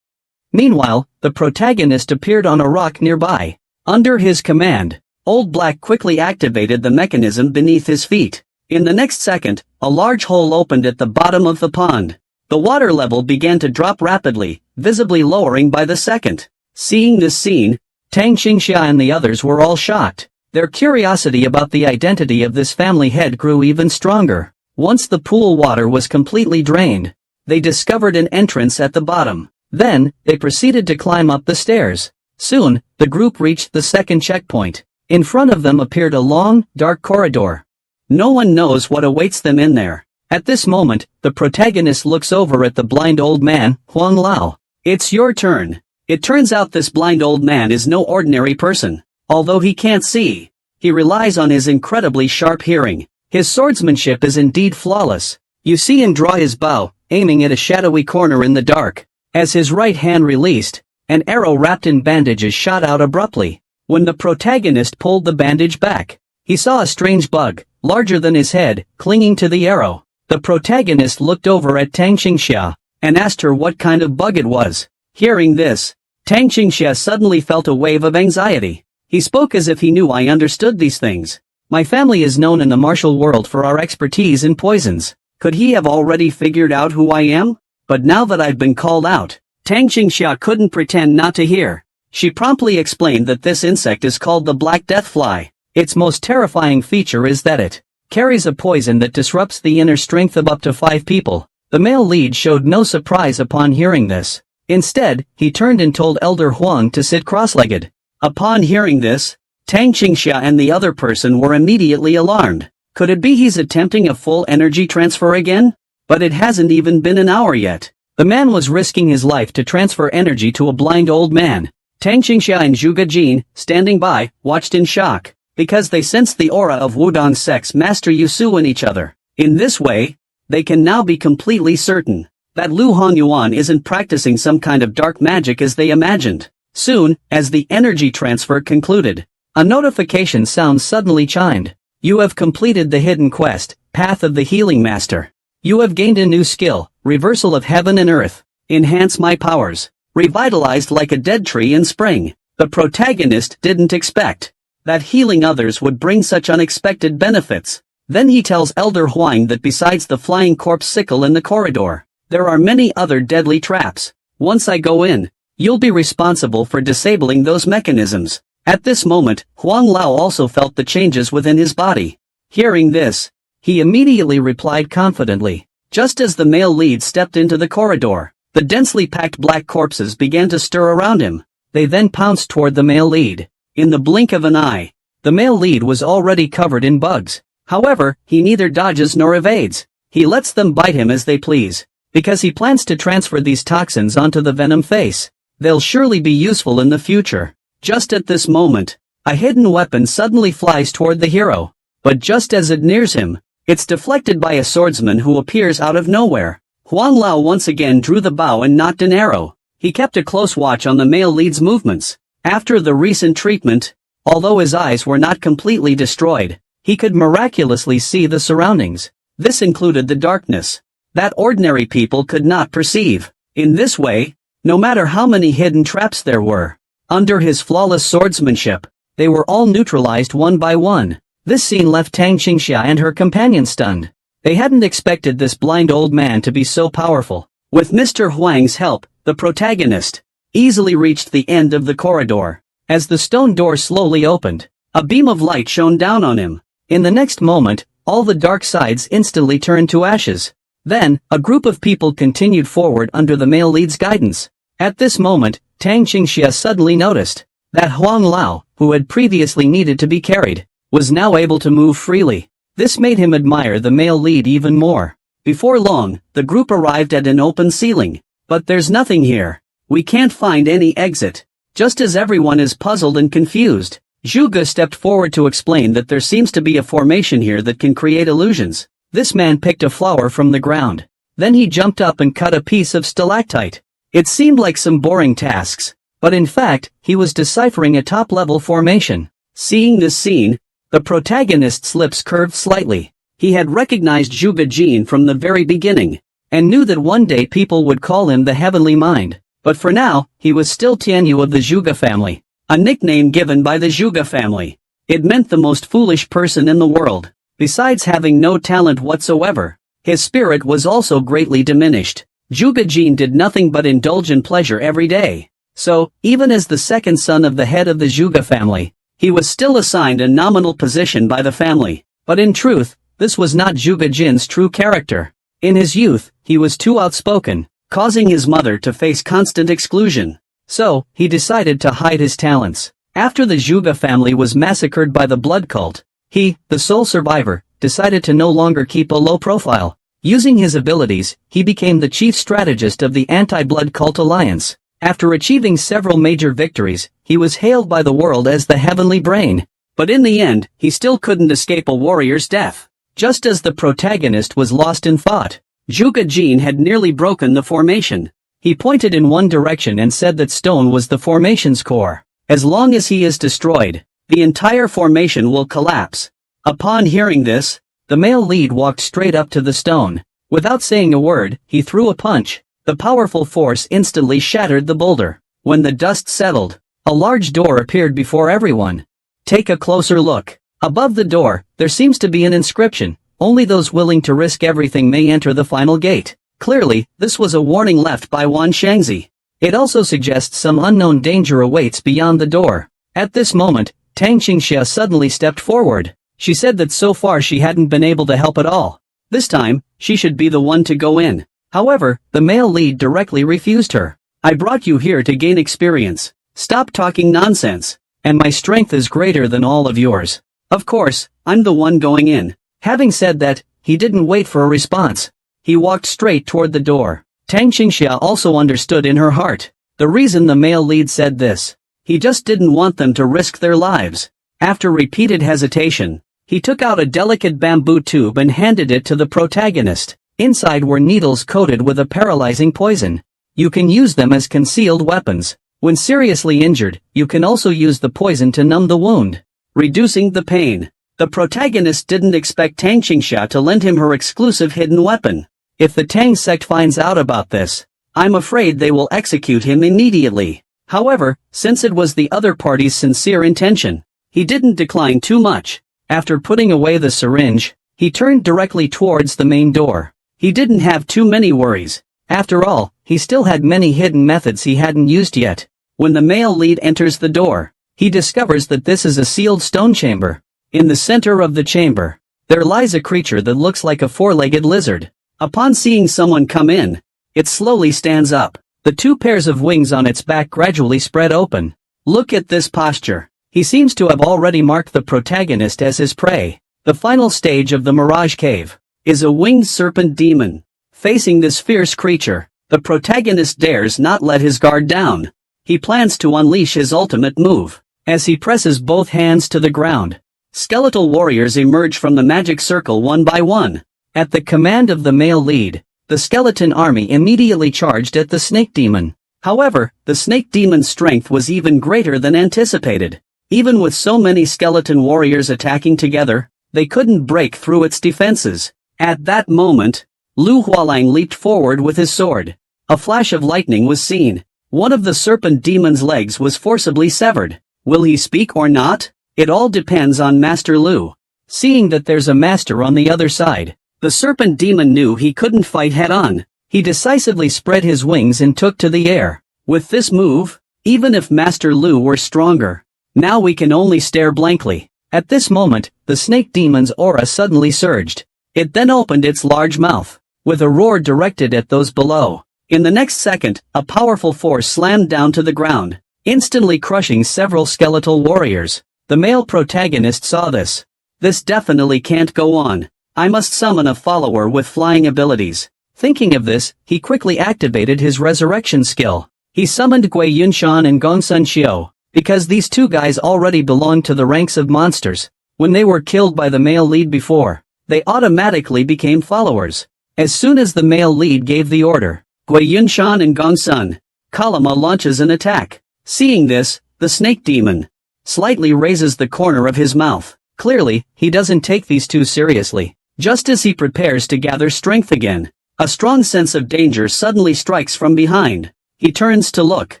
Meanwhile, the protagonist appeared on a rock nearby. Under his command, Old Black quickly activated the mechanism beneath his feet. In the next second, a large hole opened at the bottom of the pond. The water level began to drop rapidly, visibly lowering by the second. Seeing this scene, Tang Xingxia and the others were all shocked. Their curiosity about the identity of this family head grew even stronger. Once the pool water was completely drained, they discovered an entrance at the bottom. Then, they proceeded to climb up the stairs. Soon, the group reached the second checkpoint. In front of them appeared a long, dark corridor. No one knows what awaits them in there. At this moment, the protagonist looks over at the blind old man, Huang Lao. It's your turn. It turns out this blind old man is no ordinary person. Although he can't see, he relies on his incredibly sharp hearing. His swordsmanship is indeed flawless. You see him draw his bow, aiming at a shadowy corner in the dark. As his right hand released, an arrow wrapped in bandages shot out abruptly. When the protagonist pulled the bandage back, he saw a strange bug, larger than his head, clinging to the arrow. The protagonist looked over at Tang Xingxia and asked her what kind of bug it was. Hearing this, Tang Xingxia suddenly felt a wave of anxiety. He spoke as if he knew I understood these things. My family is known in the martial world for our expertise in poisons. Could he have already figured out who I am? But now that I've been called out, Tang Xingxia couldn't pretend not to hear. She promptly explained that this insect is called the Black Death Fly. Its most terrifying feature is that it carries a poison that disrupts the inner strength of up to 5 people. The male lead showed no surprise upon hearing this. Instead, he turned and told Elder Huang to sit cross-legged. Upon hearing this, Tang Xingxia and the other person were immediately alarmed. Could it be he's attempting a full energy transfer again? But it hasn't even been an hour yet. The man was risking his life to transfer energy to a blind old man. Tang Xingxia and Zhuge Jin, standing by, watched in shock, because they sensed the aura of Wudong Sect's Master Yusu in each other. In this way, they can now be completely certain that Lu Hongyuan isn't practicing some kind of dark magic as they imagined. Soon, as the energy transfer concluded, a notification sound suddenly chimed. You have completed the hidden quest, Path of the Healing Master. You have gained a new skill, Reversal of Heaven and Earth. Enhance my powers. Revitalized like a dead tree in spring. The protagonist didn't expect that healing others would bring such unexpected benefits. Then he tells Elder Huang that besides the flying corpse sickle in the corridor, there are many other deadly traps. Once I go in, you'll be responsible for disabling those mechanisms. At this moment, Huang Lao also felt the changes within his body. Hearing this, he immediately replied confidently. Just as the male lead stepped into the corridor, the densely packed black corpses began to stir around him. They then pounced toward the male lead. In the blink of an eye, the male lead was already covered in bugs. However, he neither dodges nor evades. He lets them bite him as they please, because he plans to transfer these toxins onto the venom face. They'll surely be useful in the future. Just at this moment, a hidden weapon suddenly flies toward the hero. But just as it nears him, it's deflected by a swordsman who appears out of nowhere. Huang Lao once again drew the bow and nocked an arrow. He kept a close watch on the male lead's movements. After the recent treatment, although his eyes were not completely destroyed, he could miraculously see the surroundings. This included the darkness that ordinary people could not perceive. In this way, no matter how many hidden traps there were, under his flawless swordsmanship, they were all neutralized one by one. This scene left Tang Xingxia and her companion stunned. They hadn't expected this blind old man to be so powerful. With Mr. Huang's help, the protagonist easily reached the end of the corridor. As the stone door slowly opened, a beam of light shone down on him. In the next moment, all the dark sides instantly turned to ashes. Then, a group of people continued forward under the male lead's guidance. At this moment, Tang Xingxia suddenly noticed that Huang Lao, who had previously needed to be carried, was now able to move freely. This made him admire the male lead even more. Before long, the group arrived at an open ceiling. But there's nothing here. We can't find any exit. Just as everyone is puzzled and confused, Zhuge stepped forward to explain that there seems to be a formation here that can create illusions. This man picked a flower from the ground. Then he jumped up and cut a piece of stalactite. It seemed like some boring tasks, but in fact, he was deciphering a top-level formation. Seeing this scene, The protagonist's lips curved slightly. He had recognized Zhuge Jin from the very beginning, and knew that one day people would call him the Heavenly Mind. But for now, he was still Tianyu of the Zhuge family, a nickname given by the Zhuge family. It meant the most foolish person in the world. Besides having no talent whatsoever, his spirit was also greatly diminished. Zhuge Jin did nothing but indulge in pleasure every day. So, even as the second son of the head of the Zhuge family, he was still assigned a nominal position by the family. But in truth, this was not Zhuge Jin's true character. In his youth, he was too outspoken, causing his mother to face constant exclusion. So, he decided to hide his talents. After the Zhuge family was massacred by the blood cult, he, the sole survivor, decided to no longer keep a low profile. Using his abilities, he became the chief strategist of the anti-blood cult alliance. After achieving several major victories, he was hailed by the world as the Heavenly Brain. But in the end, he still couldn't escape a warrior's death. Just as the protagonist was lost in thought, Zhuge Jin had nearly broken the formation. He pointed in one direction and said that stone was the formation's core. As long as he is destroyed, the entire formation will collapse. Upon hearing this, the male lead walked straight up to the stone. Without saying a word, he threw a punch. The powerful force instantly shattered the boulder. When the dust settled, a large door appeared before everyone. Take a closer look. Above the door, there seems to be an inscription. Only those willing to risk everything may enter the final gate. Clearly, this was a warning left by Wan Shangzi. It also suggests some unknown danger awaits beyond the door. At this moment, Tang Qingxia suddenly stepped forward. She said that so far she hadn't been able to help at all. This time, she should be the one to go in. However, the male lead directly refused her. I brought you here to gain experience. Stop talking nonsense. And my strength is greater than all of yours. Of course, I'm the one going in. Having said that, he didn't wait for a response. He walked straight toward the door. Tang Qingxia also understood in her heart the reason the male lead said this. He just didn't want them to risk their lives. After repeated hesitation, he took out a delicate bamboo tube and handed it to the protagonist. Inside were needles coated with a paralyzing poison. You can use them as concealed weapons. When seriously injured, you can also use the poison to numb the wound, reducing the pain. The protagonist didn't expect Tang Qingxia to lend him her exclusive hidden weapon. If the Tang sect finds out about this, I'm afraid they will execute him immediately. However, since it was the other party's sincere intention, he didn't decline too much. After putting away the syringe, he turned directly towards the main door. He didn't have too many worries. After all, he still had many hidden methods he hadn't used yet. When the male lead enters the door, he discovers that this is a sealed stone chamber. In the center of the chamber, there lies a creature that looks like a four-legged lizard. Upon seeing someone come in, it slowly stands up. The two pairs of wings on its back gradually spread open. Look at this posture. He seems to have already marked the protagonist as his prey. The final stage of the Mirage Cave is a winged serpent demon. Facing this fierce creature, the protagonist dares not let his guard down. He plans to unleash his ultimate move. As he presses both hands to the ground, skeletal warriors emerge from the magic circle one by one. At the command of the male lead, the skeleton army immediately charged at the snake demon. However, the snake demon's strength was even greater than anticipated. Even with so many skeleton warriors attacking together, they couldn't break through its defenses. At that moment, Lu Hualang leaped forward with his sword. A flash of lightning was seen. One of the serpent demon's legs was forcibly severed. Will he speak or not? It all depends on Master Lu. Seeing that there's a master on the other side, the serpent demon knew he couldn't fight head-on. He decisively spread his wings and took to the air. With this move, even if Master Lu were stronger, now we can only stare blankly. At this moment, the snake demon's aura suddenly surged. It then opened its large mouth, with a roar directed at those below. In the next second, a powerful force slammed down to the ground, instantly crushing several skeletal warriors. The male protagonist saw this. This definitely can't go on. I must summon a follower with flying abilities. Thinking of this, he quickly activated his resurrection skill. He summoned Gui Yunshan and Gongsun Xiu, because these two guys already belonged to the ranks of monsters. When they were killed by the male lead before, they automatically became followers. As soon as the male lead gave the order, Gui Yunshan and Gongsun, Kalama launches an attack. Seeing this, the snake demon slightly raises the corner of his mouth. Clearly, he doesn't take these two seriously. Just as he prepares to gather strength again, a strong sense of danger suddenly strikes from behind. He turns to look,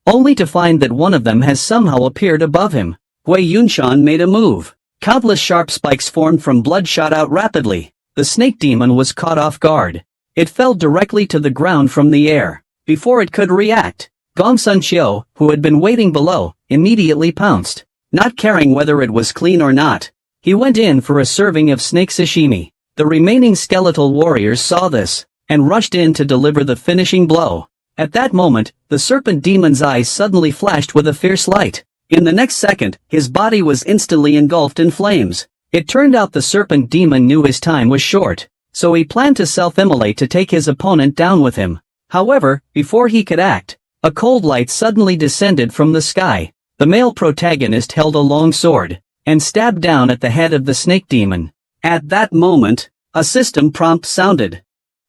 only to find that one of them has somehow appeared above him. Hui Yunshan made a move. Countless sharp spikes formed from blood shot out rapidly. The snake demon was caught off guard. It fell directly to the ground from the air. Before it could react, Gong Sun Qiu, who had been waiting below, immediately pounced. Not caring whether it was clean or not, he went in for a serving of snake sashimi. The remaining skeletal warriors saw this, and rushed in to deliver the finishing blow. At that moment, the serpent demon's eyes suddenly flashed with a fierce light. In the next second, his body was instantly engulfed in flames. It turned out the serpent demon knew his time was short, so he planned to self-immolate to take his opponent down with him. However, before he could act, a cold light suddenly descended from the sky. The male protagonist held a long sword, and stabbed down at the head of the snake demon. At that moment, a system prompt sounded.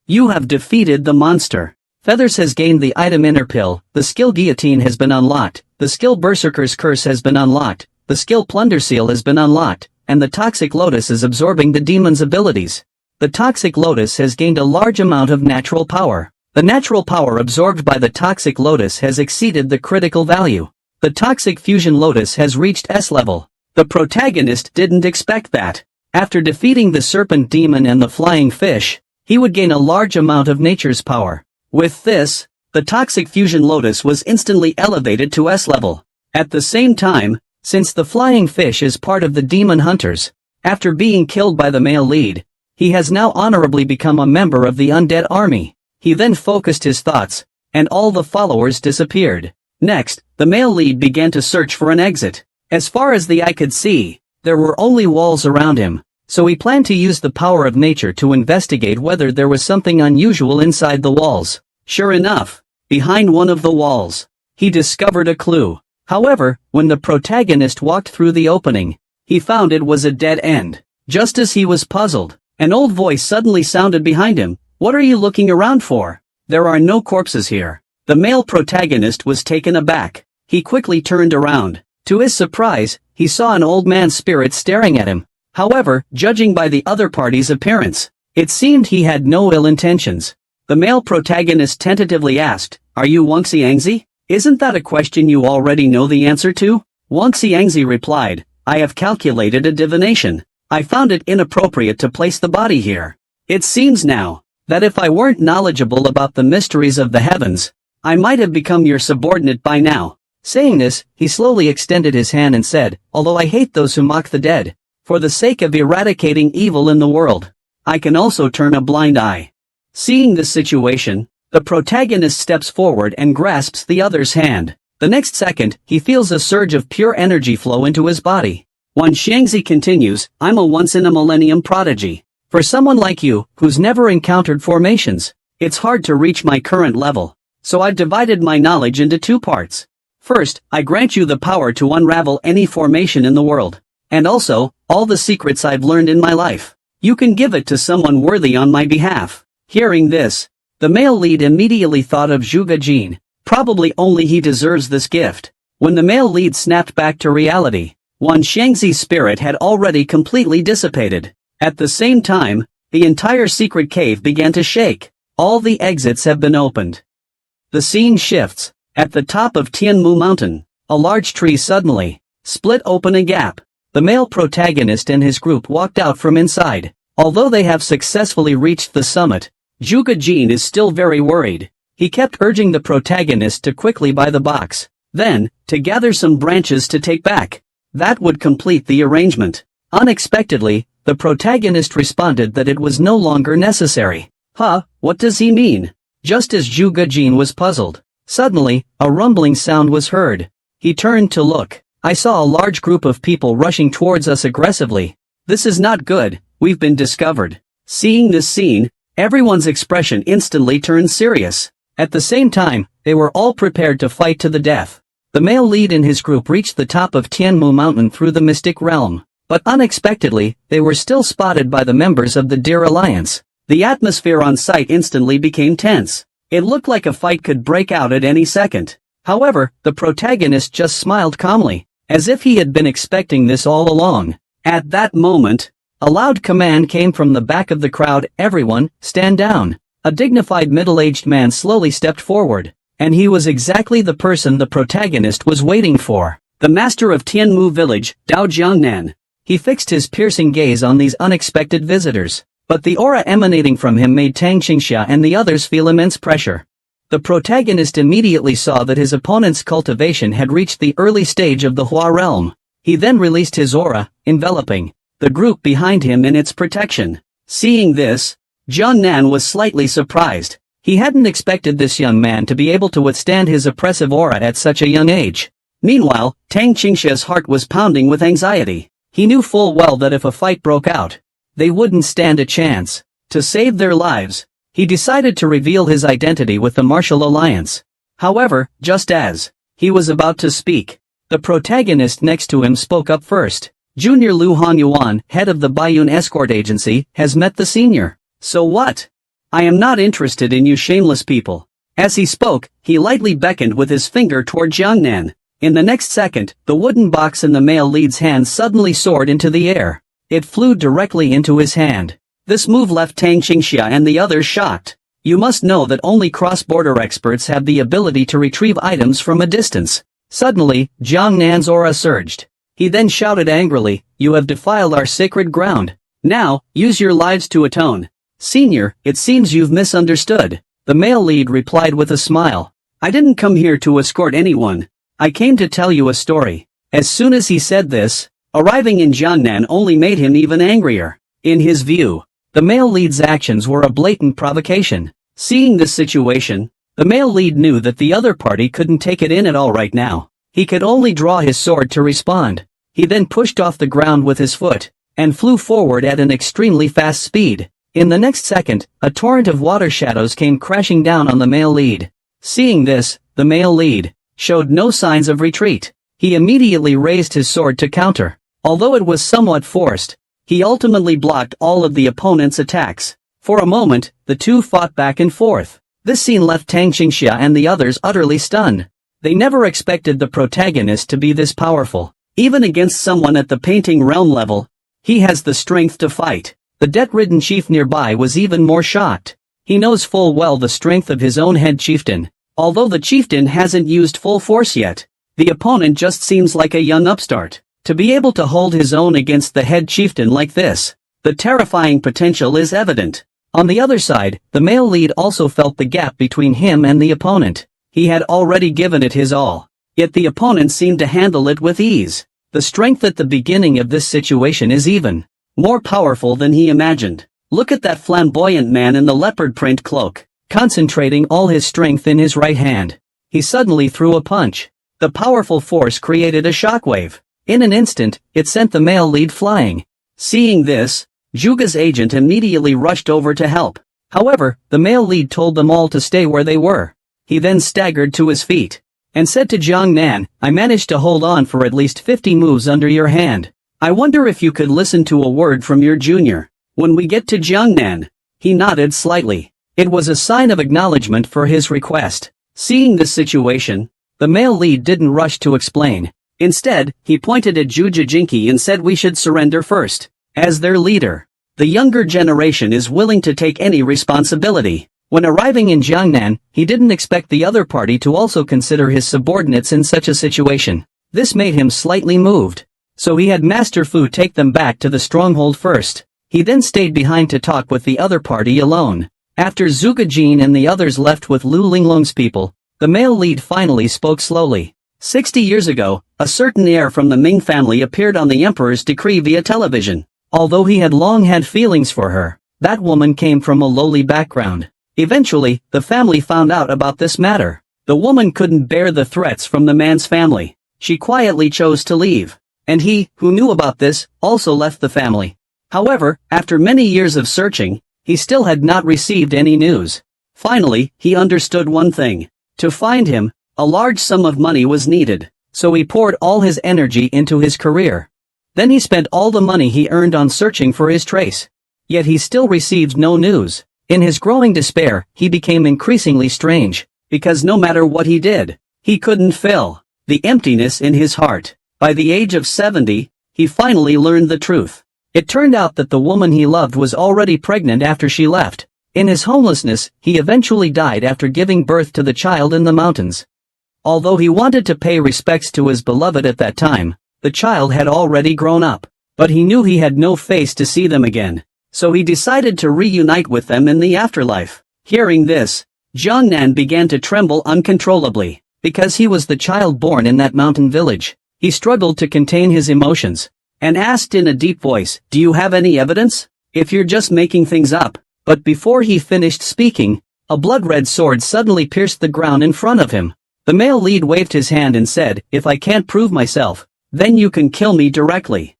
You have defeated the monster. Feathers has gained the item Inner Pill, the skill Guillotine has been unlocked, the skill Berserker's Curse has been unlocked, the skill Plunder Seal has been unlocked, and the Toxic Lotus is absorbing the demon's abilities. The Toxic Lotus has gained a large amount of natural power. The natural power absorbed by the Toxic Lotus has exceeded the critical value. The Toxic Fusion Lotus has reached S level. The protagonist didn't expect that. After defeating the serpent demon and the flying fish, he would gain a large amount of nature's power. With this, the Toxic Fusion Lotus was instantly elevated to S level. At the same time, since the flying fish is part of the demon hunters, after being killed by the male lead, he has now honorably become a member of the undead army. He then focused his thoughts, and all the followers disappeared. Next, the male lead began to search for an exit. As far as the eye could see, there were only walls around him, so he planned to use the power of nature to investigate whether there was something unusual inside the walls. Sure enough, behind one of the walls, he discovered a clue. However, when the protagonist walked through the opening, he found it was a dead end. Just as he was puzzled, an old voice suddenly sounded behind him. What are you looking around for? There are no corpses here. The male protagonist was taken aback. He quickly turned around. To his surprise, he saw an old man's spirit staring at him. However, judging by the other party's appearance, it seemed he had no ill intentions. The male protagonist tentatively asked, "Are you Wang Xiangzi? Isn't that a question you already know the answer to?" Wang Xiangzi replied, "I have calculated a divination. I found it inappropriate to place the body here. It seems now that if I weren't knowledgeable about the mysteries of the heavens, I might have become your subordinate by now." Saying this, he slowly extended his hand and said, "Although I hate those who mock the dead, for the sake of eradicating evil in the world, I can also turn a blind eye." Seeing this situation, the protagonist steps forward and grasps the other's hand. The next second, he feels a surge of pure energy flow into his body. Wan Xiangzi continues, "I'm a once-in-a-millennium prodigy. For someone like you, who's never encountered formations, it's hard to reach my current level. So I've divided my knowledge into two parts. First, I grant you the power to unravel any formation in the world. And also, all the secrets I've learned in my life. You can give it to someone worthy on my behalf." Hearing this, the male lead immediately thought of Zhuge Jin. Probably only he deserves this gift. When the male lead snapped back to reality, Wan Xiangzi's spirit had already completely dissipated. At the same time, the entire secret cave began to shake. All the exits have been opened. The scene shifts. At the top of Tianmu Mountain, a large tree suddenly split open a gap. The male protagonist and his group walked out from inside. Although they have successfully reached the summit, Zhuge Jin is still very worried. He kept urging the protagonist to quickly buy the box, then, to gather some branches to take back. That would complete the arrangement. Unexpectedly, the protagonist responded that it was no longer necessary. Huh, what does he mean? Just as Zhuge Jin was puzzled, suddenly, a rumbling sound was heard. He turned to look. I saw a large group of people rushing towards us aggressively. This is not good, we've been discovered. Seeing this scene, everyone's expression instantly turned serious. At the same time, they were all prepared to fight to the death. The male lead in his group reached the top of Tianmu Mountain through the Mystic Realm. But unexpectedly, they were still spotted by the members of the Deer Alliance. The atmosphere on site instantly became tense. It looked like a fight could break out at any second. However, the protagonist just smiled calmly, as if he had been expecting this all along. At that moment, a loud command came from the back of the crowd, "Everyone, stand down." A dignified middle-aged man slowly stepped forward, and he was exactly the person the protagonist was waiting for. The master of Tianmu village, Dao Jiangnan. He fixed his piercing gaze on these unexpected visitors, but the aura emanating from him made Tang Qingxia and the others feel immense pressure. The protagonist immediately saw that his opponent's cultivation had reached the early stage of the Hua realm. He then released his aura, enveloping the group behind him in its protection. Seeing this, Jiangnan was slightly surprised. He hadn't expected this young man to be able to withstand his oppressive aura at such a young age. Meanwhile, Tang Qingxia's heart was pounding with anxiety. He knew full well that if a fight broke out, they wouldn't stand a chance. To save their lives, he decided to reveal his identity with the Martial Alliance. However, just as he was about to speak, the protagonist next to him spoke up first. Junior Lu Hanyuan, head of the Baiyun escort agency, has met the senior. So what? I am not interested in you shameless people. As he spoke, he lightly beckoned with his finger toward Jiangnan. In the next second, the wooden box in the male lead's hand suddenly soared into the air. It flew directly into his hand. This move left Tang Qingxia and the others shocked. You must know that only cross-border experts have the ability to retrieve items from a distance. Suddenly, Jiangnan's aura surged. He then shouted angrily, "You have defiled our sacred ground. Now, use your lives to atone." "Senior, it seems you've misunderstood." The male lead replied with a smile. "I didn't come here to escort anyone. I came to tell you a story." As soon as he said this, arriving in Jiangnan only made him even angrier. In his view, the male lead's actions were a blatant provocation. Seeing this situation, the male lead knew that the other party couldn't take it in at all right now. He could only draw his sword to respond. He then pushed off the ground with his foot, and flew forward at an extremely fast speed. In the next second, a torrent of water shadows came crashing down on the male lead. Seeing this, the male lead showed no signs of retreat. He immediately raised his sword to counter. Although it was somewhat forced, he ultimately blocked all of the opponent's attacks. For a moment, the two fought back and forth. This scene left Tang Qingxia and the others utterly stunned. They never expected the protagonist to be this powerful. Even against someone at the painting realm level, he has the strength to fight. The debt-ridden chief nearby was even more shocked. He knows full well the strength of his own head chieftain. Although the chieftain hasn't used full force yet, the opponent just seems like a young upstart. To be able to hold his own against the head chieftain like this, the terrifying potential is evident. On the other side, the male lead also felt the gap between him and the opponent. He had already given it his all, yet the opponent seemed to handle it with ease. The strength at the beginning of this situation is even more powerful than he imagined. Look at that flamboyant man in the leopard print cloak, concentrating all his strength in his right hand. He suddenly threw a punch. The powerful force created a shockwave. In an instant, it sent the male lead flying. Seeing this, Zhuge's agent immediately rushed over to help. However, the male lead told them all to stay where they were. He then staggered to his feet and said to Jiangnan, "I managed to hold on for at least 50 moves under your hand. I wonder if you could listen to a word from your junior." When we get to Jiangnan, he nodded slightly. It was a sign of acknowledgement for his request. Seeing this situation, the male lead didn't rush to explain. Instead, he pointed at Zhu Jijinki and said we should surrender first. As their leader, the younger generation is willing to take any responsibility. When arriving in Jiangnan, he didn't expect the other party to also consider his subordinates in such a situation. This made him slightly moved. So he had Master Fu take them back to the stronghold first. He then stayed behind to talk with the other party alone. After Zhuge Jin and the others left with Lu Linglong's people, the male lead finally spoke slowly. 60 years ago, a certain heir from the Ming family appeared on the emperor's decree via television. Although he had long had feelings for her, that woman came from a lowly background. Eventually, the family found out about this matter. The woman couldn't bear the threats from the man's family. She quietly chose to leave. And he, who knew about this, also left the family. However, after many years of searching, he still had not received any news. Finally, he understood one thing. To find him, a large sum of money was needed, so he poured all his energy into his career. Then he spent all the money he earned on searching for his trace. Yet he still received no news. In his growing despair, he became increasingly strange, because no matter what he did, he couldn't fill the emptiness in his heart. By the age of 70, he finally learned the truth. It turned out that the woman he loved was already pregnant after she left. In his homelessness, he eventually died after giving birth to the child in the mountains. Although he wanted to pay respects to his beloved at that time, the child had already grown up. But he knew he had no face to see them again, so he decided to reunite with them in the afterlife. Hearing this, Jiangnan began to tremble uncontrollably. Because he was the child born in that mountain village, he struggled to contain his emotions, and asked in a deep voice, "Do you have any evidence? If you're just making things up." But before he finished speaking, a blood-red sword suddenly pierced the ground in front of him. The male lead waved his hand and said, "If I can't prove myself, then you can kill me directly."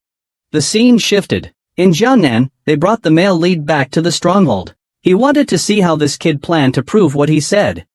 The scene shifted. In Jiangnan, they brought the male lead back to the stronghold. He wanted to see how this kid planned to prove what he said.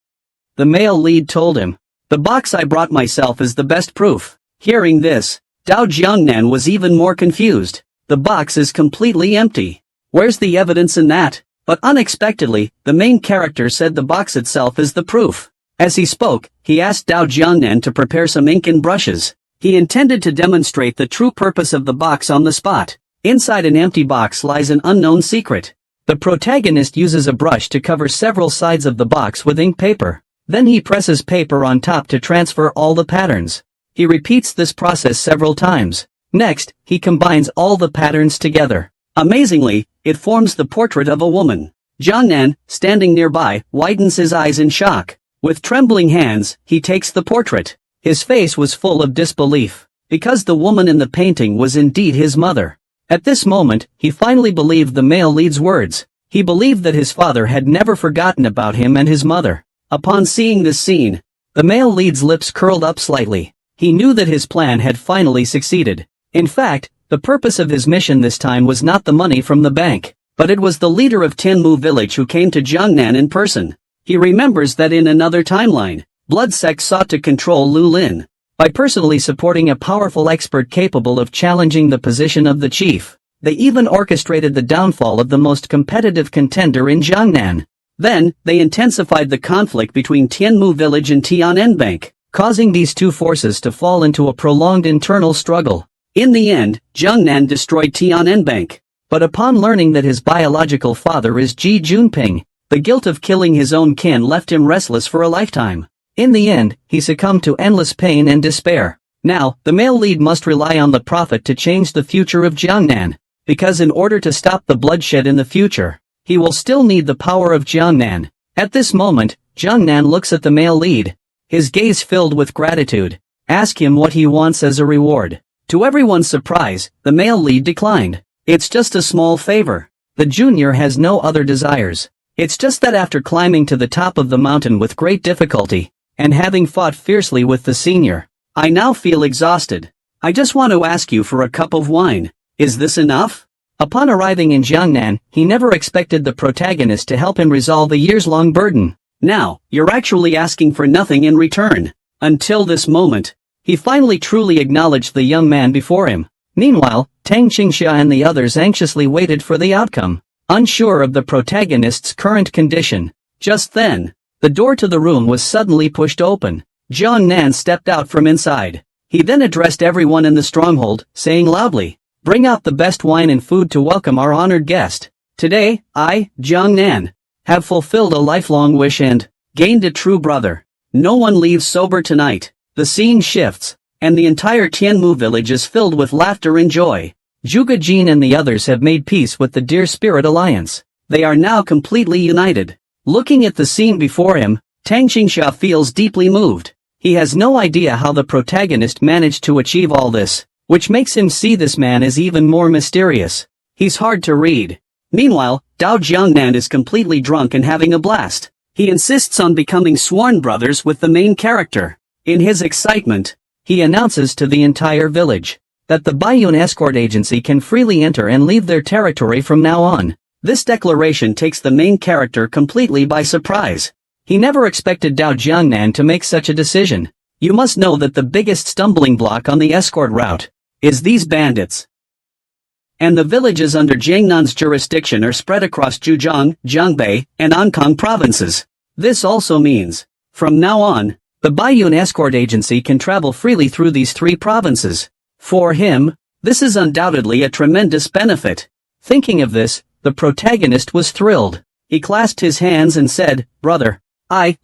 The male lead told him, "The box I brought myself is the best proof." Hearing this, Dao Jiangnan was even more confused. The box is completely empty. Where's the evidence in that? But unexpectedly, the main character said the box itself is the proof. As he spoke, he asked Dao Jiangnan to prepare some ink and brushes. He intended to demonstrate the true purpose of the box on the spot. Inside an empty box lies an unknown secret. The protagonist uses a brush to cover several sides of the box with ink paper. Then he presses paper on top to transfer all the patterns. He repeats this process several times. Next, he combines all the patterns together. Amazingly, it forms the portrait of a woman. Jiangnan, standing nearby, widens his eyes in shock. With trembling hands, he takes the portrait. His face was full of disbelief, because the woman in the painting was indeed his mother. At this moment, he finally believed the male lead's words. He believed that his father had never forgotten about him and his mother. Upon seeing this scene, the male lead's lips curled up slightly. He knew that his plan had finally succeeded. In fact, the purpose of his mission this time was not the money from the bank, but it was the leader of Tianmu village who came to Jiangnan in person. He remembers that in another timeline, Blood Sect sought to control Lu Lin by personally supporting a powerful expert capable of challenging the position of the chief. They even orchestrated the downfall of the most competitive contender in Jiangnan. Then, they intensified the conflict between Tianmu village and Tianen Bank, causing these two forces to fall into a prolonged internal struggle. In the end, Jiangnan destroyed Tianen Bank. But upon learning that his biological father is Ji Junping, the guilt of killing his own kin left him restless for a lifetime. In the end, he succumbed to endless pain and despair. Now, the male lead must rely on the prophet to change the future of Jiangnan, because in order to stop the bloodshed in the future, he will still need the power of Jiangnan. At this moment, Jiangnan looks at the male lead, his gaze filled with gratitude. Ask him what he wants as a reward. To everyone's surprise, the male lead declined. It's just a small favor. The junior has no other desires. It's just that after climbing to the top of the mountain with great difficulty, and having fought fiercely with the senior, I now feel exhausted. I just want to ask you for a cup of wine. Is this enough? Upon arriving in Jiangnan, he never expected the protagonist to help him resolve a years-long burden. Now, you're actually asking for nothing in return. Until this moment, he finally truly acknowledged the young man before him. Meanwhile, Tang Qingxia and the others anxiously waited for the outcome, unsure of the protagonist's current condition. Just then, the door to the room was suddenly pushed open. Jiangnan stepped out from inside. He then addressed everyone in the stronghold, saying loudly, "Bring out the best wine and food to welcome our honored guest. Today, I, Jiangnan, have fulfilled a lifelong wish and gained a true brother. No one leaves sober tonight." The scene shifts, and the entire Tianmu village is filled with laughter and joy. Zhuge Jin and the others have made peace with the Dear Spirit Alliance. They are now completely united. Looking at the scene before him, Tang Qingxia feels deeply moved. He has no idea how the protagonist managed to achieve all this, which makes him see this man as even more mysterious. He's hard to read. Meanwhile, Dao Jiangnan is completely drunk and having a blast. He insists on becoming sworn brothers with the main character. In his excitement, he announces to the entire village that the Baiyun escort agency can freely enter and leave their territory from now on. This declaration takes the main character completely by surprise. He never expected Dao Jiangnan to make such a decision. You must know that the biggest stumbling block on the escort route is these bandits. And the villages under Jiangnan's jurisdiction are spread across Zhejiang, Jiangbei, and Ankang provinces. This also means, from now on, the Baiyun escort agency can travel freely through these three provinces. For him, This is undoubtedly a tremendous benefit. Thinking of this, the protagonist was thrilled. He clasped his hands and said, "Brother.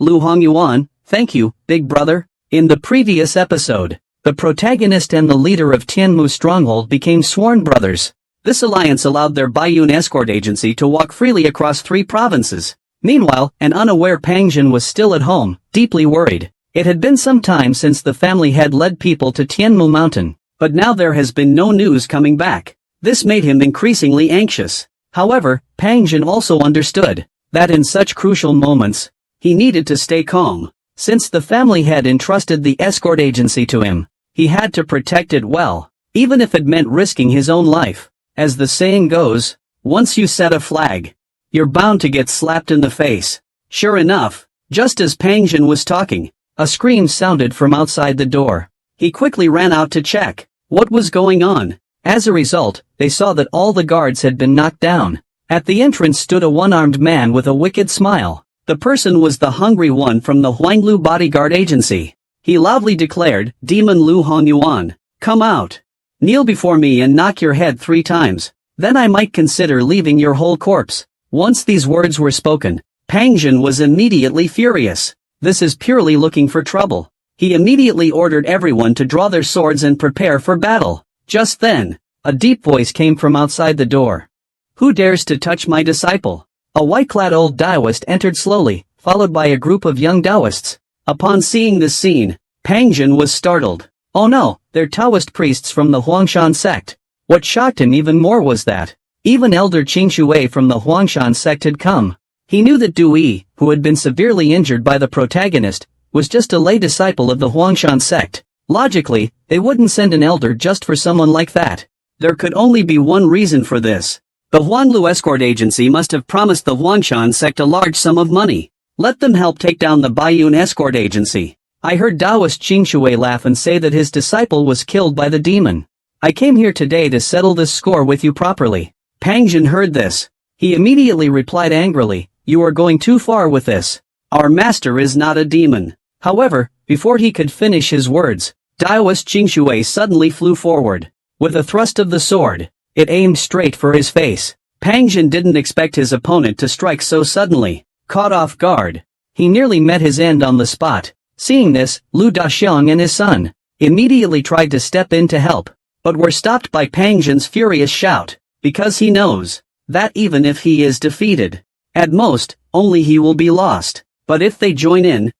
Lu Hongyuan, thank you, big brother." In the previous episode, the protagonist and the leader of Tianmu Stronghold became sworn brothers. This alliance allowed their Baiyun escort agency to walk freely across 3 provinces. Meanwhile, an unaware Pang Jin was still at home, deeply worried. It had been some time since the family had led people to Tianmu Mountain, but now there has been no news coming back. This made him increasingly anxious. However, Pang Jin also understood that in such crucial moments, he needed to stay calm. Since the family had entrusted the escort agency to him, he had to protect it well, even if it meant risking his own life. As the saying goes, once you set a flag, you're bound to get slapped in the face. Sure enough, just as Pang Jin was talking, a scream sounded from outside the door. He quickly ran out to check what was going on. As a result, they saw that all the guards had been knocked down. At the entrance stood a one-armed man with a wicked smile. The person was the hungry one from the Huanglu bodyguard agency. He loudly declared, "Demon Lu Hongyuan, come out. Kneel before me and knock your head 3 times. Then I might consider leaving your whole corpse." Once these words were spoken, Pang Jin was immediately furious. This is purely looking for trouble. He immediately ordered everyone to draw their swords and prepare for battle. Just then, a deep voice came from outside the door. "Who dares to touch my disciple?" A white-clad old Taoist entered slowly, followed by a group of young Taoists. Upon seeing this scene, Pang Jin was startled. Oh no, they're Taoist priests from the Huangshan sect. What shocked him even more was that even Elder Qing Shui from the Huangshan sect had come. He knew that Du Yi, who had been severely injured by the protagonist, was just a lay disciple of the Huangshan sect. Logically, they wouldn't send an elder just for someone like that. There could only be one reason for this. The Huanglu escort agency must have promised the Huangshan sect a large sum of money. Let them help take down the Baiyun escort agency. I heard Taoist Qing Shui laugh and say that his disciple was killed by the demon. I came here today to settle this score with you properly. Pang Jin heard this. He immediately replied angrily, "You are going too far with this. Our master is not a demon." However, before he could finish his words, Taoist Qing Shui suddenly flew forward. With a thrust of the sword, it aimed straight for his face. Pang Jin didn't expect his opponent to strike so suddenly. Caught off guard, he nearly met his end on the spot. Seeing this, Lu Daxiang and his son immediately tried to step in to help, but were stopped by Pang Jin's furious shout, because he knows that even if he is defeated, at most, only he will be lost. But if they join in,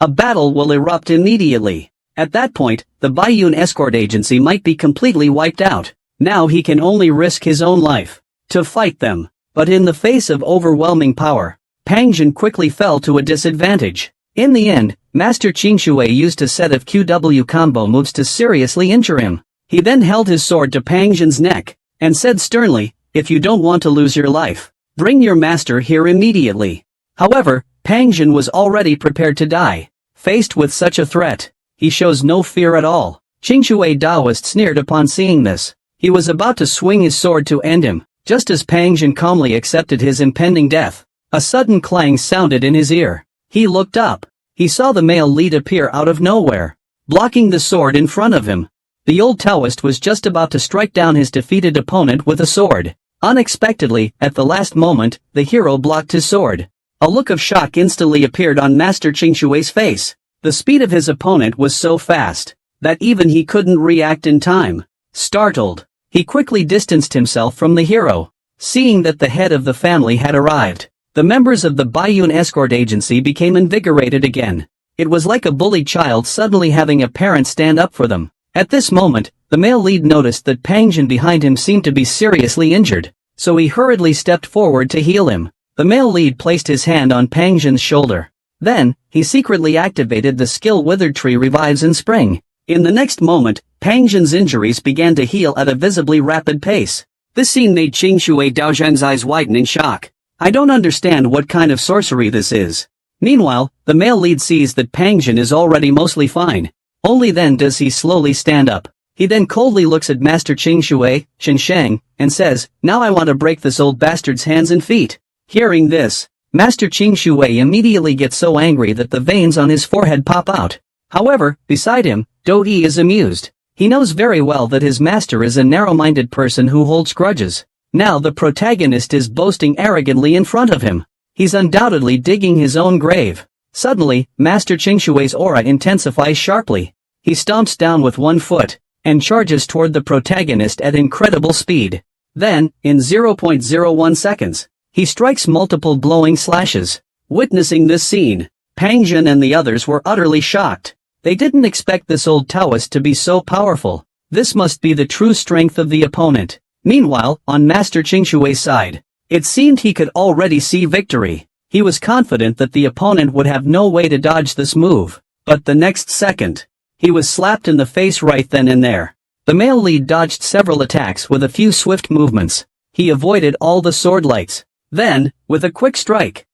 a battle will erupt immediately. At that point, the Baiyun escort agency might be completely wiped out. Now he can only risk his own life to fight them. But in the face of overwhelming power, Pang Jin quickly fell to a disadvantage. In the end, Master Qing Shui used a set of QW combo moves to seriously injure him. He then held his sword to Pang Jin's neck and said sternly, "If you don't want to lose your life, bring your master here immediately." However, Pang Jin was already prepared to die. Faced with such a threat, he shows no fear at all. Qing Shui Taoist sneered upon seeing this. He was about to swing his sword to end him, just as Pang Jin calmly accepted his impending death. A sudden clang sounded in his ear. He looked up. He saw the male lead appear out of nowhere, blocking the sword in front of him. The old Taoist was just about to strike down his defeated opponent with a sword. Unexpectedly, at the last moment, the hero blocked his sword. A look of shock instantly appeared on Master Qing Shui's face. The speed of his opponent was so fast that even he couldn't react in time. Startled, he quickly distanced himself from the hero. Seeing that the head of the family had arrived, the members of the Baiyun escort agency became invigorated again. It was like a bullied child suddenly having a parent stand up for them. At this moment, the male lead noticed that Pang Jin behind him seemed to be seriously injured, so he hurriedly stepped forward to heal him. The male lead placed his hand on Pang Jin's shoulder. Then, he secretly activated the skill Withered Tree Revives in Spring. In the next moment, Pang Jin's injuries began to heal at a visibly rapid pace. This scene made Qing Shui Daozhang's eyes widen in shock. I don't understand what kind of sorcery this is. Meanwhile, the male lead sees that Pang Jin is already mostly fine. Only then does he slowly stand up. He then coldly looks at Master Qing Shui, Shen Sheng, and says, "Now I want to break this old bastard's hands and feet." Hearing this, Master Qing Shui immediately gets so angry that the veins on his forehead pop out. However, beside him, Do Yi is amused. He knows very well that his master is a narrow-minded person who holds grudges. Now the protagonist is boasting arrogantly in front of him. He's undoubtedly digging his own grave. Suddenly, Master Qingshui's aura intensifies sharply. He stomps down with one foot and charges toward the protagonist at incredible speed. Then, in 0.01 seconds, he strikes multiple blowing slashes. Witnessing this scene, Pang Jin and the others were utterly shocked. They didn't expect this old Taoist to be so powerful. This must be the true strength of the opponent. Meanwhile, on Master Qingshui's side, it seemed he could already see victory. He was confident that the opponent would have no way to dodge this move. But the next second, he was slapped in the face right then and there. The male lead dodged several attacks with a few swift movements. He avoided all the sword lights. Then, with a quick strike,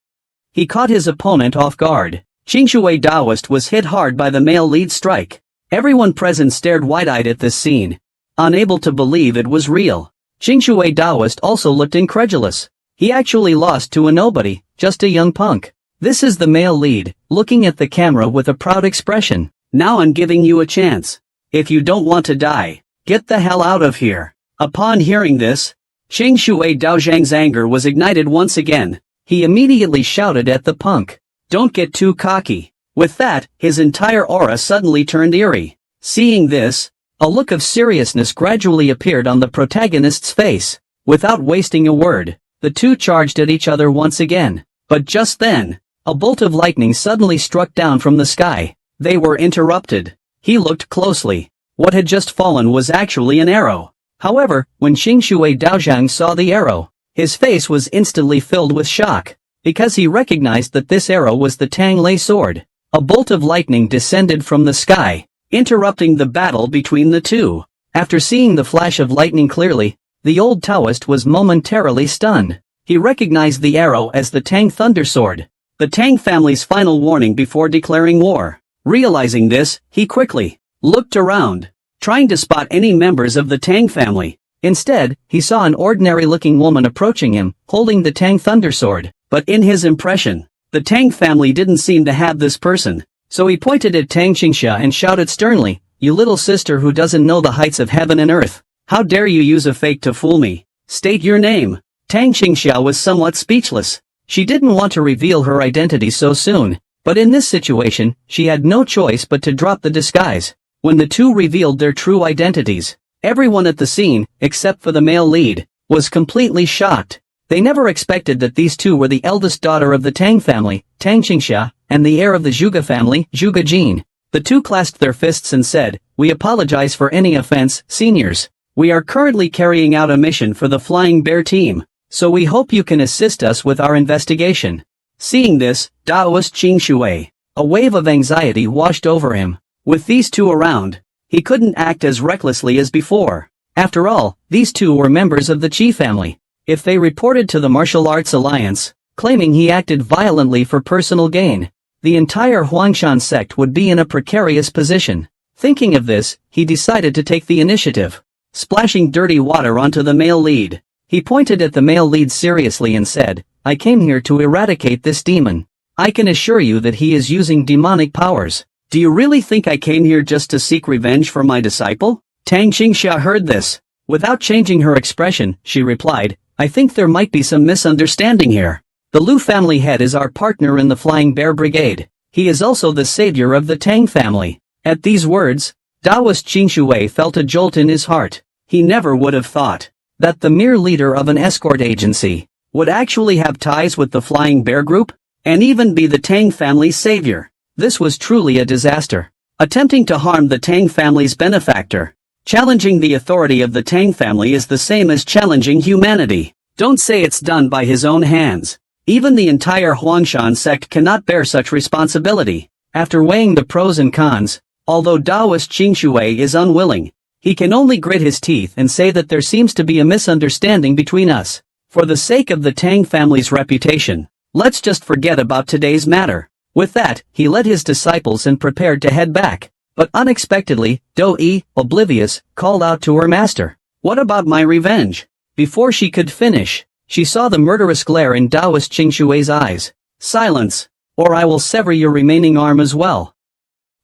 he caught his opponent off guard. Qingshui Taoist was hit hard by the male lead strike. Everyone present stared wide-eyed at this scene, unable to believe it was real. Qingshui Taoist also looked incredulous. He actually lost to a nobody, just a young punk. This is the male lead, looking at the camera with a proud expression. Now I'm giving you a chance. If you don't want to die, get the hell out of here. Upon hearing this, Qingshui Daozhang's anger was ignited once again. He immediately shouted at the punk, "Don't get too cocky." With that, his entire aura suddenly turned eerie. Seeing this, a look of seriousness gradually appeared on the protagonist's face. Without wasting a word, the two charged at each other once again. But just then, a bolt of lightning suddenly struck down from the sky. They were interrupted. He looked closely. What had just fallen was actually an arrow. However, when Qingshui Daozhang saw the arrow, his face was instantly filled with shock, because he recognized that this arrow was the Tang Lei sword. A bolt of lightning descended from the sky, interrupting the battle between the two. After seeing the flash of lightning clearly, the old Taoist was momentarily stunned. He recognized the arrow as the Tang Thunder Sword, the Tang family's final warning before declaring war. Realizing this, he quickly looked around, trying to spot any members of the Tang family. Instead, he saw an ordinary-looking woman approaching him, holding the Tang Thunder Sword. But in his impression, the Tang family didn't seem to have this person. So he pointed at Tang Qingsha and shouted sternly, "You little sister who doesn't know the heights of heaven and earth. How dare you use a fake to fool me? State your name." Tang Qingsha was somewhat speechless. She didn't want to reveal her identity so soon, but in this situation, she had no choice but to drop the disguise. When the two revealed their true identities, everyone at the scene, except for the male lead, was completely shocked. They never expected that these two were the eldest daughter of the Tang family, Tang Qingsha, and the heir of the Zhuge family, Zhuge Jin. The two clasped their fists and said, "We apologize for any offense, seniors. We are currently carrying out a mission for the Flying Bear team, so we hope you can assist us with our investigation." Seeing this, Taoist Qingshui, a wave of anxiety washed over him. With these two around, he couldn't act as recklessly as before. After all, these two were members of the Qi family. If they reported to the Martial Arts Alliance, claiming he acted violently for personal gain, the entire Huangshan sect would be in a precarious position. Thinking of this, he decided to take the initiative. Splashing dirty water onto the male lead, he pointed at the male lead seriously and said, "I came here to eradicate this demon. I can assure you that he is using demonic powers. Do you really think I came here just to seek revenge for my disciple?" Tang Qingsha heard this. Without changing her expression, she replied, "I think there might be some misunderstanding here. The Lu family head is our partner in the Flying Bear Brigade. He is also the savior of the Tang family." At these words, Taoist Qingshui felt a jolt in his heart. He never would have thought that the mere leader of an escort agency would actually have ties with the Flying Bear group, and even be the Tang family's savior. This was truly a disaster. Attempting to harm the Tang family's benefactor, challenging the authority of the Tang family is the same as challenging humanity. Don't say it's done by his own hands. Even the entire Huangshan sect cannot bear such responsibility. After weighing the pros and cons, although Taoist Qingshui is unwilling, he can only grit his teeth and say that there seems to be a misunderstanding between us. For the sake of the Tang family's reputation, let's just forget about today's matter. With that, he led his disciples and prepared to head back. But unexpectedly, Do-yi, oblivious, called out to her master, "What about my revenge?" Before she could finish, she saw the murderous glare in Taoist Qingshui's eyes. "Silence, or I will sever your remaining arm as well."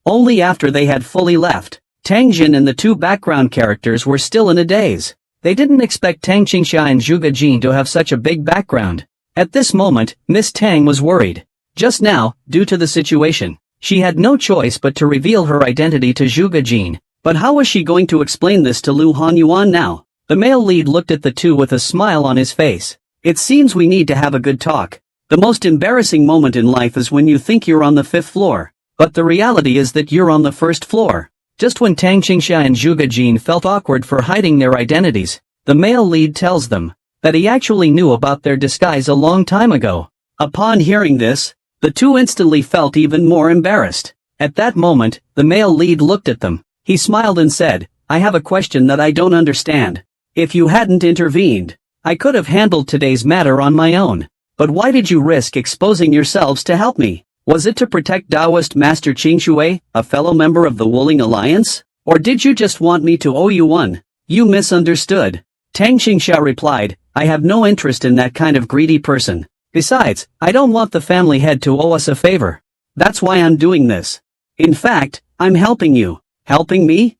Only after they had fully left, Tang Jin and the two background characters were still in a daze. They didn't expect Tang Qingxia and Zhuge Jin to have such a big background. At this moment, Miss Tang was worried. Just now, due to the situation, she had no choice but to reveal her identity to Zhuge Jin. But how was she going to explain this to Lu Hanyuan now? The male lead looked at the two with a smile on his face. It seems we need to have a good talk. The most embarrassing moment in life is when you think you're on the 5th floor. But the reality is that you're on the 1st floor. Just when Tang Qingxia and Zhuge Jin felt awkward for hiding their identities, the male lead tells them that he actually knew about their disguise a long time ago. Upon hearing this, the two instantly felt even more embarrassed. At that moment, the male lead looked at them. He smiled and said, "I have a question that I don't understand. If you hadn't intervened, I could have handled today's matter on my own. But why did you risk exposing yourselves to help me? Was it to protect Taoist Master Qingxue, a fellow member of the Wuling Alliance? Or did you just want me to owe you one? You misunderstood." Tang Qingxia replied, "I have no interest in that kind of greedy person. Besides, I don't want the family head to owe us a favor. That's why I'm doing this. In fact, I'm helping you." "Helping me?"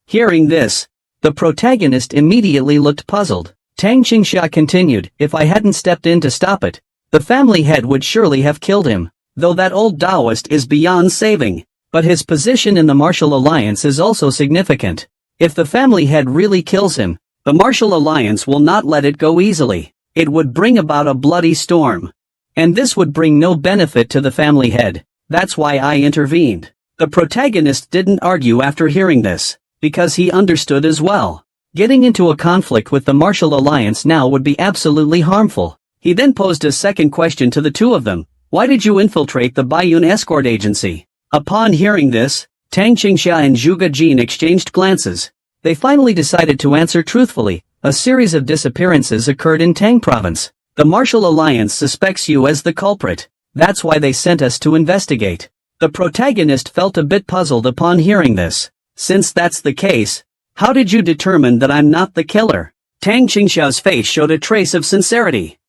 Hearing this, the protagonist immediately looked puzzled. Tang Qingxia continued, "If I hadn't stepped in to stop it, the family head would surely have killed him. Though that old Taoist is beyond saving. But his position in the Martial Alliance is also significant. If the family head really kills him, the Martial Alliance will not let it go easily. It would bring about a bloody storm. And this would bring no benefit to the family head. That's why I intervened." The protagonist didn't argue after hearing this, because he understood as well. Getting into a conflict with the Martial Alliance now would be absolutely harmful. He then posed a second question to the two of them. "Why did you infiltrate the Baiyun escort agency?" Upon hearing this, Tang Qingxia and Zhuge Jin exchanged glances. They finally decided to answer truthfully. "A series of disappearances occurred in Tang province. The Martial Alliance suspects you as the culprit. That's why they sent us to investigate." The protagonist felt a bit puzzled upon hearing this. "Since that's the case, how did you determine that I'm not the killer?" Tang Qingxia's face showed a trace of sincerity.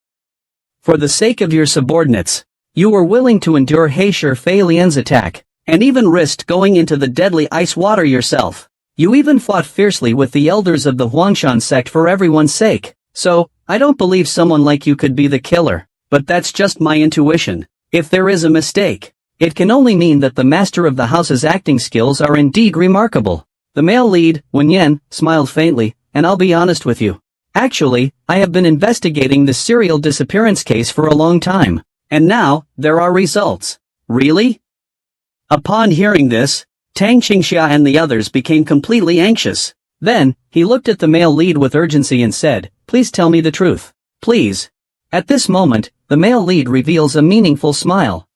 "For the sake of your subordinates, you were willing to endure He Fei Lian's attack, and even risked going into the deadly ice water yourself. You even fought fiercely with the elders of the Huangshan sect for everyone's sake. So, I don't believe someone like you could be the killer, but that's just my intuition. If there is a mistake, it can only mean that the master of the house's acting skills are indeed remarkable." The male lead, Wen Yan, smiled faintly, "And I'll be honest with you. Actually, I have been investigating the serial disappearance case for a long time. And now, there are results." "Really?" Upon hearing this, Tang Qingxia and the others became completely anxious. Then, he looked at the male lead with urgency and said, "Please tell me the truth. Please." At this moment, the male lead reveals a meaningful smile.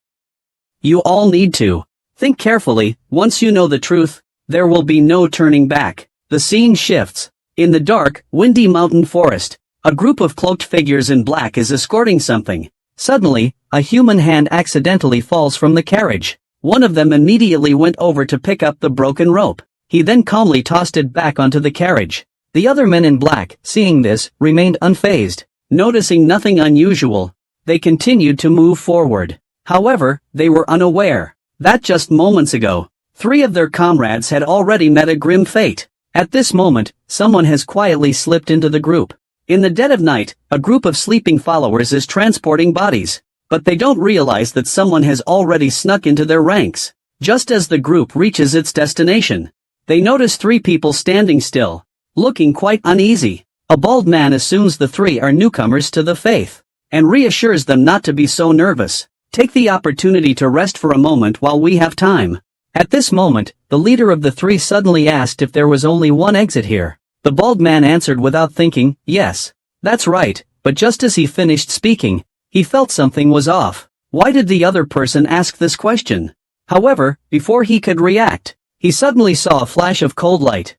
"You all need to think carefully. Once you know the truth, there will be no turning back." The scene shifts. In the dark, windy mountain forest, a group of cloaked figures in black is escorting something. Suddenly, a human hand accidentally falls from the carriage. One of them immediately went over to pick up the broken rope. He then calmly tossed it back onto the carriage. The other men in black, seeing this, remained unfazed. Noticing nothing unusual, they continued to move forward. However, they were unaware that just moments ago, 3 of their comrades had already met a grim fate. At this moment, someone has quietly slipped into the group. In the dead of night, a group of sleeping followers is transporting bodies. But they don't realize that someone has already snuck into their ranks. Just as the group reaches its destination, they notice 3 people standing still, looking quite uneasy. A bald man assumes the 3 are newcomers to the faith, and reassures them not to be so nervous. "Take the opportunity to rest for a moment while we have time." At this moment, the leader of the 3 suddenly asked if there was only one exit here. The bald man answered without thinking, "Yes, that's right," but just as he finished speaking, he felt something was off. Why did the other person ask this question? However, before he could react, he suddenly saw a flash of cold light.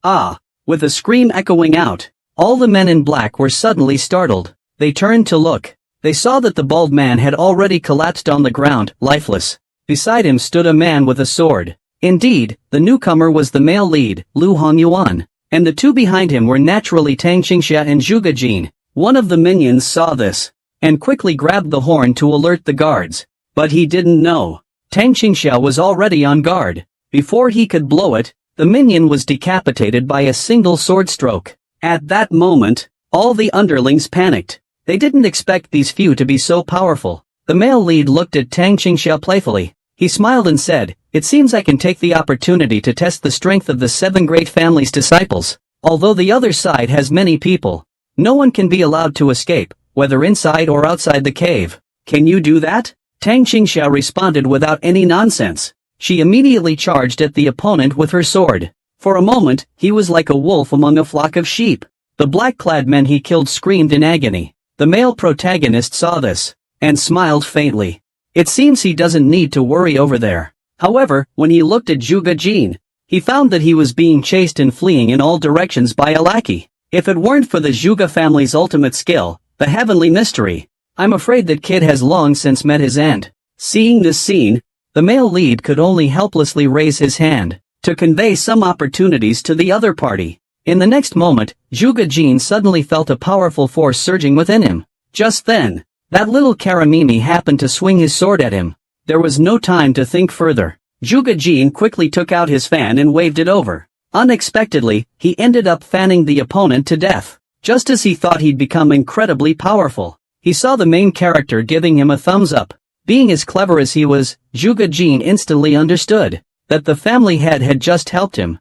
"Ah!" With a scream echoing out, all the men in black were suddenly startled. They turned to look. They saw that the bald man had already collapsed on the ground, lifeless. Beside him stood a man with a sword. Indeed, the newcomer was the male lead, Lu Hanyuan, and the 2 behind him were naturally Tang Qingxia and Zhuge Jin. One of the minions saw this, and quickly grabbed the horn to alert the guards. But he didn't know Tang Qingxia was already on guard. Before he could blow it, the minion was decapitated by a single sword stroke. At that moment, all the underlings panicked. They didn't expect these few to be so powerful. The male lead looked at Tang Qingxiao playfully. He smiled and said, "It seems I can take the opportunity to test the strength of the 7 great family's disciples. Although the other side has many people, no one can be allowed to escape, whether inside or outside the cave. Can you do that?" Tang Qingxiao responded without any nonsense. She immediately charged at the opponent with her sword. For a moment, he was like a wolf among a flock of sheep. The black-clad men he killed screamed in agony. The male protagonist saw this, and smiled faintly. It seems he doesn't need to worry over there. However, when he looked at Zhuge Jin, he found that he was being chased and fleeing in all directions by a lackey. If it weren't for the Zhuge family's ultimate skill, the heavenly mystery, I'm afraid that kid has long since met his end. Seeing this scene, the male lead could only helplessly raise his hand to convey some opportunities to the other party. In the next moment, Zhuge Jin suddenly felt a powerful force surging within him. Just then, that little Karamimi happened to swing his sword at him. There was no time to think further. Zhuge Jin quickly took out his fan and waved it over. Unexpectedly, he ended up fanning the opponent to death. Just as he thought he'd become incredibly powerful, he saw the main character giving him a thumbs up. Being as clever as he was, Zhuge Jin instantly understood that the family head had just helped him.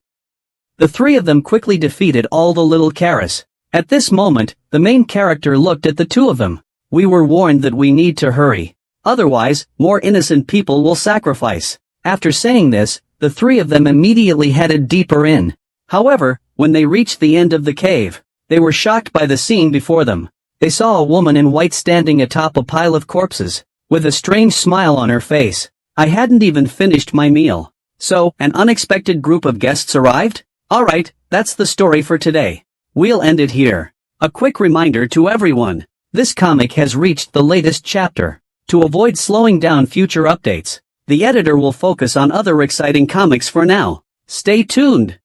The 3 of them quickly defeated all the little Karas. At this moment, the main character looked at the 2 of them. "We were warned that we need to hurry. Otherwise, more innocent people will sacrifice." After saying this, the 3 of them immediately headed deeper in. However, when they reached the end of the cave, they were shocked by the scene before them. They saw a woman in white standing atop a pile of corpses, with a strange smile on her face. "I hadn't even finished my meal. So, an unexpected group of guests arrived? Alright, that's the story for today. We'll end it here. A quick reminder to everyone. This comic has reached the latest chapter. To avoid slowing down future updates, the editor will focus on other exciting comics for now. Stay tuned.